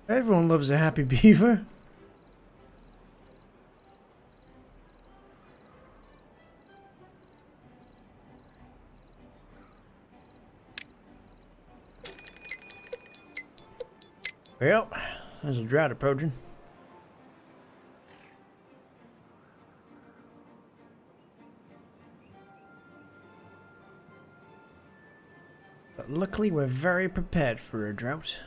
Everyone loves a happy beaver. Well, there's a drought approaching. But luckily we're very prepared for a drought.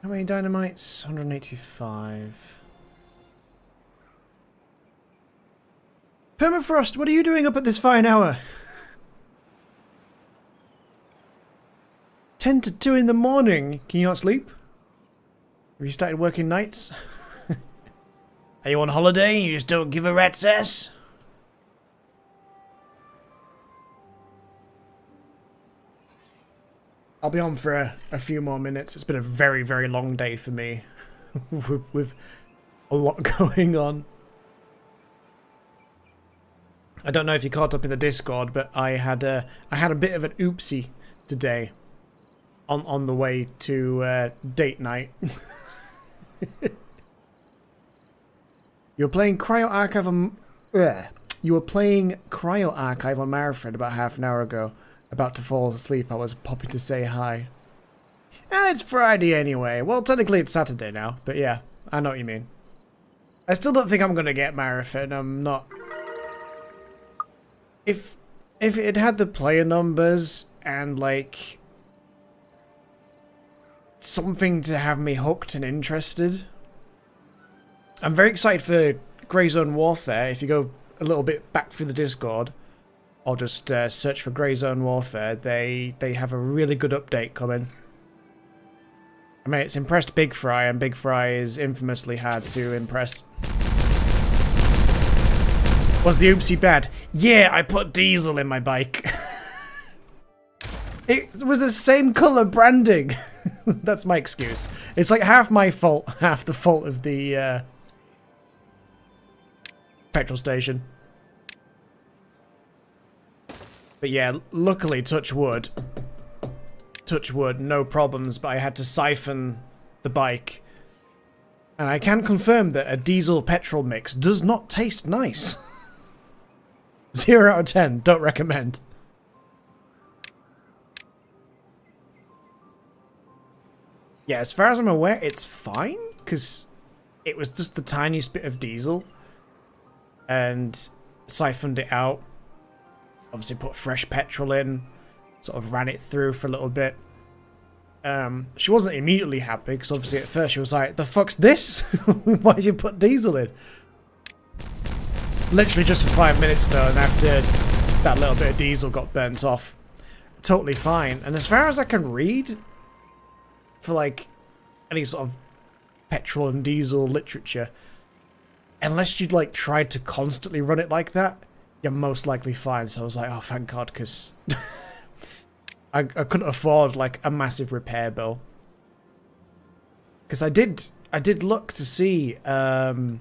How many dynamites? 185. Permafrost, what are you doing up at this fine hour? 10 to 2 in the morning. Can you not sleep? Have you started working nights? Are you on holiday and you just don't give a rat's ass? I'll be on for a few more minutes. It's been a very, very long day for me. with a lot going on. I don't know if you caught up in the Discord, but I had a bit of an oopsie today on the way to date night. You were playing Cryo Archive on Marathon about half an hour ago. About to fall asleep, I was popping to say hi. And it's Friday anyway. Well, technically it's Saturday now, but yeah, I know what you mean. I still don't think I'm gonna get Marathon. I'm not. If it had the player numbers and like something to have me hooked and interested. I'm very excited for Grey Zone Warfare. If you go a little bit back through the Discord, or just search for Grey Zone Warfare, they have a really good update coming. I mean, it's impressed Big Fry, and Big Fry is infamously hard to impress. Was the oopsie bad? Yeah, I put diesel in my bike. It was the same colour branding. That's my excuse. It's like half my fault, half the fault of the petrol station. But yeah, luckily, touch wood, no problems, but I had to siphon the bike. And I can confirm that a diesel-petrol mix does not taste nice. 0 out of 10, don't recommend. Yeah, as far as I'm aware, it's fine, because it was just the tiniest bit of diesel. And siphoned it out. Obviously put fresh petrol in, sort of ran it through for a little bit. She wasn't immediately happy, because obviously at first she was like, the fuck's this? Why did you put diesel in? Literally just for 5 minutes though, and after that little bit of diesel got burnt off, totally fine. And as far as I can read, for like any sort of petrol and diesel literature, unless you'd like tried to constantly run it like that, you're most likely fine. So I was like, oh, thank God, because I couldn't afford like a massive repair bill. Because I did look to see there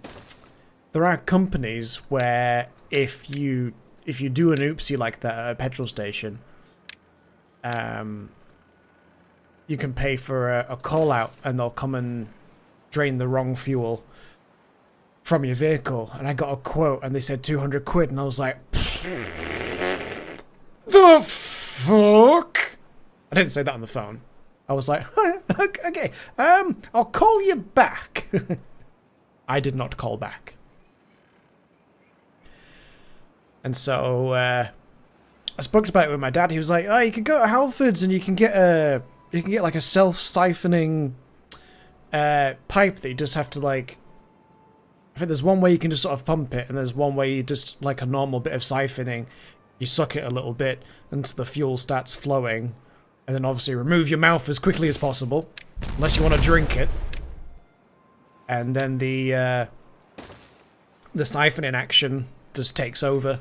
are companies where if you do an oopsie like that at a petrol station, you can pay for a call out and they'll come and drain the wrong fuel from your vehicle. And I got a quote and they said 200 quid and I was like, the fuck? I didn't say that on the phone. I was like, okay, I'll call you back. I did not call back. And so I spoke about it with my dad. He was like, oh, you can go to Halfords and you can get like a self-siphoning pipe that you just have to like, I think there's one way you can just sort of pump it, and there's one way you just, like a normal bit of siphoning, you suck it a little bit until the fuel starts flowing, and then obviously remove your mouth as quickly as possible, unless you want to drink it. And then the siphoning action just takes over.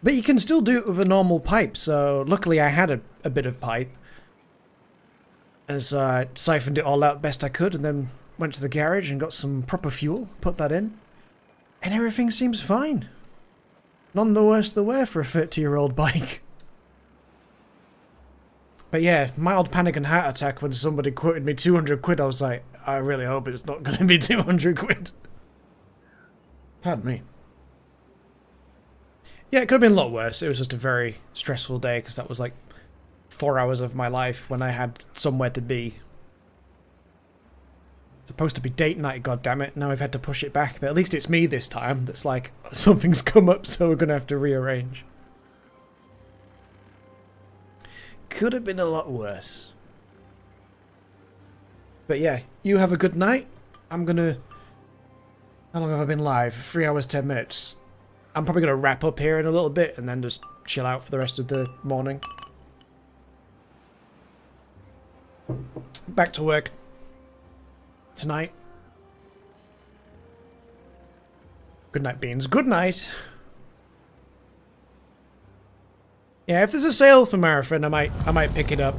But you can still do it with a normal pipe, so luckily I had a bit of pipe. And so I siphoned it all out best I could, and then went to the garage and got some proper fuel, put that in, and everything seems fine. None the worse the wear for a 30-year-old bike. But yeah, mild panic and heart attack when somebody quoted me 200 quid. I was like, I really hope it's not going to be 200 quid. Pardon me. Yeah, it could have been a lot worse. It was just a very stressful day because that was like 4 hours of my life when I had somewhere to be. Supposed to be date night, goddammit. Now I've had to push it back, but at least it's me this time that's like, something's come up, so we're gonna have to rearrange. Could have been a lot worse. But yeah, you have a good night. I'm gonna... How long have I been live? 3 hours, 10 minutes. I'm probably gonna wrap up here in a little bit and then just chill out for the rest of the morning. Back to work tonight. Good night, Beans. Good night. Yeah, if there's a sale for Marathon, I might pick it up.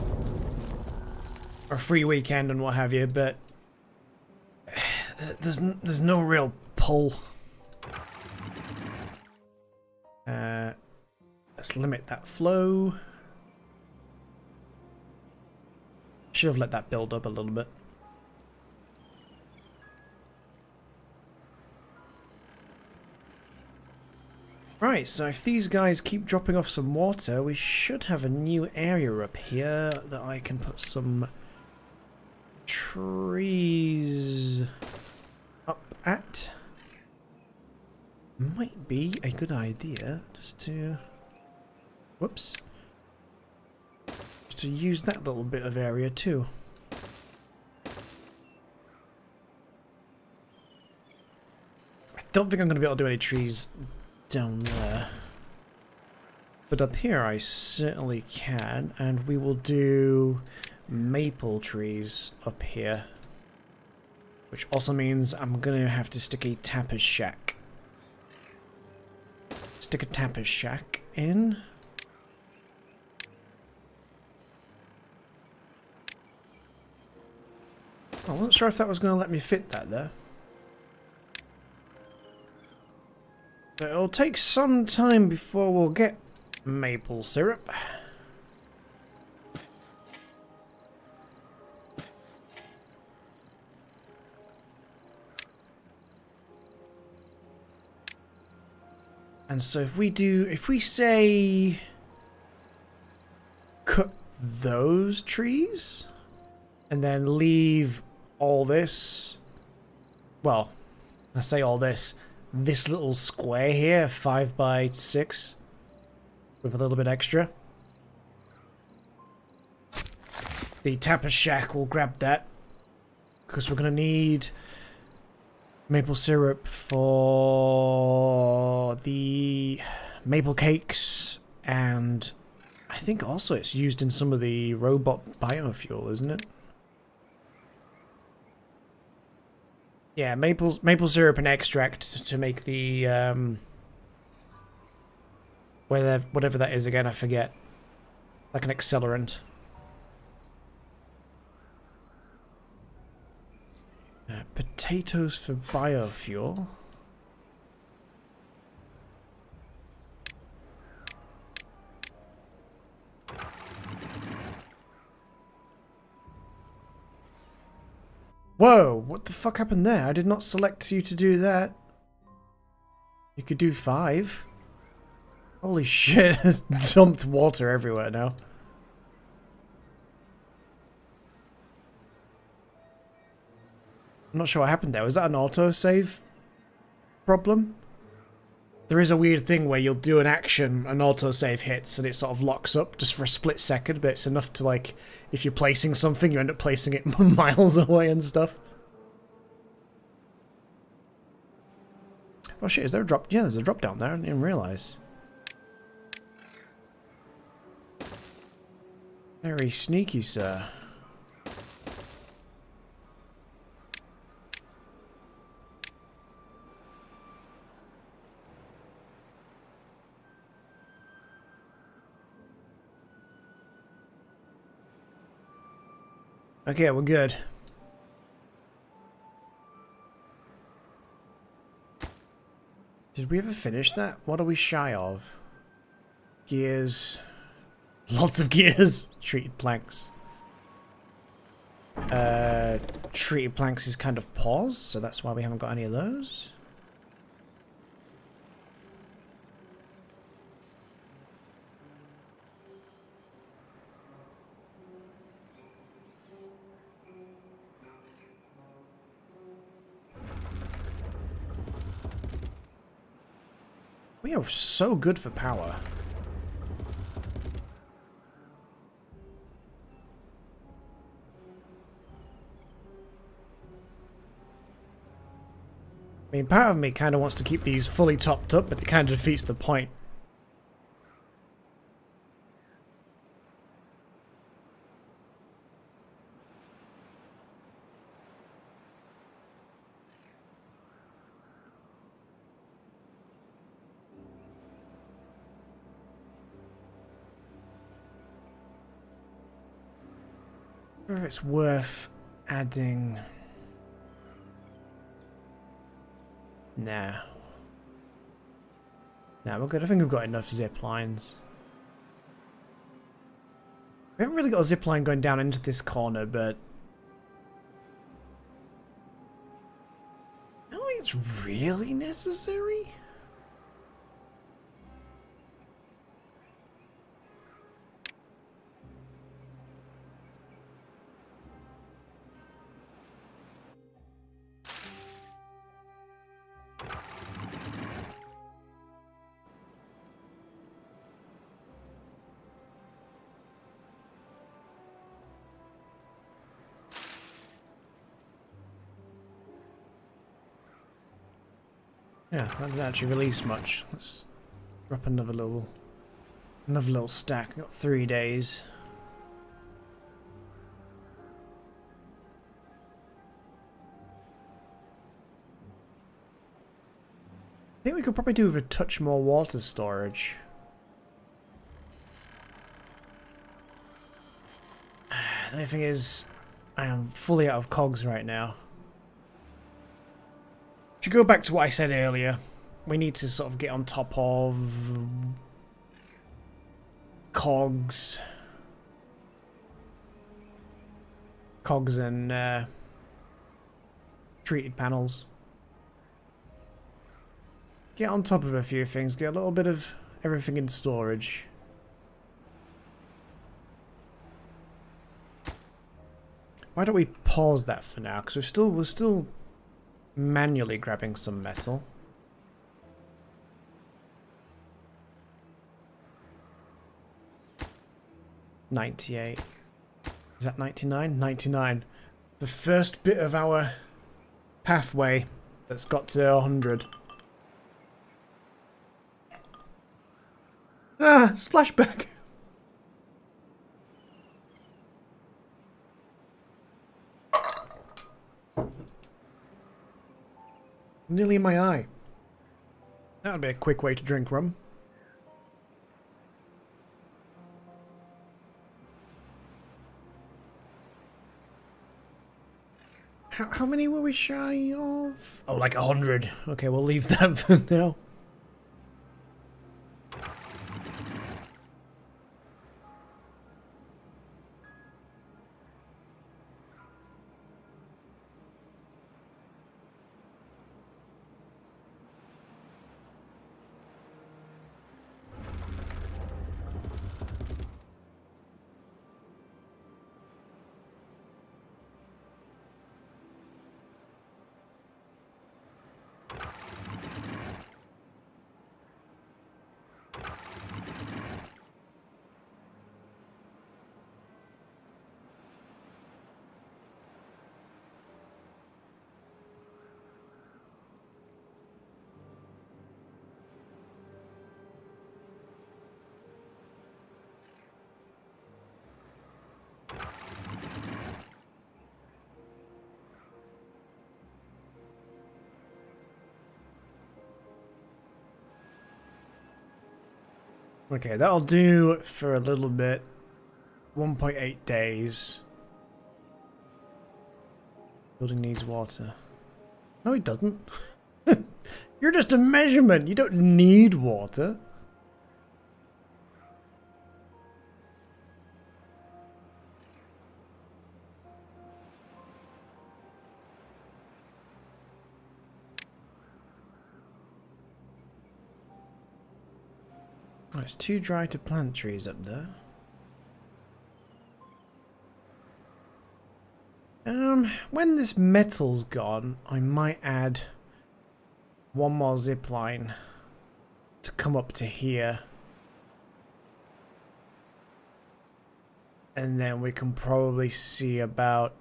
Or a free weekend and what have you, but there's no real pull. Let's limit that flow. Should have let that build up a little bit. Right, so if these guys keep dropping off some water, we should have a new area up here that I can put some trees up at. Might be a good idea just to... Whoops. Just to use that little bit of area too. I don't think I'm going to be able to do any trees down there. But up here I certainly can, and we will do maple trees up here. Which also means I'm going to have to stick a tapper's shack. Stick a tapper's shack in. I wasn't sure if that was going to let me fit that there. But it'll take some time before we'll get maple syrup. And so if we say cut those trees and then leave all this, well, I say all this little square here, 5 by 6, with a little bit extra. The tapper shack will grab that, because we're going to need maple syrup for the maple cakes, and I think also it's used in some of the robot biofuel, isn't it? Yeah, maple syrup and extract to make the whatever that is again, I forget. Like an accelerant. Potatoes for biofuel. Whoa, what the fuck happened there? I did not select you to do that. You could do 5. Holy shit, there's dumped water everywhere now. I'm not sure what happened there. Was that an autosave problem? There is a weird thing where you'll do an action, an autosave hits, and it sort of locks up just for a split second, but it's enough to, like, if you're placing something, you end up placing it miles away and stuff. Oh shit, is there a drop? Yeah, there's a drop down there. I didn't even realise. Very sneaky, sir. Okay, we're good. Did we ever finish that? What are we shy of? Gears. Lots of gears. Treated planks. Treated planks is kind of paused, so that's why we haven't got any of those. We are so good for power. I mean, part of me kind of wants to keep these fully topped up, but it kind of defeats the point. I wonder if it's worth adding... Nah. Nah, we're good. I think we've got enough zip lines. We haven't really got a zip line going down into this corner, but... I don't think it's really necessary. Yeah, that didn't actually release much. Let's drop another little stack. Got 3 days. I think we could probably do with a touch more water storage. The only thing is, I am fully out of cogs right now. To go back to what I said earlier, we need to sort of get on top of cogs and treated panels. Get on top of a few things, get a little bit of everything in storage. Why don't we pause that for now? Because we're still manually grabbing some metal. $98. Is that 99? 99. The first bit of our pathway that's got to 100. Ah, splashback. Nearly in my eye. That would be a quick way to drink rum. How many were we shy of? Oh, like 100. Okay, we'll leave that for now. Okay, that'll do for a little bit. 1.8 days. Building needs water. No, it doesn't. You're You're just a measurement. You don't need water. Oh, it's too dry to plant trees up there. When this metal's gone, I might add one more zip line to come up to here. And then we can probably see about...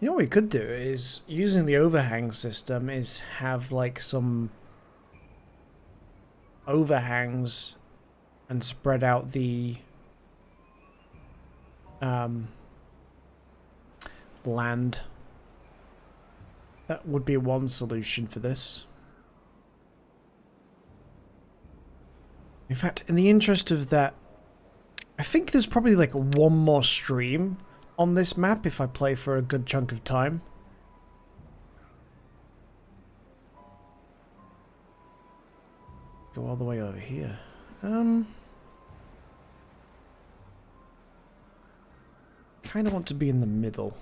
You know what we could do is, using the overhang system, is have like some overhangs and spread out the land. That would be one solution for this. In fact, in the interest of that, I think there's probably like one more stream on this map if I play for a good chunk of time. Go all the way over here. Kind of want to be in the middle.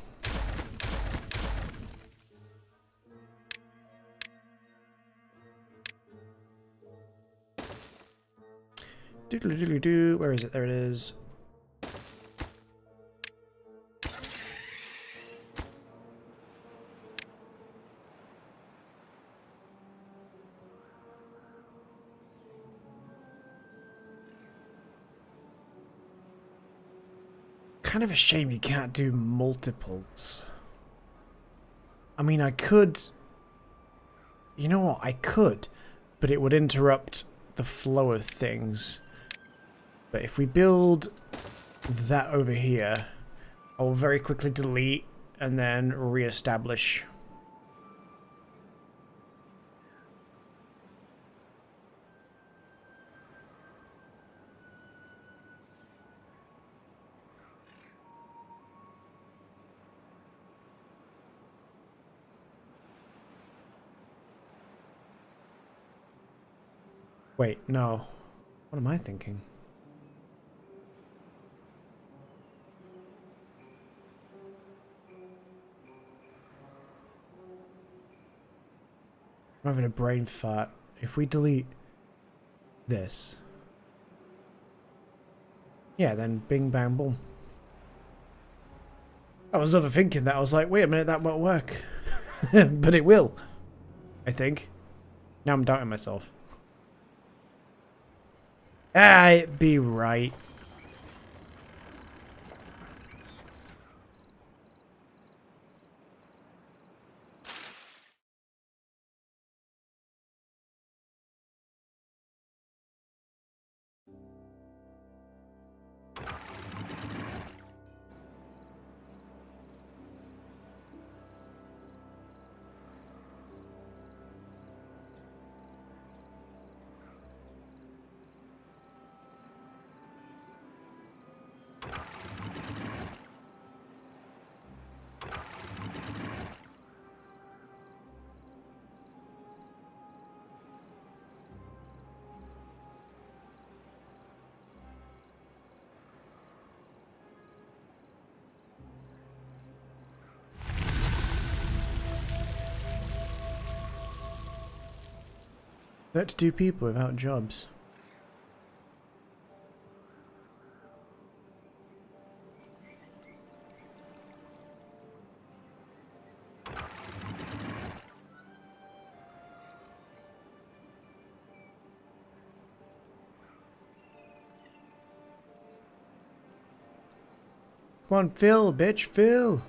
Doodle-doodle-doo. Where is it? There it is. Kind of a shame you can't do multiples. I mean, I could... You know what? I could, but it would interrupt the flow of things. But if we build that over here, I will very quickly delete and then re-establish. Wait, no. What am I thinking? I'm having a brain fart. If we delete this... Yeah, then bing, bang, boom. I was overthinking that. I was like, wait a minute, that won't work. But it will. I think. Now I'm doubting myself. It'd be right. That's 2 people without jobs. Come on, Phil, bitch, Phil.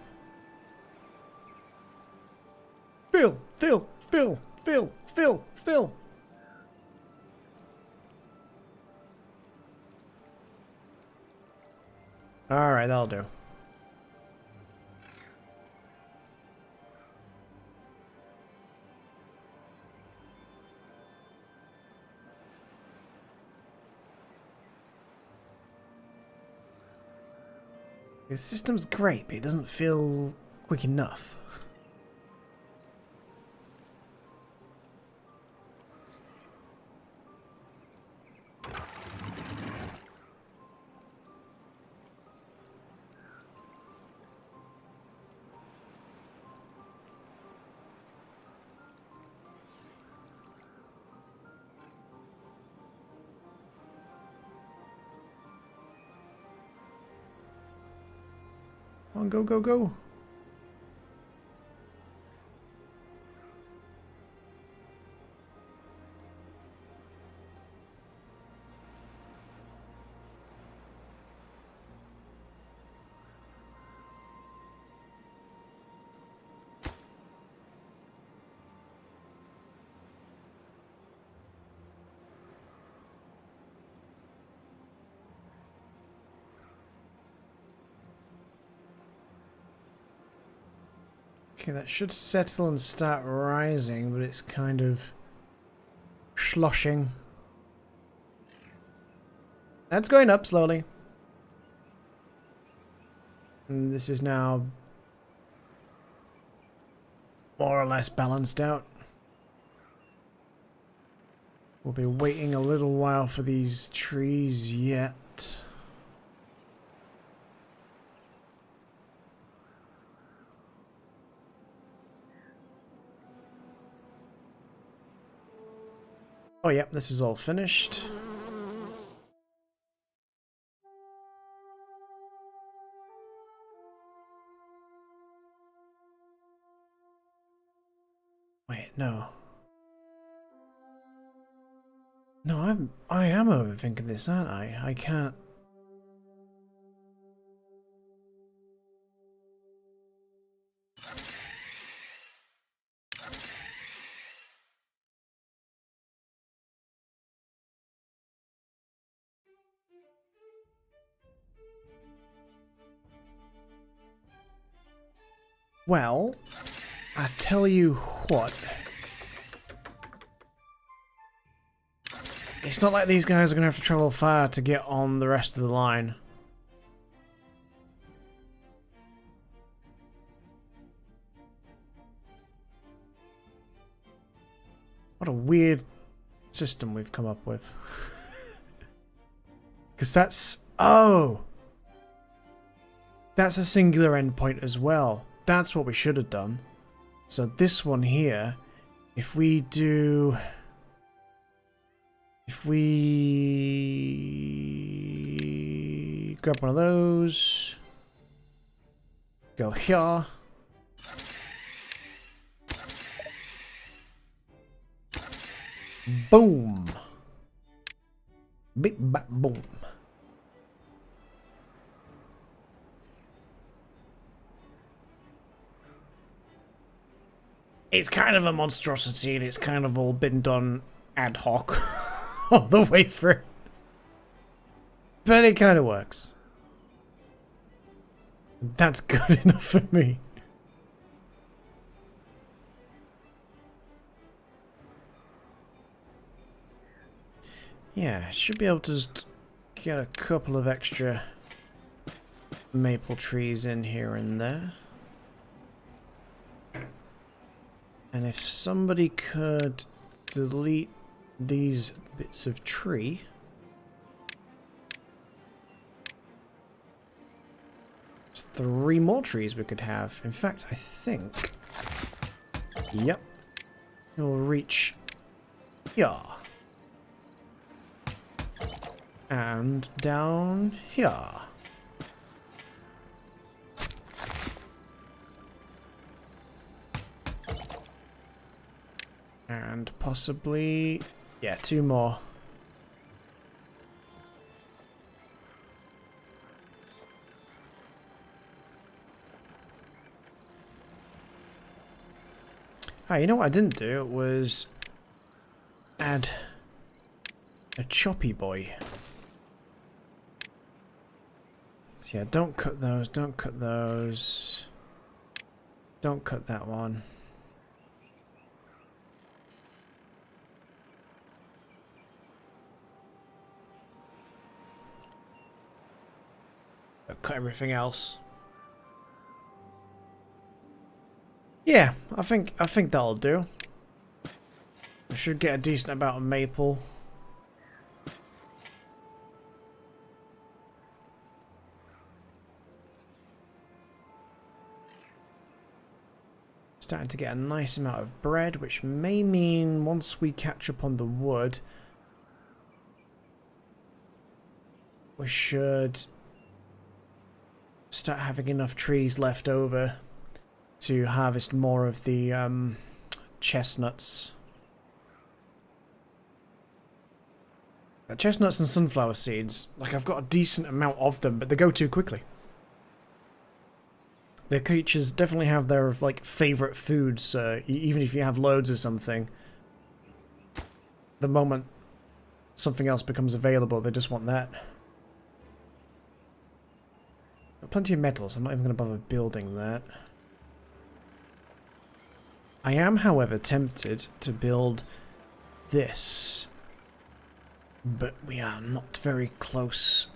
Phil, Phil, Phil, Phil, Phil, Phil. Alright, that'll do. The system's great, but it doesn't feel quick enough. Come on, go, go, go. Okay, that should settle and start rising, but it's kind of sloshing. That's going up slowly. And this is now more or less balanced out. We'll be waiting a little while for these trees yet. Oh, yep, this is all finished. Wait, no. No, I am overthinking this, aren't I? I can't. Well, I tell you what. It's not like these guys are going to have to travel far to get on the rest of the line. What a weird system we've come up with. Because that's... Oh! That's a singular endpoint as well. That's what we should have done. So this one here, if we do... If we grab one of those, go here. Boom. Big bap boom. It's kind of a monstrosity and it's kind of all been done ad hoc. All the way through. But it kind of works. That's good enough for me. Yeah, should be able to just get a couple of extra maple trees in here and there. And if somebody could delete these bits of tree. There's 3 more trees we could have. In fact, I think... Yep. We'll reach here. And down here. And possibly... Yeah, 2 more. Ah, you know what I didn't do was add a choppy boy. So yeah, don't cut those, don't cut those. Don't cut that one. Cut everything else. Yeah, I think that'll do. I should get a decent amount of maple. Starting to get a nice amount of bread, which may mean once we catch up on the wood, we should start having enough trees left over to harvest more of the chestnuts. Chestnuts and sunflower seeds, like I've got a decent amount of them, but they go too quickly. The creatures definitely have their like favorite foods, even if you have loads of something. The moment something else becomes available, they just want that. Got plenty of metal, so I'm not even going to bother building that. I am, however, tempted to build this. But we are not very close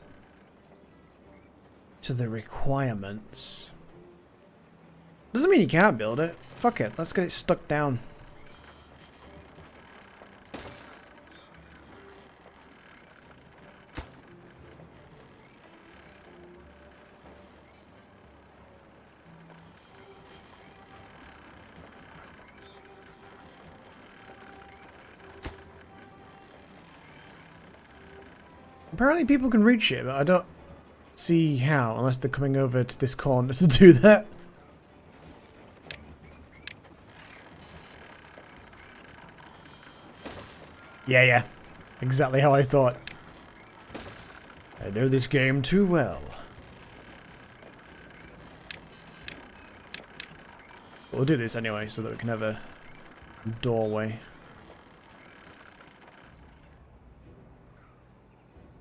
to the requirements. Doesn't mean you can't build it. Fuck it, let's get it stuck down. Apparently people can reach it, but I don't see how, unless they're coming over to this corner to do that. Yeah. Exactly how I thought. I know this game too well. We'll do this anyway, so that we can have a doorway.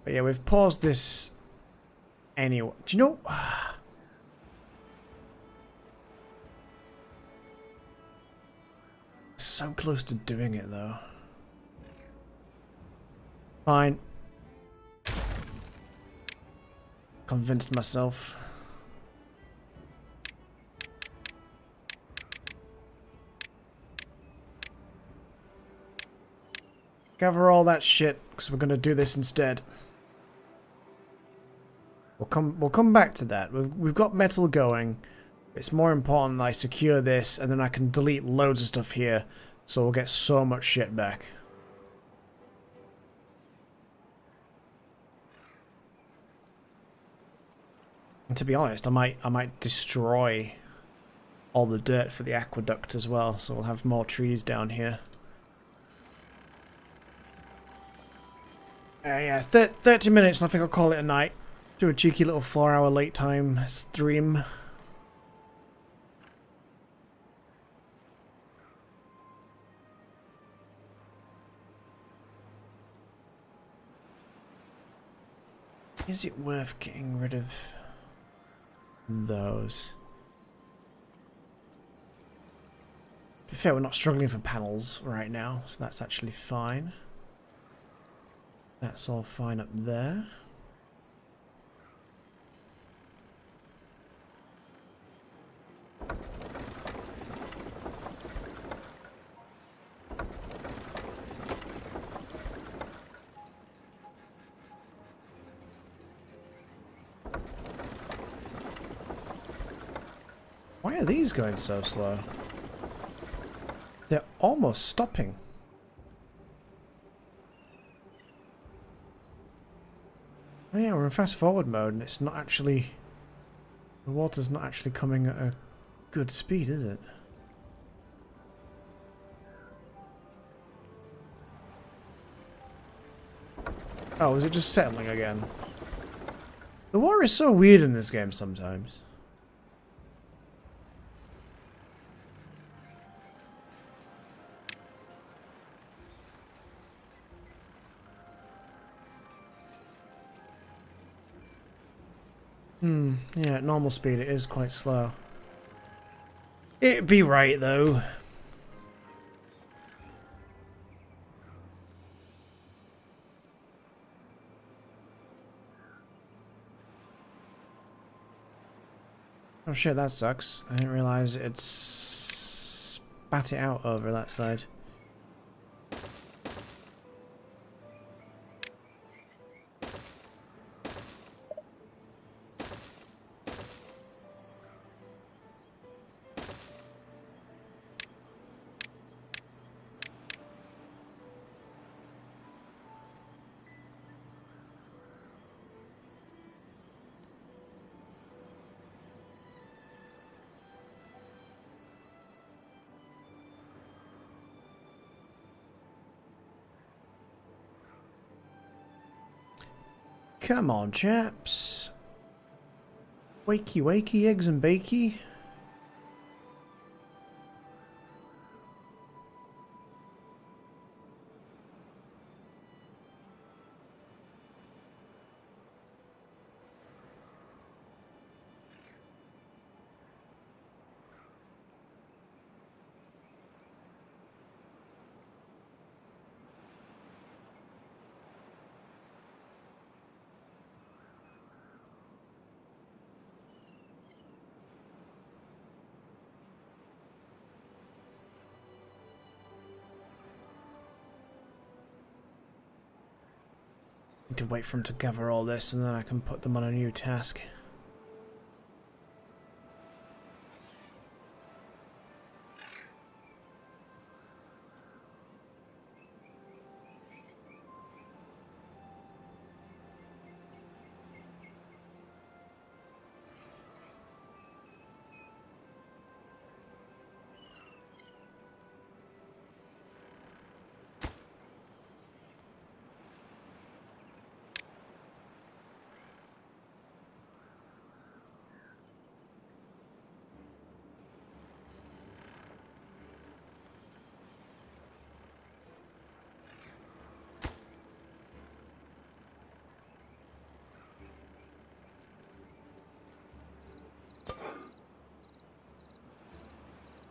But yeah, we've paused this anyway. Do you know? So close to doing it, though. Fine. Convinced myself. Gather all that shit, because we're going to do this instead. We'll come back to that. We've got metal going. It's more important that I secure this, and then I can delete loads of stuff here, so we'll get so much shit back. And to be honest, I might destroy all the dirt for the aqueduct as well, so we'll have more trees down here. Yeah, 30 minutes, and I think I'll call it a night. Do a cheeky little 4-hour late time stream. Is it worth getting rid of those? To be fair, we're not struggling for panels right now, so that's actually fine. That's all fine up there. Why are these going so slow? They're almost stopping. Oh yeah, we're in fast forward mode and it's not actually... The water's not actually coming at a good speed, is it? Oh, is it just settling again? The water is so weird in this game sometimes. Yeah, at normal speed it is quite slow. It'd be right though. Oh shit, that sucks. I didn't realise it's spat it out over that side. Come on, chaps. Wakey, wakey, eggs and bakey. Need to wait for him to gather all this and then I can put them on a new task.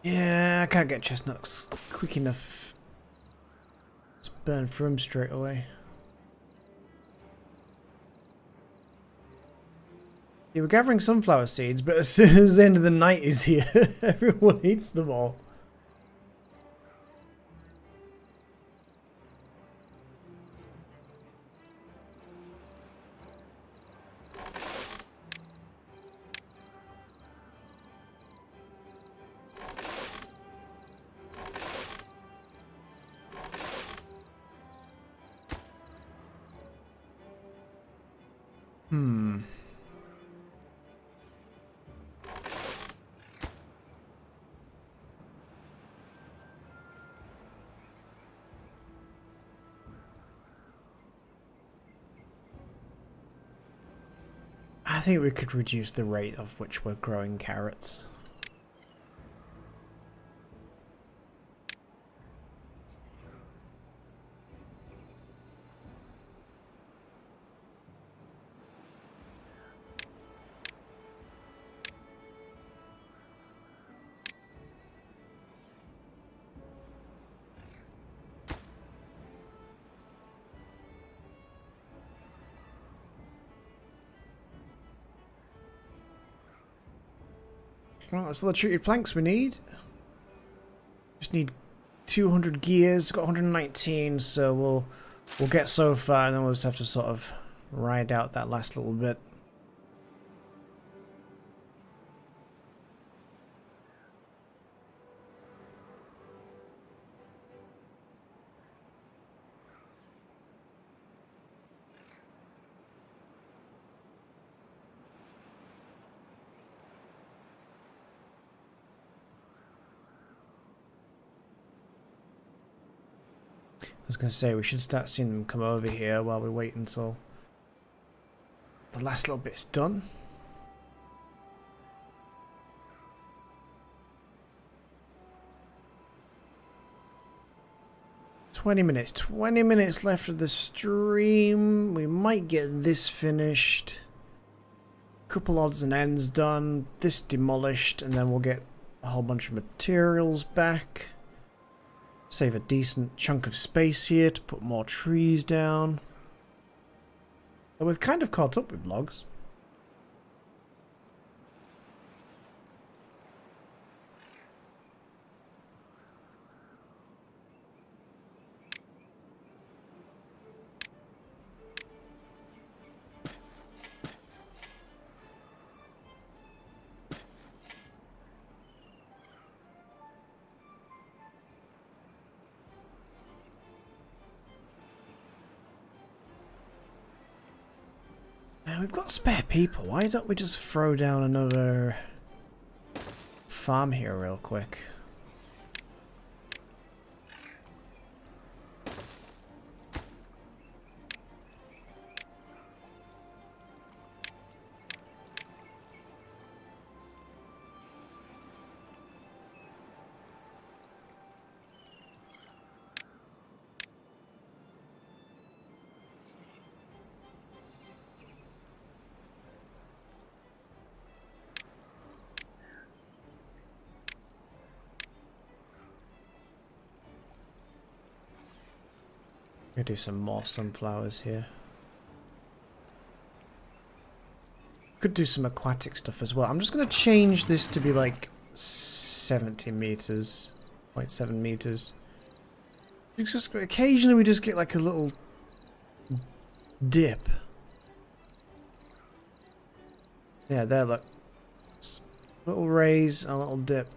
Yeah, I can't get chestnuts quick enough. Let's burn through them straight away. Yeah, we're gathering sunflower seeds, but as soon as the end of the night is here, everyone eats them all. I think we could reduce the rate of which we're growing carrots. Well, that's all the treated planks we need. Just need 200 gears, got 119, so we'll get so far and then we'll just have to sort of ride out that last little bit. I was going to say, we should start seeing them come over here while we wait until the last little bit's done. $20 minutes left of the stream. We might get this finished. Couple odds and ends done. This demolished, and then we'll get a whole bunch of materials back. Save a decent chunk of space here to put more trees down. But we've kind of caught up with logs. Man, we've got spare people. Why don't we just throw down another farm here real quick? Gonna do some more sunflowers here. Could do some aquatic stuff as well. I'm just gonna change this to be like 70 meters, 0.7 meters. Just occasionally we just get like a little dip. Yeah, there, look. Little raise, a little dip.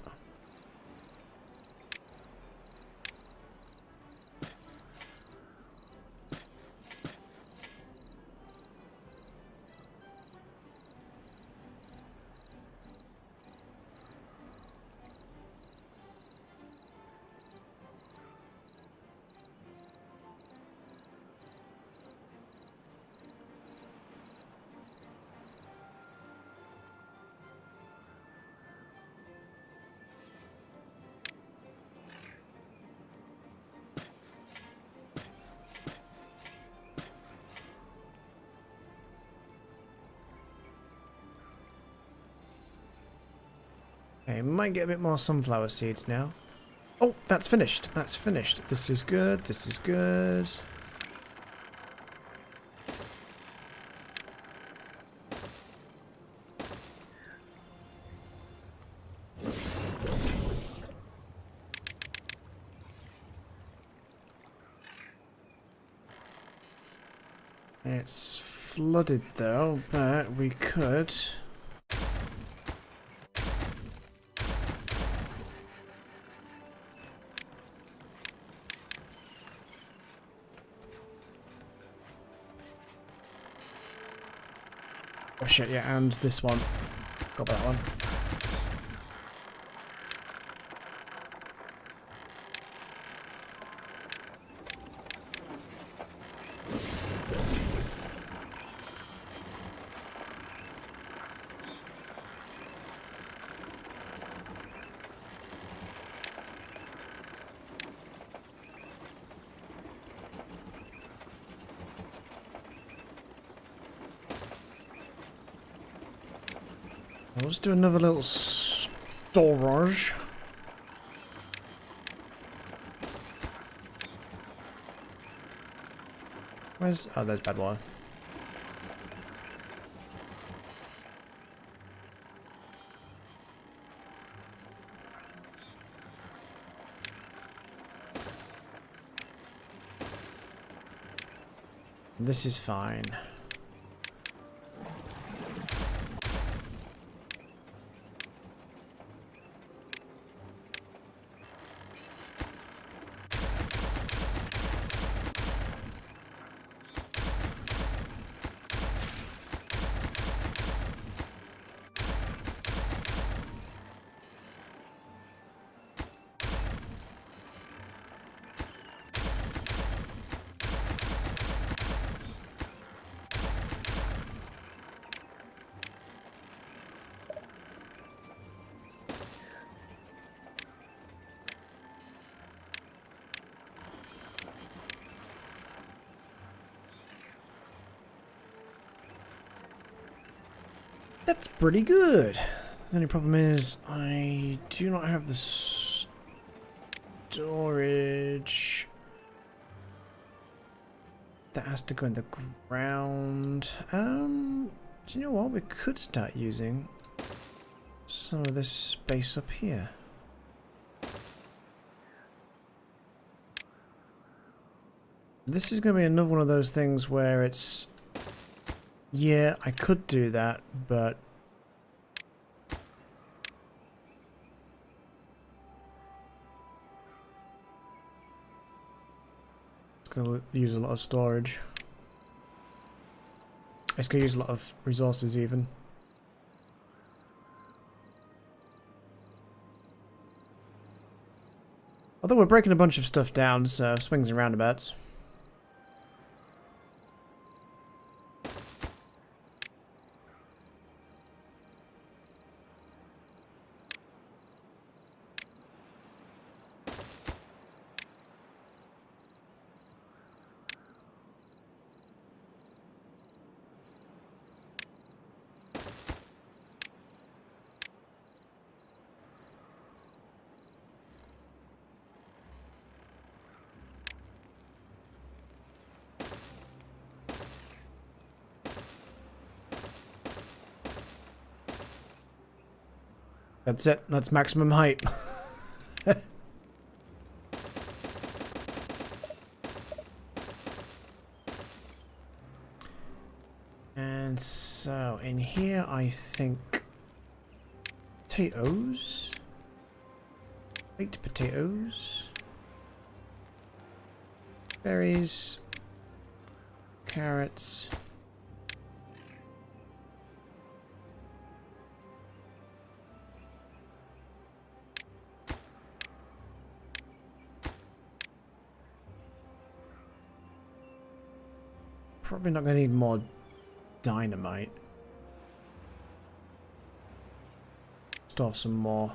Okay, might get a bit more sunflower seeds now. Oh, that's finished. That's finished. This is good. This is good. It's flooded though, but we could... Oh shit, yeah, and this one. Got that one. Let's do another little storage. Where's... Oh, there's bad water. This is fine. That's pretty good. The only problem is I do not have the storage. That has to go in the ground. Do you know what? We could start using some of this space up here. This is going to be another one of those things where it's... Yeah, I could do that, but... It's going to use a lot of storage. It's going to use a lot of resources even. Although we're breaking a bunch of stuff down, so swings and roundabouts. That's it. That's maximum height. And so in here, I think potatoes, baked potatoes, berries, carrots. Probably not going to need more dynamite. Store some more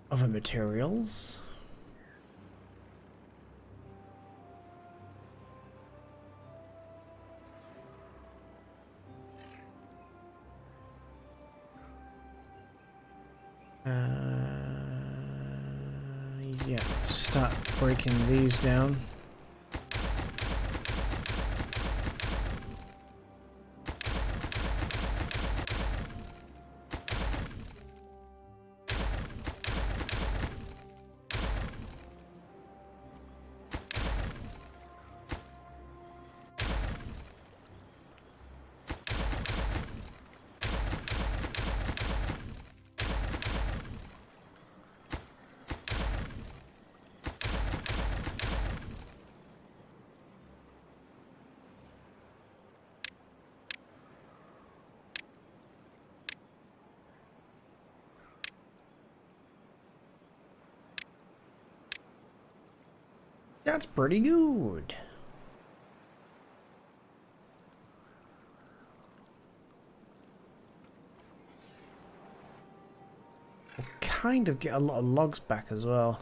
other materials. Yeah, start breaking these down. That's pretty good. We'll kind of get a lot of logs back as well.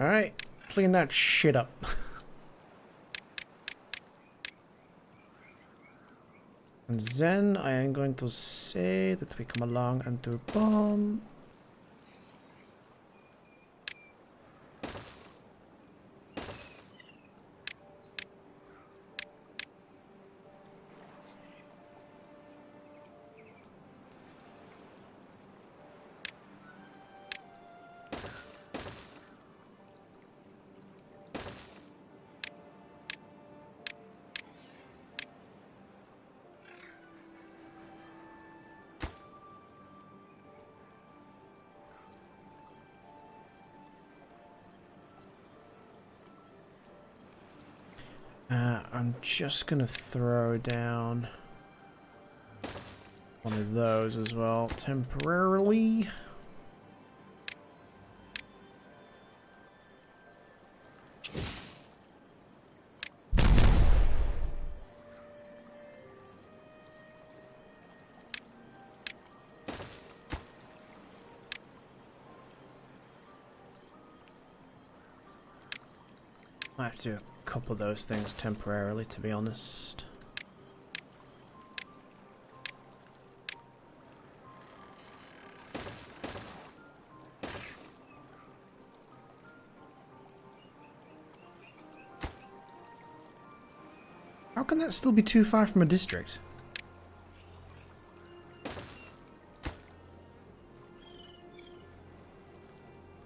Alright, clean that shit up. And then I am going to say that we come along and do bomb. I'm just gonna throw down one of those as well, temporarily. I have to do a couple of those things temporarily, to be honest. How can that still be too far from a district?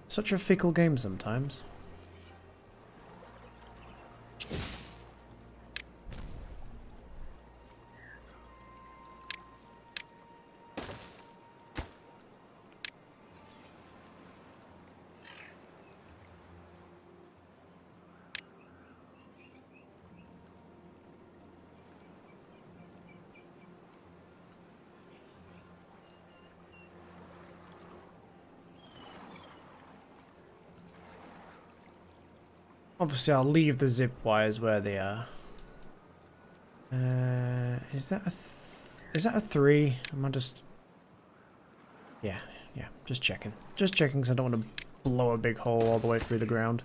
Such a fickle game sometimes. Obviously, I'll leave the zip wires where they are. Is that a Is that a 3? Am I just... Yeah, just checking. Just checking because I don't want to blow a big hole all the way through the ground.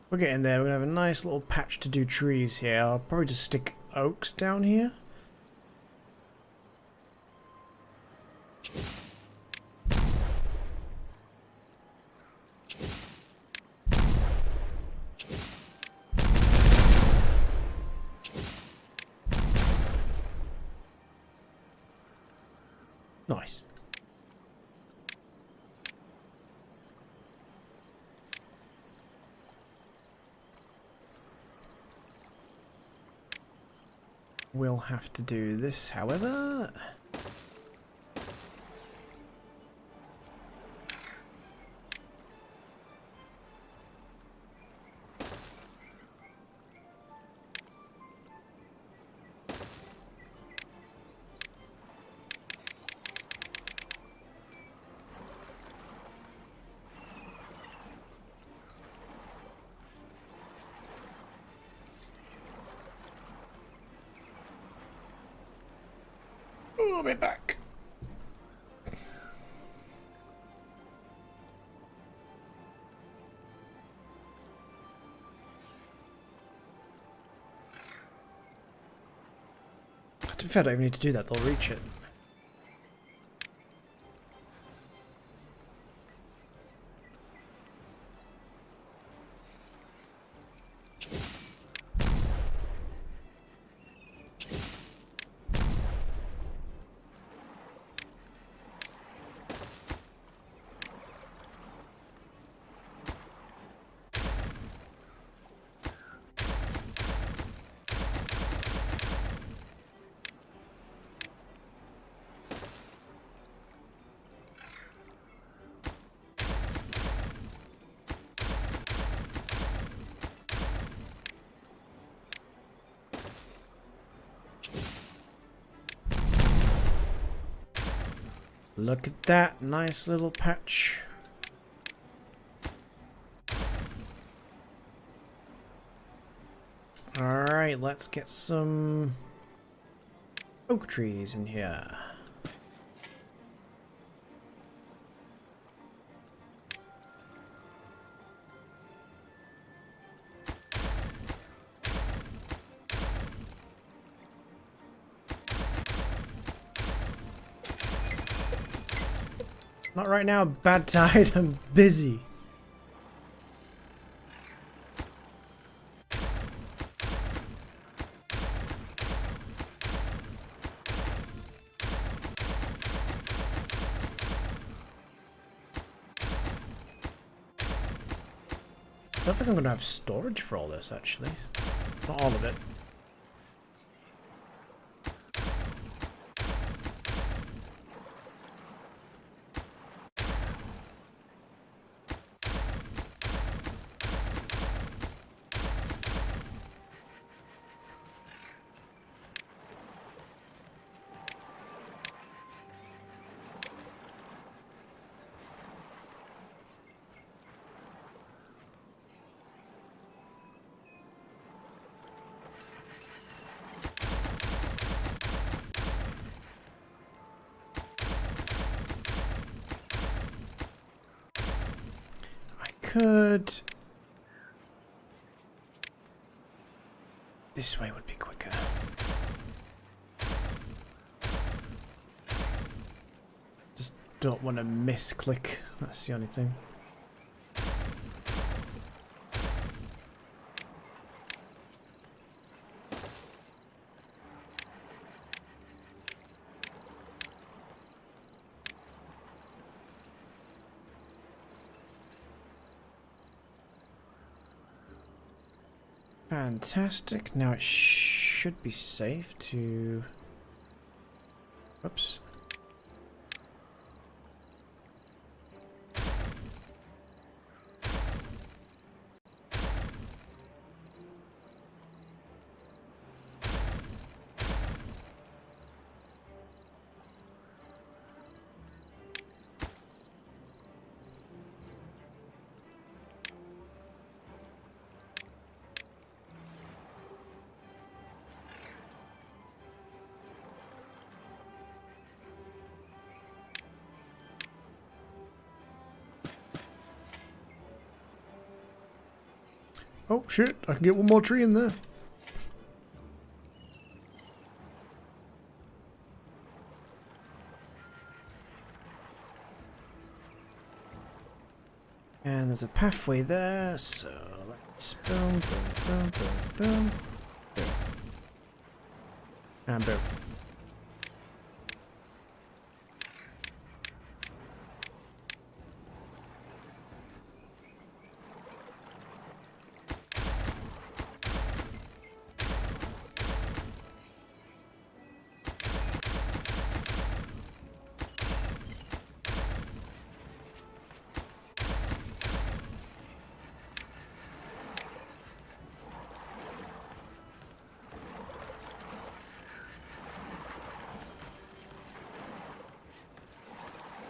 We're getting there. We're going to have a nice little patch to do trees here. I'll probably just stick oaks down here. Nice. We'll have to do this, however. I'll be back. To be fair, I don't even need to do that, they'll reach it. Look at that nice little patch. Alright, let's get some oak trees in here. Not right now, bad tide, I'm busy. I don't think I'm gonna have storage for all this, actually. Not all of it. Could... This way would be quicker. Just don't want to misclick, that's the only thing. Fantastic. Now it should be safe to... Oops. Oh shit, I can get one more tree in there. And there's a pathway there, so let's boom, boom, boom, boom, boom, boom. And boom.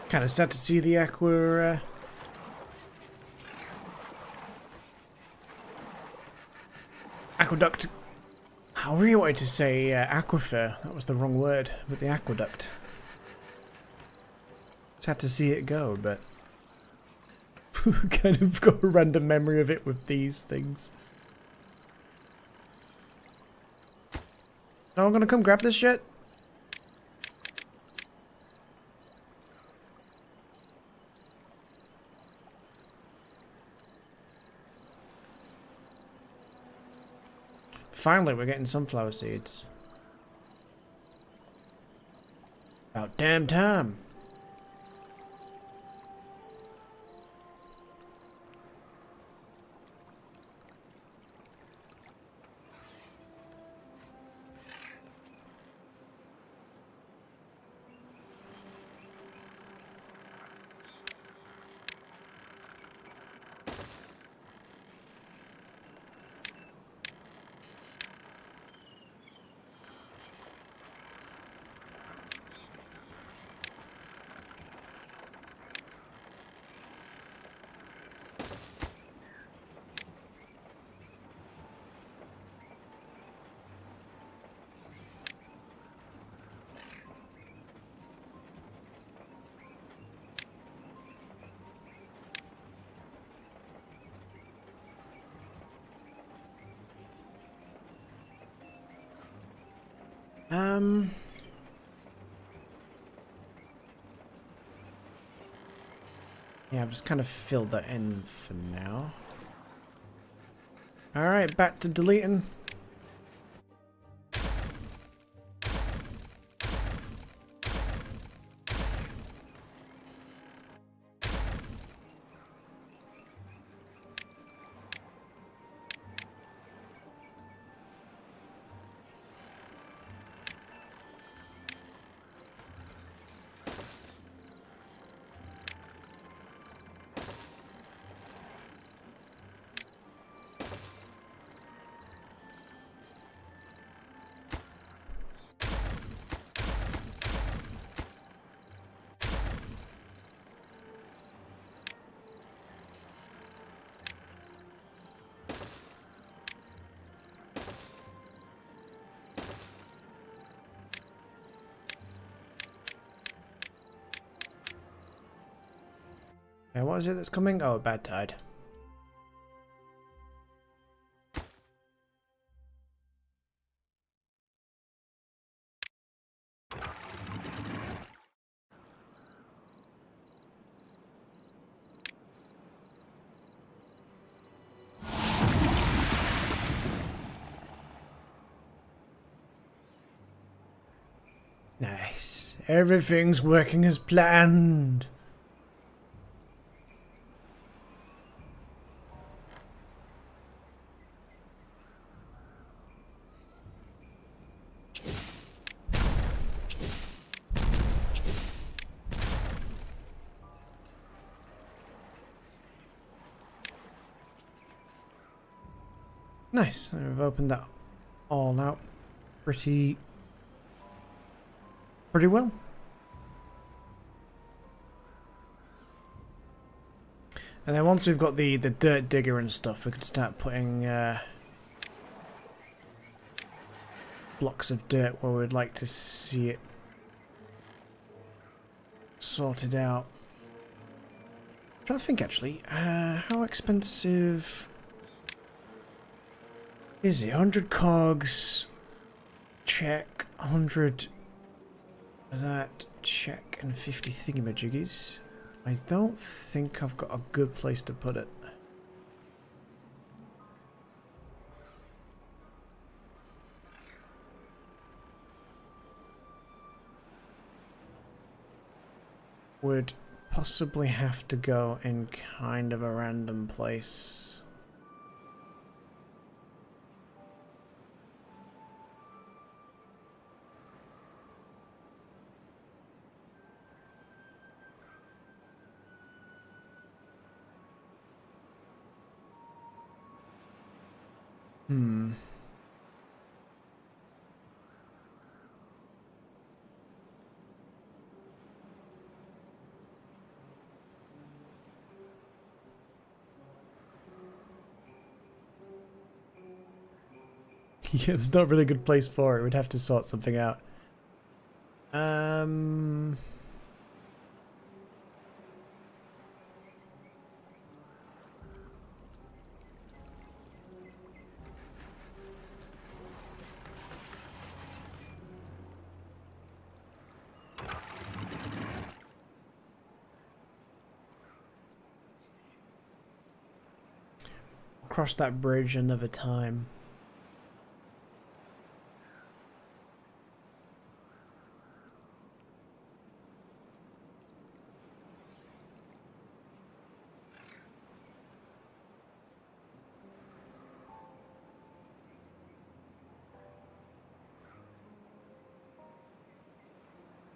Kind of sad to see the aqueduct. I really wanted to say aquifer. That was the wrong word, but the aqueduct. Sad to see it go, but kind of got a random memory of it with these things. No one gonna come grab this shit? Finally, we're getting sunflower seeds. About damn time. Yeah, I've just kind of filled that in for now. Alright, back to deleting. Yeah, what is it that's coming? Oh, a bad tide. Nice. Everything's working as planned. Nice. I've opened that all out pretty well. And then once we've got the dirt digger and stuff, we can start putting blocks of dirt where we'd like to see it sorted out. I'm trying to think actually, how expensive Is it 100 cogs? Check. 100 that. Check. And 50 thingamajiggies. I don't think I've got a good place to put it. Would possibly have to go in kind of a random place. Yeah, there's not really a good place for it. We'd have to sort something out. Cross that bridge another time.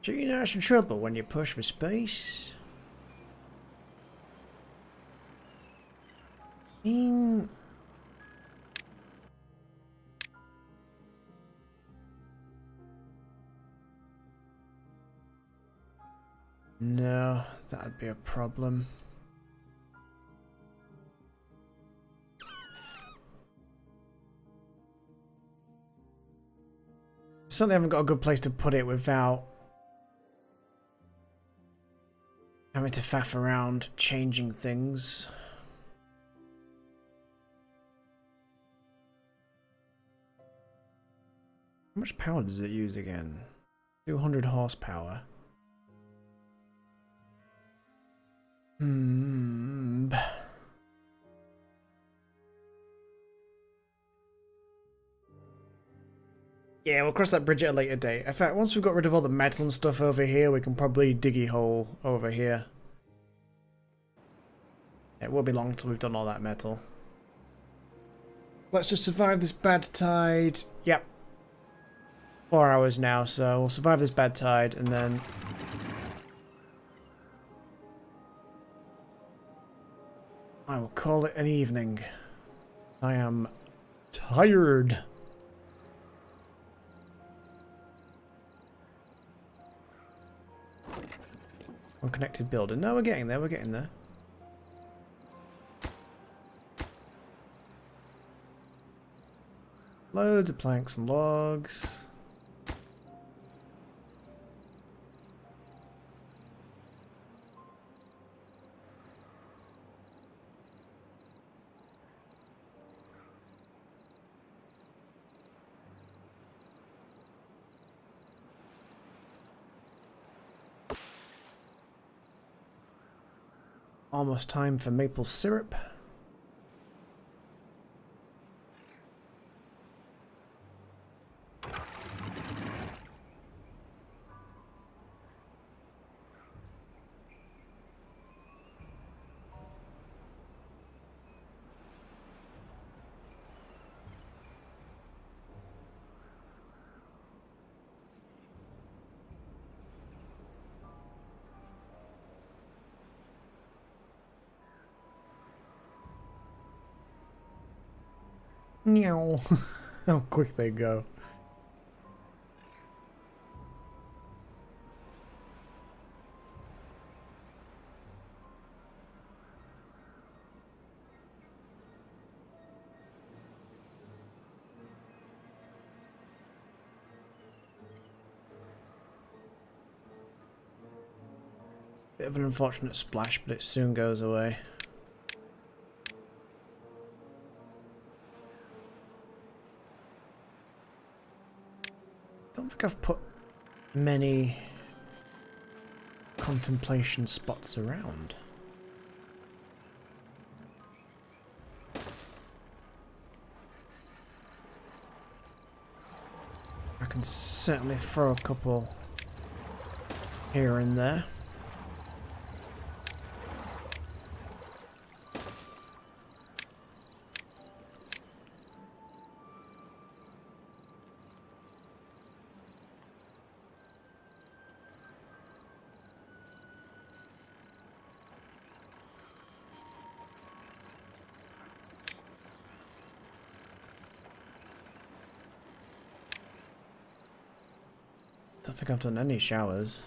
So you know some trouble when you push for space. No, that'd be a problem. Certainly haven't got a good place to put it without having to faff around changing things. How much power does it use again? 200 horsepower. Yeah, we'll cross that bridge at a later date. In fact, once we've got rid of all the metal and stuff over here, we can probably dig a hole over here. It won't be long till we've done all that metal. Let's just survive this bad tide. Yep. 4 hours now, so we'll survive this bad tide and then... I will call it an evening. I am tired. Unconnected building. No, we're getting there, we're getting there. Loads of planks and logs. Almost time for maple syrup. Meow. How quick they go. Bit of an unfortunate splash, but it soon goes away. think I've put many contemplation spots around. I can certainly throw a couple here and there. Don't think I've done any showers.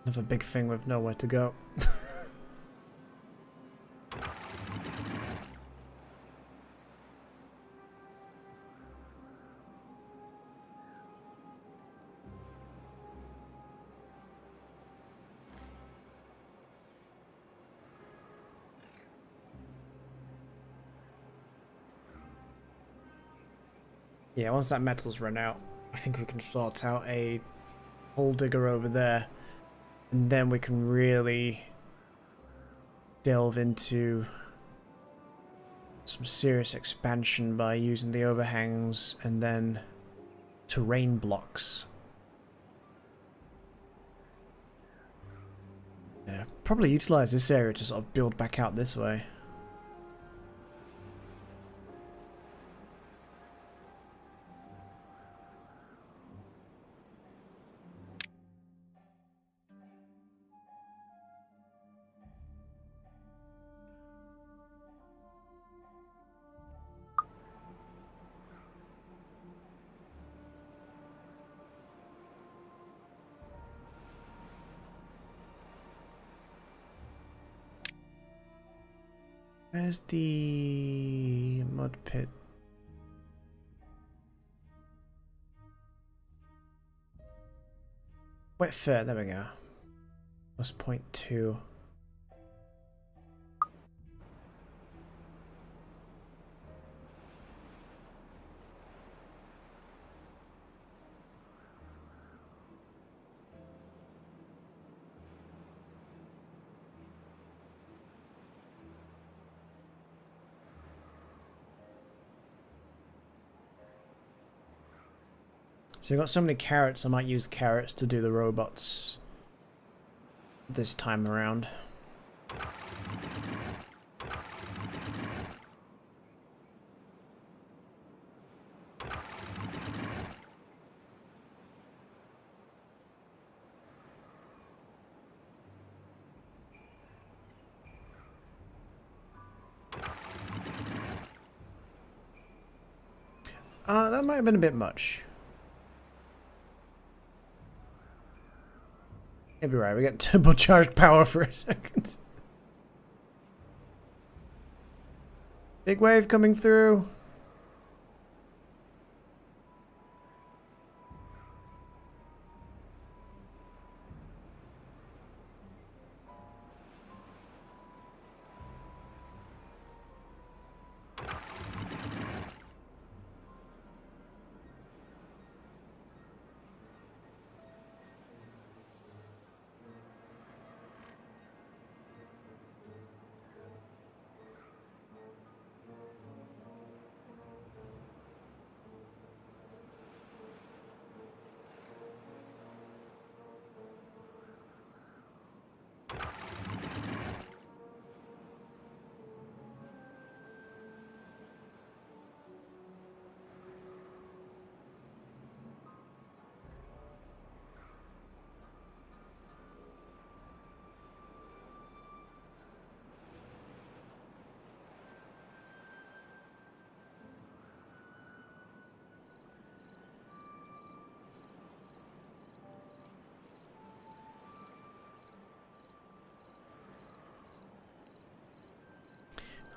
Another big thing with nowhere to go. Yeah, once that metal's run out, I think we can sort out a hole digger over there. And then we can really delve into some serious expansion by using the overhangs and then terrain blocks. Yeah, probably utilize this area to sort of build back out this way. Where's the mud pit? Wet fur, there we go. Plus 0.2. So we've got so many carrots, I might use carrots to do the robots this time around. That might have been a bit much. You'll be right, we got turbocharged power for a second. Big wave coming through.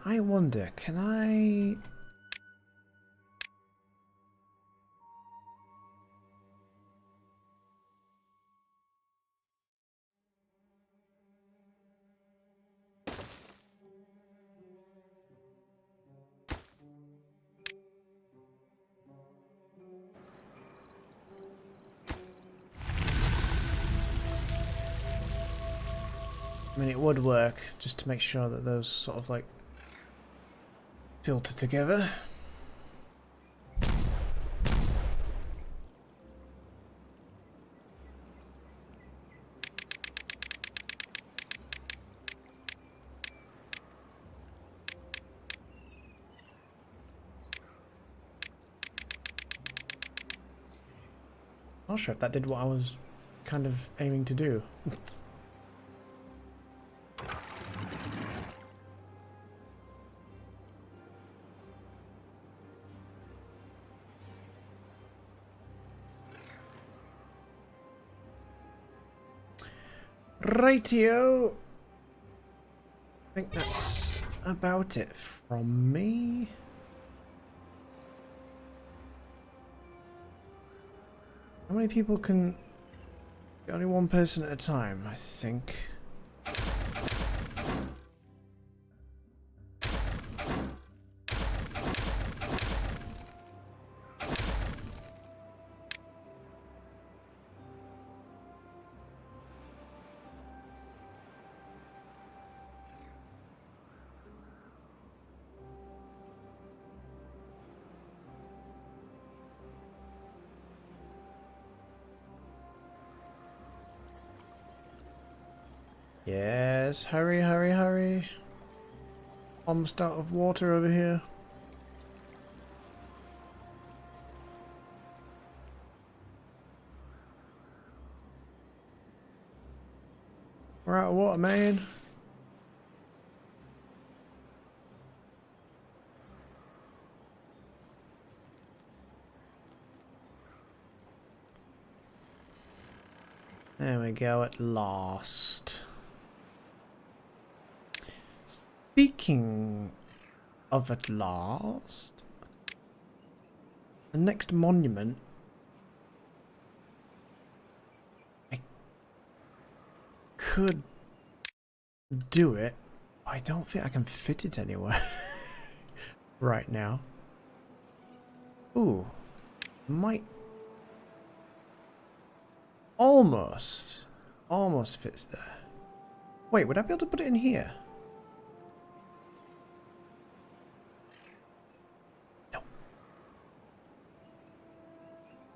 I wonder, can I... I mean, it would work, just to make sure that those sort of like filter together. Not sure if that did what I was kind of aiming to do. Rightio. I think that's about it from me. How many people can... Only one person at a time, I think. Yes, hurry, hurry, hurry. Almost out of water over here. We're out of water, man. There we go, at last. Speaking of at last, the next monument, I could do it. I don't think I can fit it anywhere right now. Ooh, might almost fits there. Wait, would I be able to put it in here?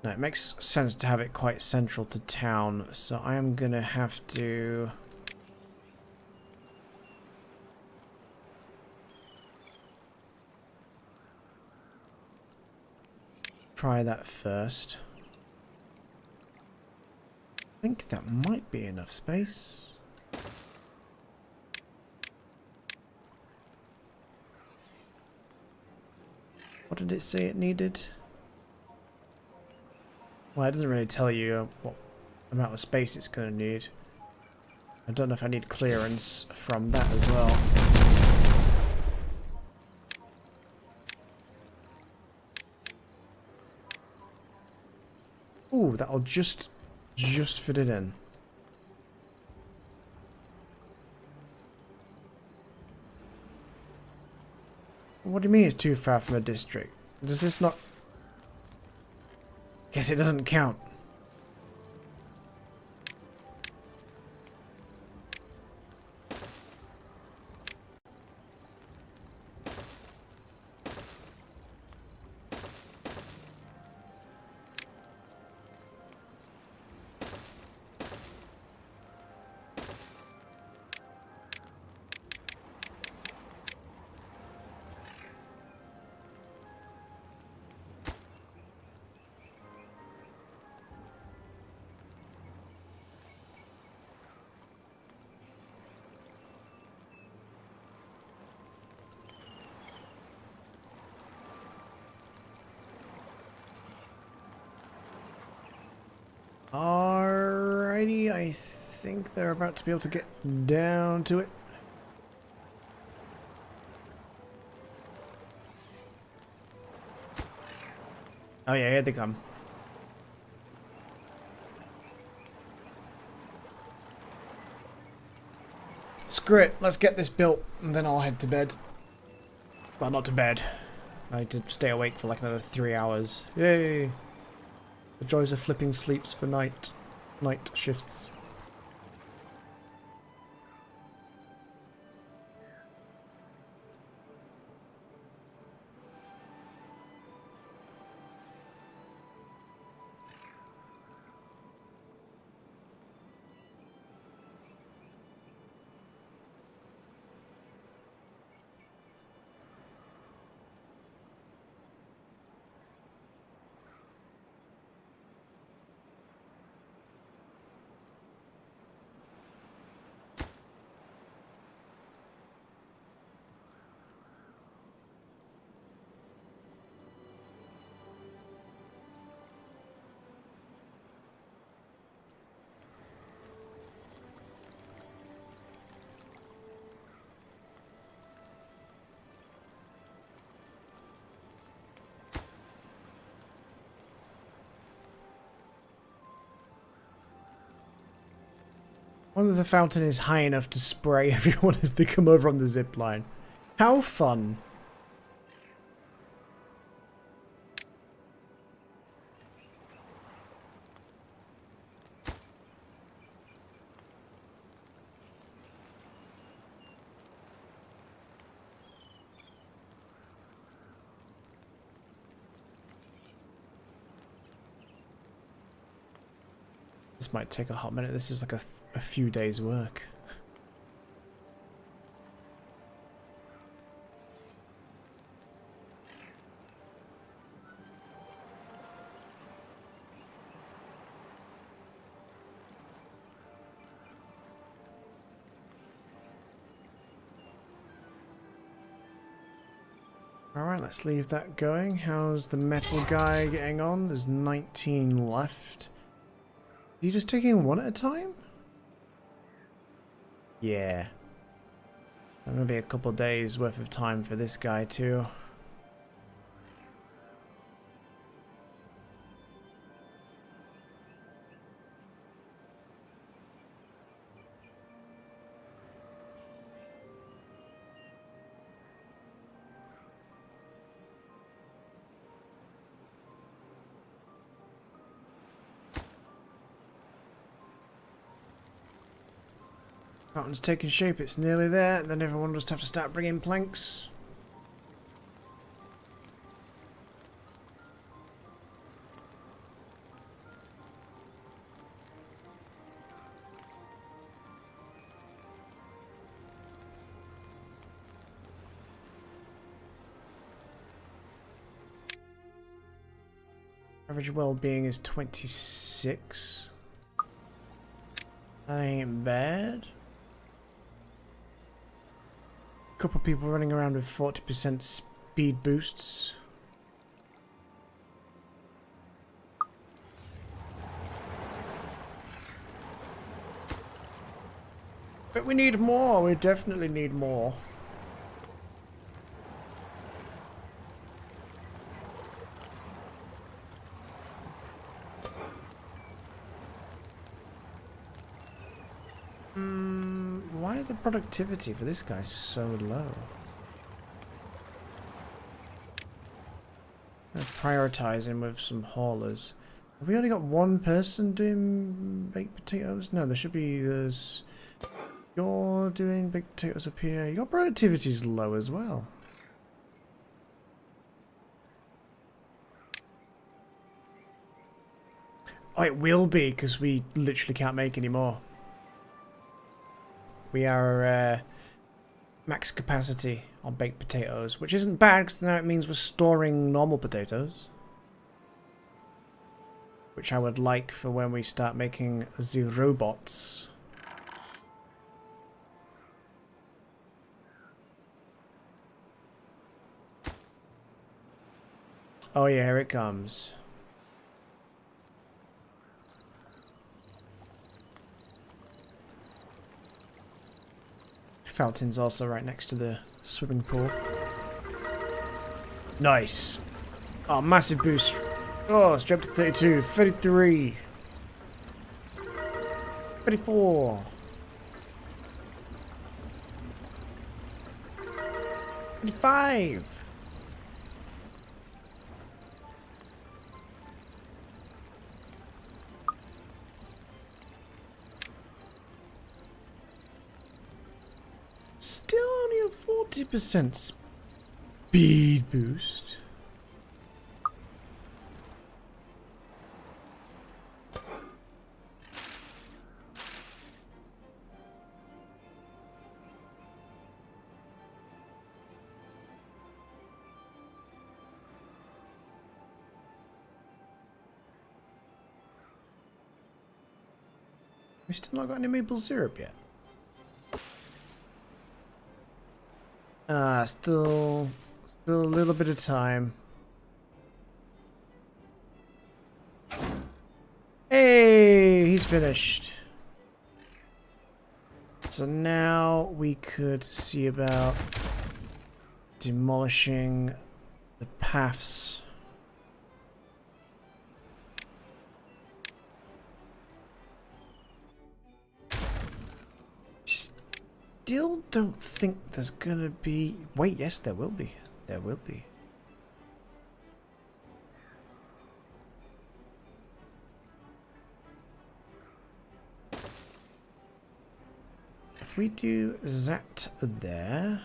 No, it makes sense to have it quite central to town, so I am gonna have to... try that first. I think that might be enough space. What did it say it needed? Well, it doesn't really tell you what amount of space it's going to need. I don't know if I need clearance from that as well. Ooh, that'll just fit it in. What do you mean it's too far from a district? Does this not... Guess it doesn't count. Alrighty, I think they're about to be able to get down to it. Oh yeah, here they come. Screw it, let's get this built, and then I'll head to bed. Well, not to bed. I need to stay awake for like another 3 hours. Yay! The joys of flipping sleeps for night shifts. Wonder if the fountain is high enough to spray everyone as they come over on the zip line. How fun. This might take a hot minute. This is like a few days' work. Alright, let's leave that going. How's the metal guy getting on? There's 19 left. Are you just taking one at a time? Yeah. Gonna be a couple days worth of time for this guy too. Fountain's taking shape, it's nearly there, then everyone will just have to start bringing planks. Average well-being is 26. That ain't bad. Couple people running around with 40% speed boosts. But we need more, we definitely need more. Why is the productivity for this guy so low? I'm gonna prioritize him with some haulers. Have we only got one person doing baked potatoes? No, there should be. You're doing baked potatoes up here. Your productivity is low as well. Oh, it will be because we literally can't make any more. We are max capacity on baked potatoes, which isn't bad because now it means we're storing normal potatoes. Which I would like for when we start making the robots. Oh yeah, here it comes. Fountain's also right next to the swimming pool. Nice. Oh, massive boost Oh, straight up to 32, 33, 34, 35. Still only a 40% speed boost. We still not got any maple syrup yet. Still a little bit of time. Hey, he's finished. So now we could see about demolishing the paths. Still don't think there's gonna be... Wait, yes, there will be. There will be. If we do that there...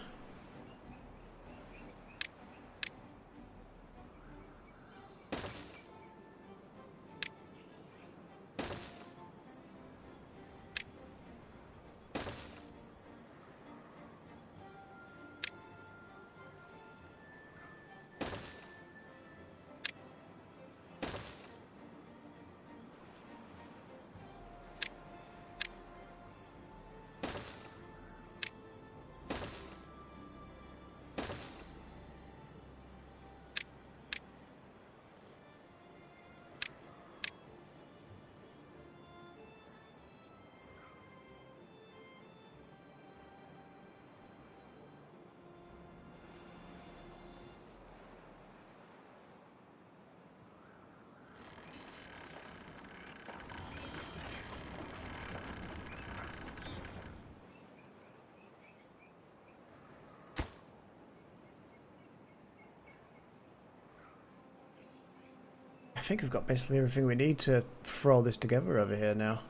I think we've got basically everything we need to throw all this together over here now.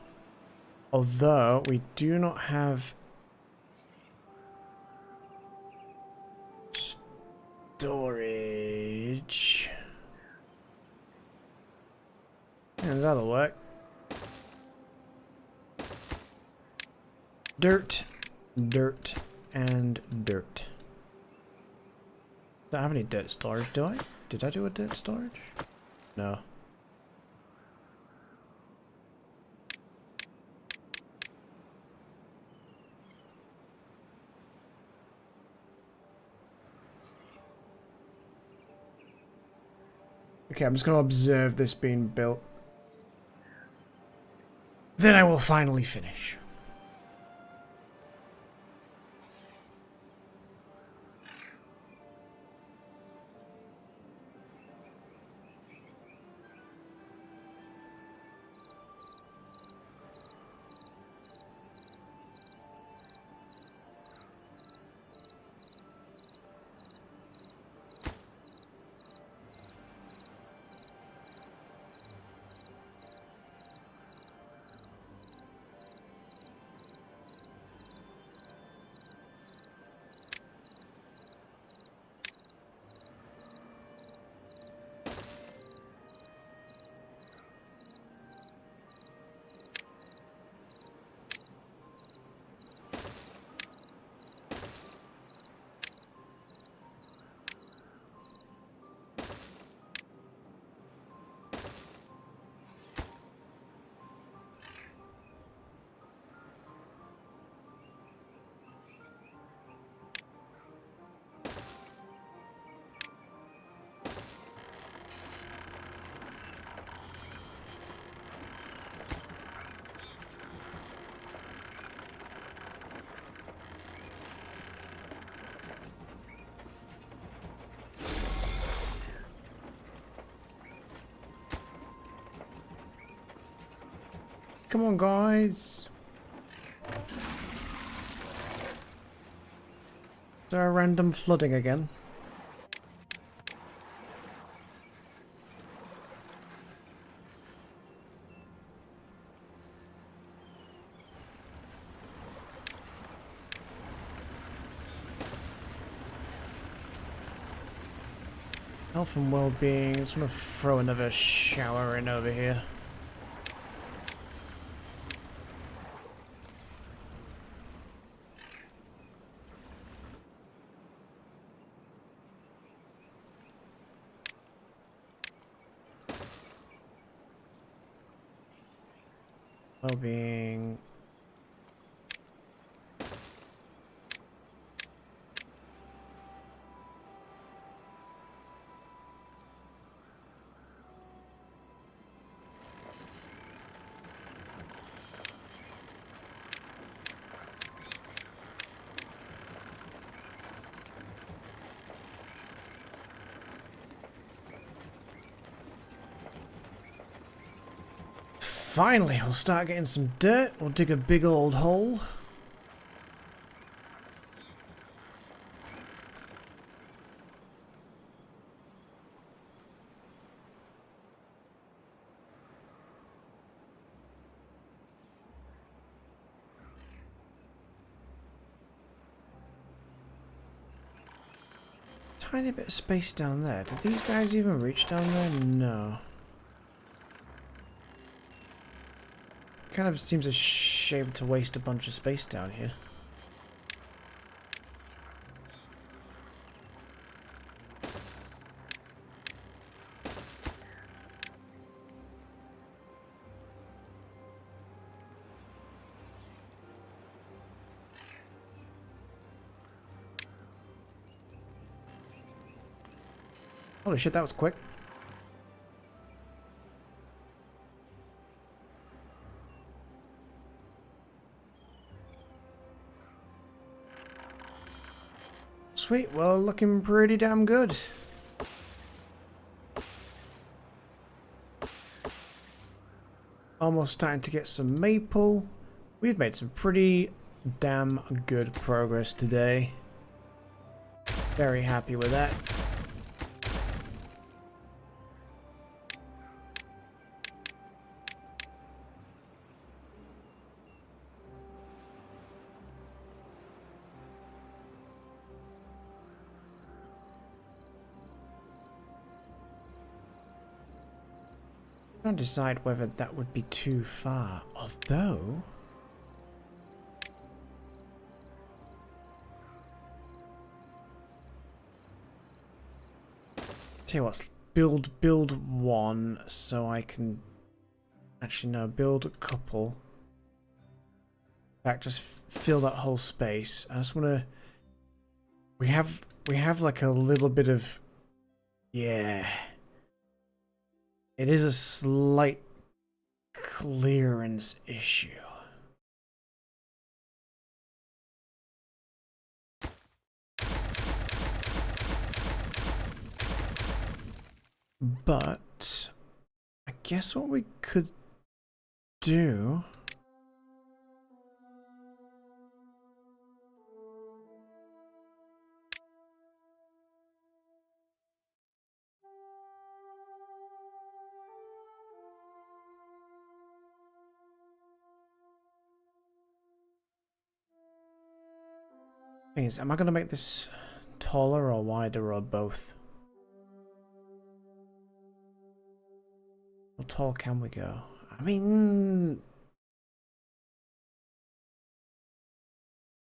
Although, we do not have... storage. And that'll work. Dirt, dirt, and dirt. Don't have any dirt storage, do I? Did I do a dirt storage? No. Okay, I'm just going to observe this being built. Then I will finally finish. Come on, guys. Is there a random flooding again? Health and well-being. I'm just gonna throw another shower in over here. Well-being. Finally, we'll start getting some dirt. We'll dig a big old hole. Tiny bit of space down there. Did these guys even reach down there? No. Kind of seems a shame to waste a bunch of space down here. Holy shit, that was quick. Sweet, well, looking pretty damn good. Almost starting to get some maple. We've made some pretty damn good progress today. Very happy with that. I'm trying to decide whether that would be too far. Although, tell you what, build one so I can actually no build a couple. In fact, just fill that whole space. I just want to. We have like a little bit of, yeah. It is a slight clearance issue. But I guess what we could do thing is, am I going to make this taller or wider or both? How tall can we go? I mean,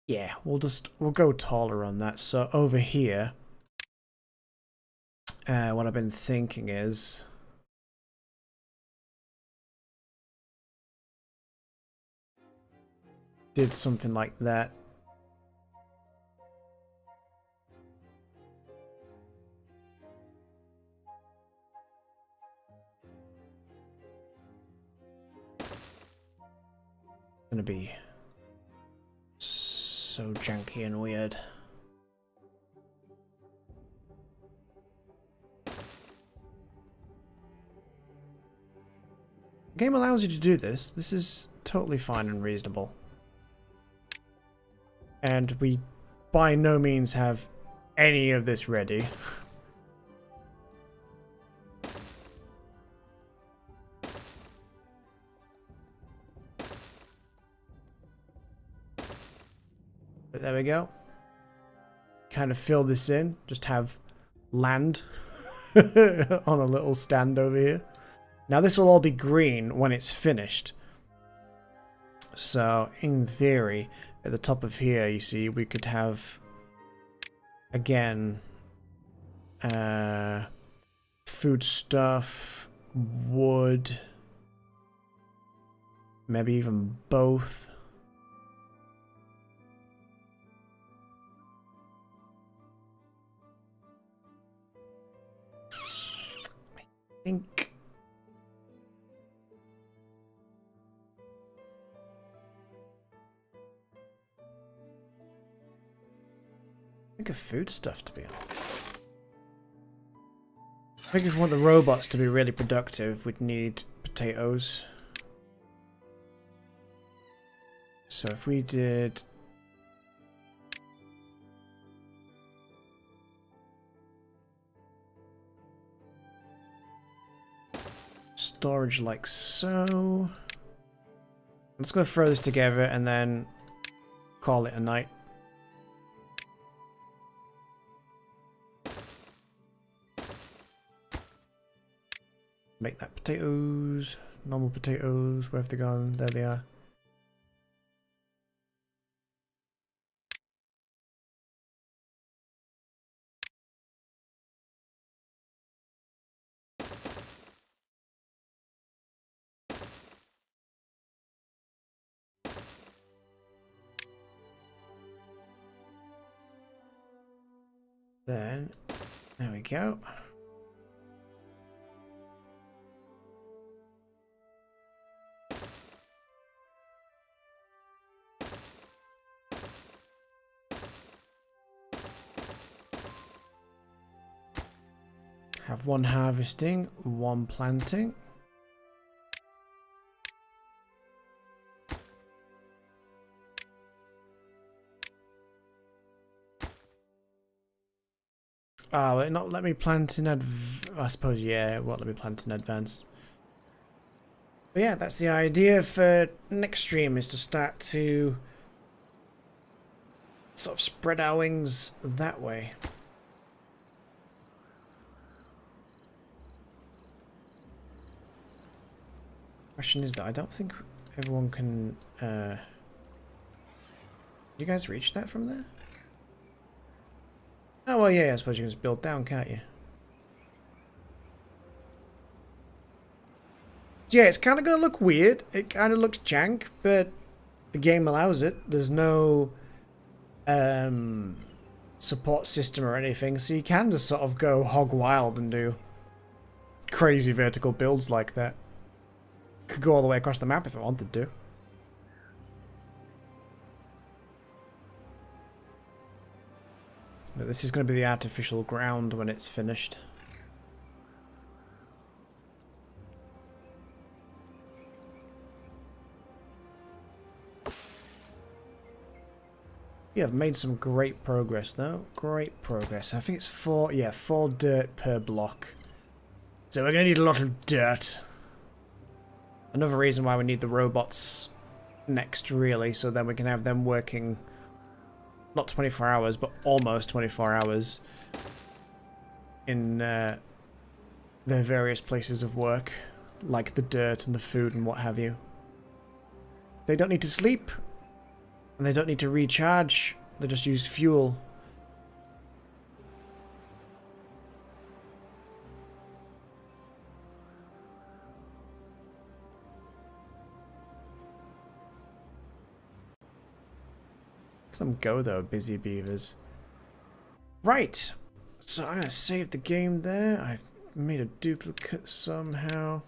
yeah, we'll go taller on that. So over here, what I've been thinking is did something like that. Gonna be so janky and weird. The game allows you to do this. This is totally fine and reasonable. And we by no means have any of this ready. But there we go. Kind of fill this in. Just have land on a little stand over here. Now this will all be green when it's finished. So in theory, at the top of here, you see, we could have again food stuff, wood, maybe even both. I think of food stuff to be honest. I think if we want the robots to be really productive, we'd need potatoes. So if we did storage like so. I'm just going to throw this together and then call it a night. Make that potatoes, normal potatoes, where have they gone? There they are. Then, there we go. Have one harvesting, one planting. Oh, will it not let me plant in I suppose, yeah, it won't let me plant in advance. But yeah, that's the idea for next stream, is to start to sort of spread our wings that way. Question is that I don't think everyone can you guys reach that from there? Oh well, yeah, I suppose you can just build down, can't you? Yeah, it's kind of gonna look weird. It kind of looks jank, but the game allows it. There's no support system or anything, so you can just sort of go hog wild and do crazy vertical builds like that. Could go all the way across the map if I wanted to. But this is going to be the artificial ground when it's finished. We have made some great progress though. Great progress. I think it's 4 dirt per block. So we're going to need a lot of dirt. Another reason why we need the robots next, really, so then we can have them working not 24 hours, but almost 24 hours in their various places of work, like the dirt and the food and what have you. They don't need to sleep, and they don't need to recharge, they just use fuel. Let them go though, busy beavers. Right, so I'm gonna save the game there. I've made a duplicate somehow.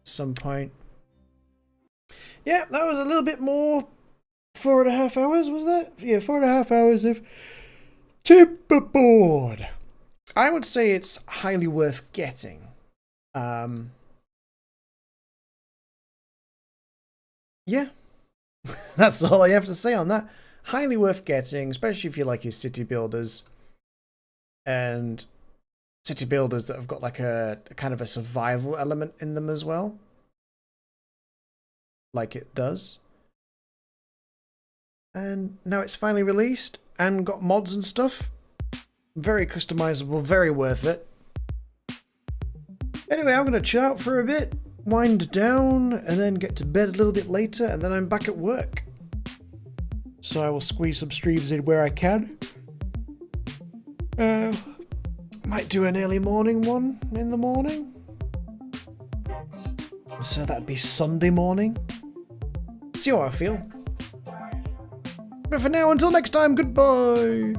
Some point. Yeah, that was a little bit more. 4.5 hours, was that? Yeah, 4.5 hours of Timberboard. I would say it's highly worth getting. yeah, that's all I have to say on that. Highly worth getting, especially if you like your city builders. And city builders that have got like a kind of a survival element in them as well. Like it does. And now it's finally released and got mods and stuff. Very customizable, very worth it. Anyway, I'm going to chill out for a bit, wind down, and then get to bed a little bit later, and then I'm back at work. So I will squeeze some streams in where I can. Might do an early morning one in the morning. So that'd be Sunday morning. See how I feel. But for now, until next time, goodbye!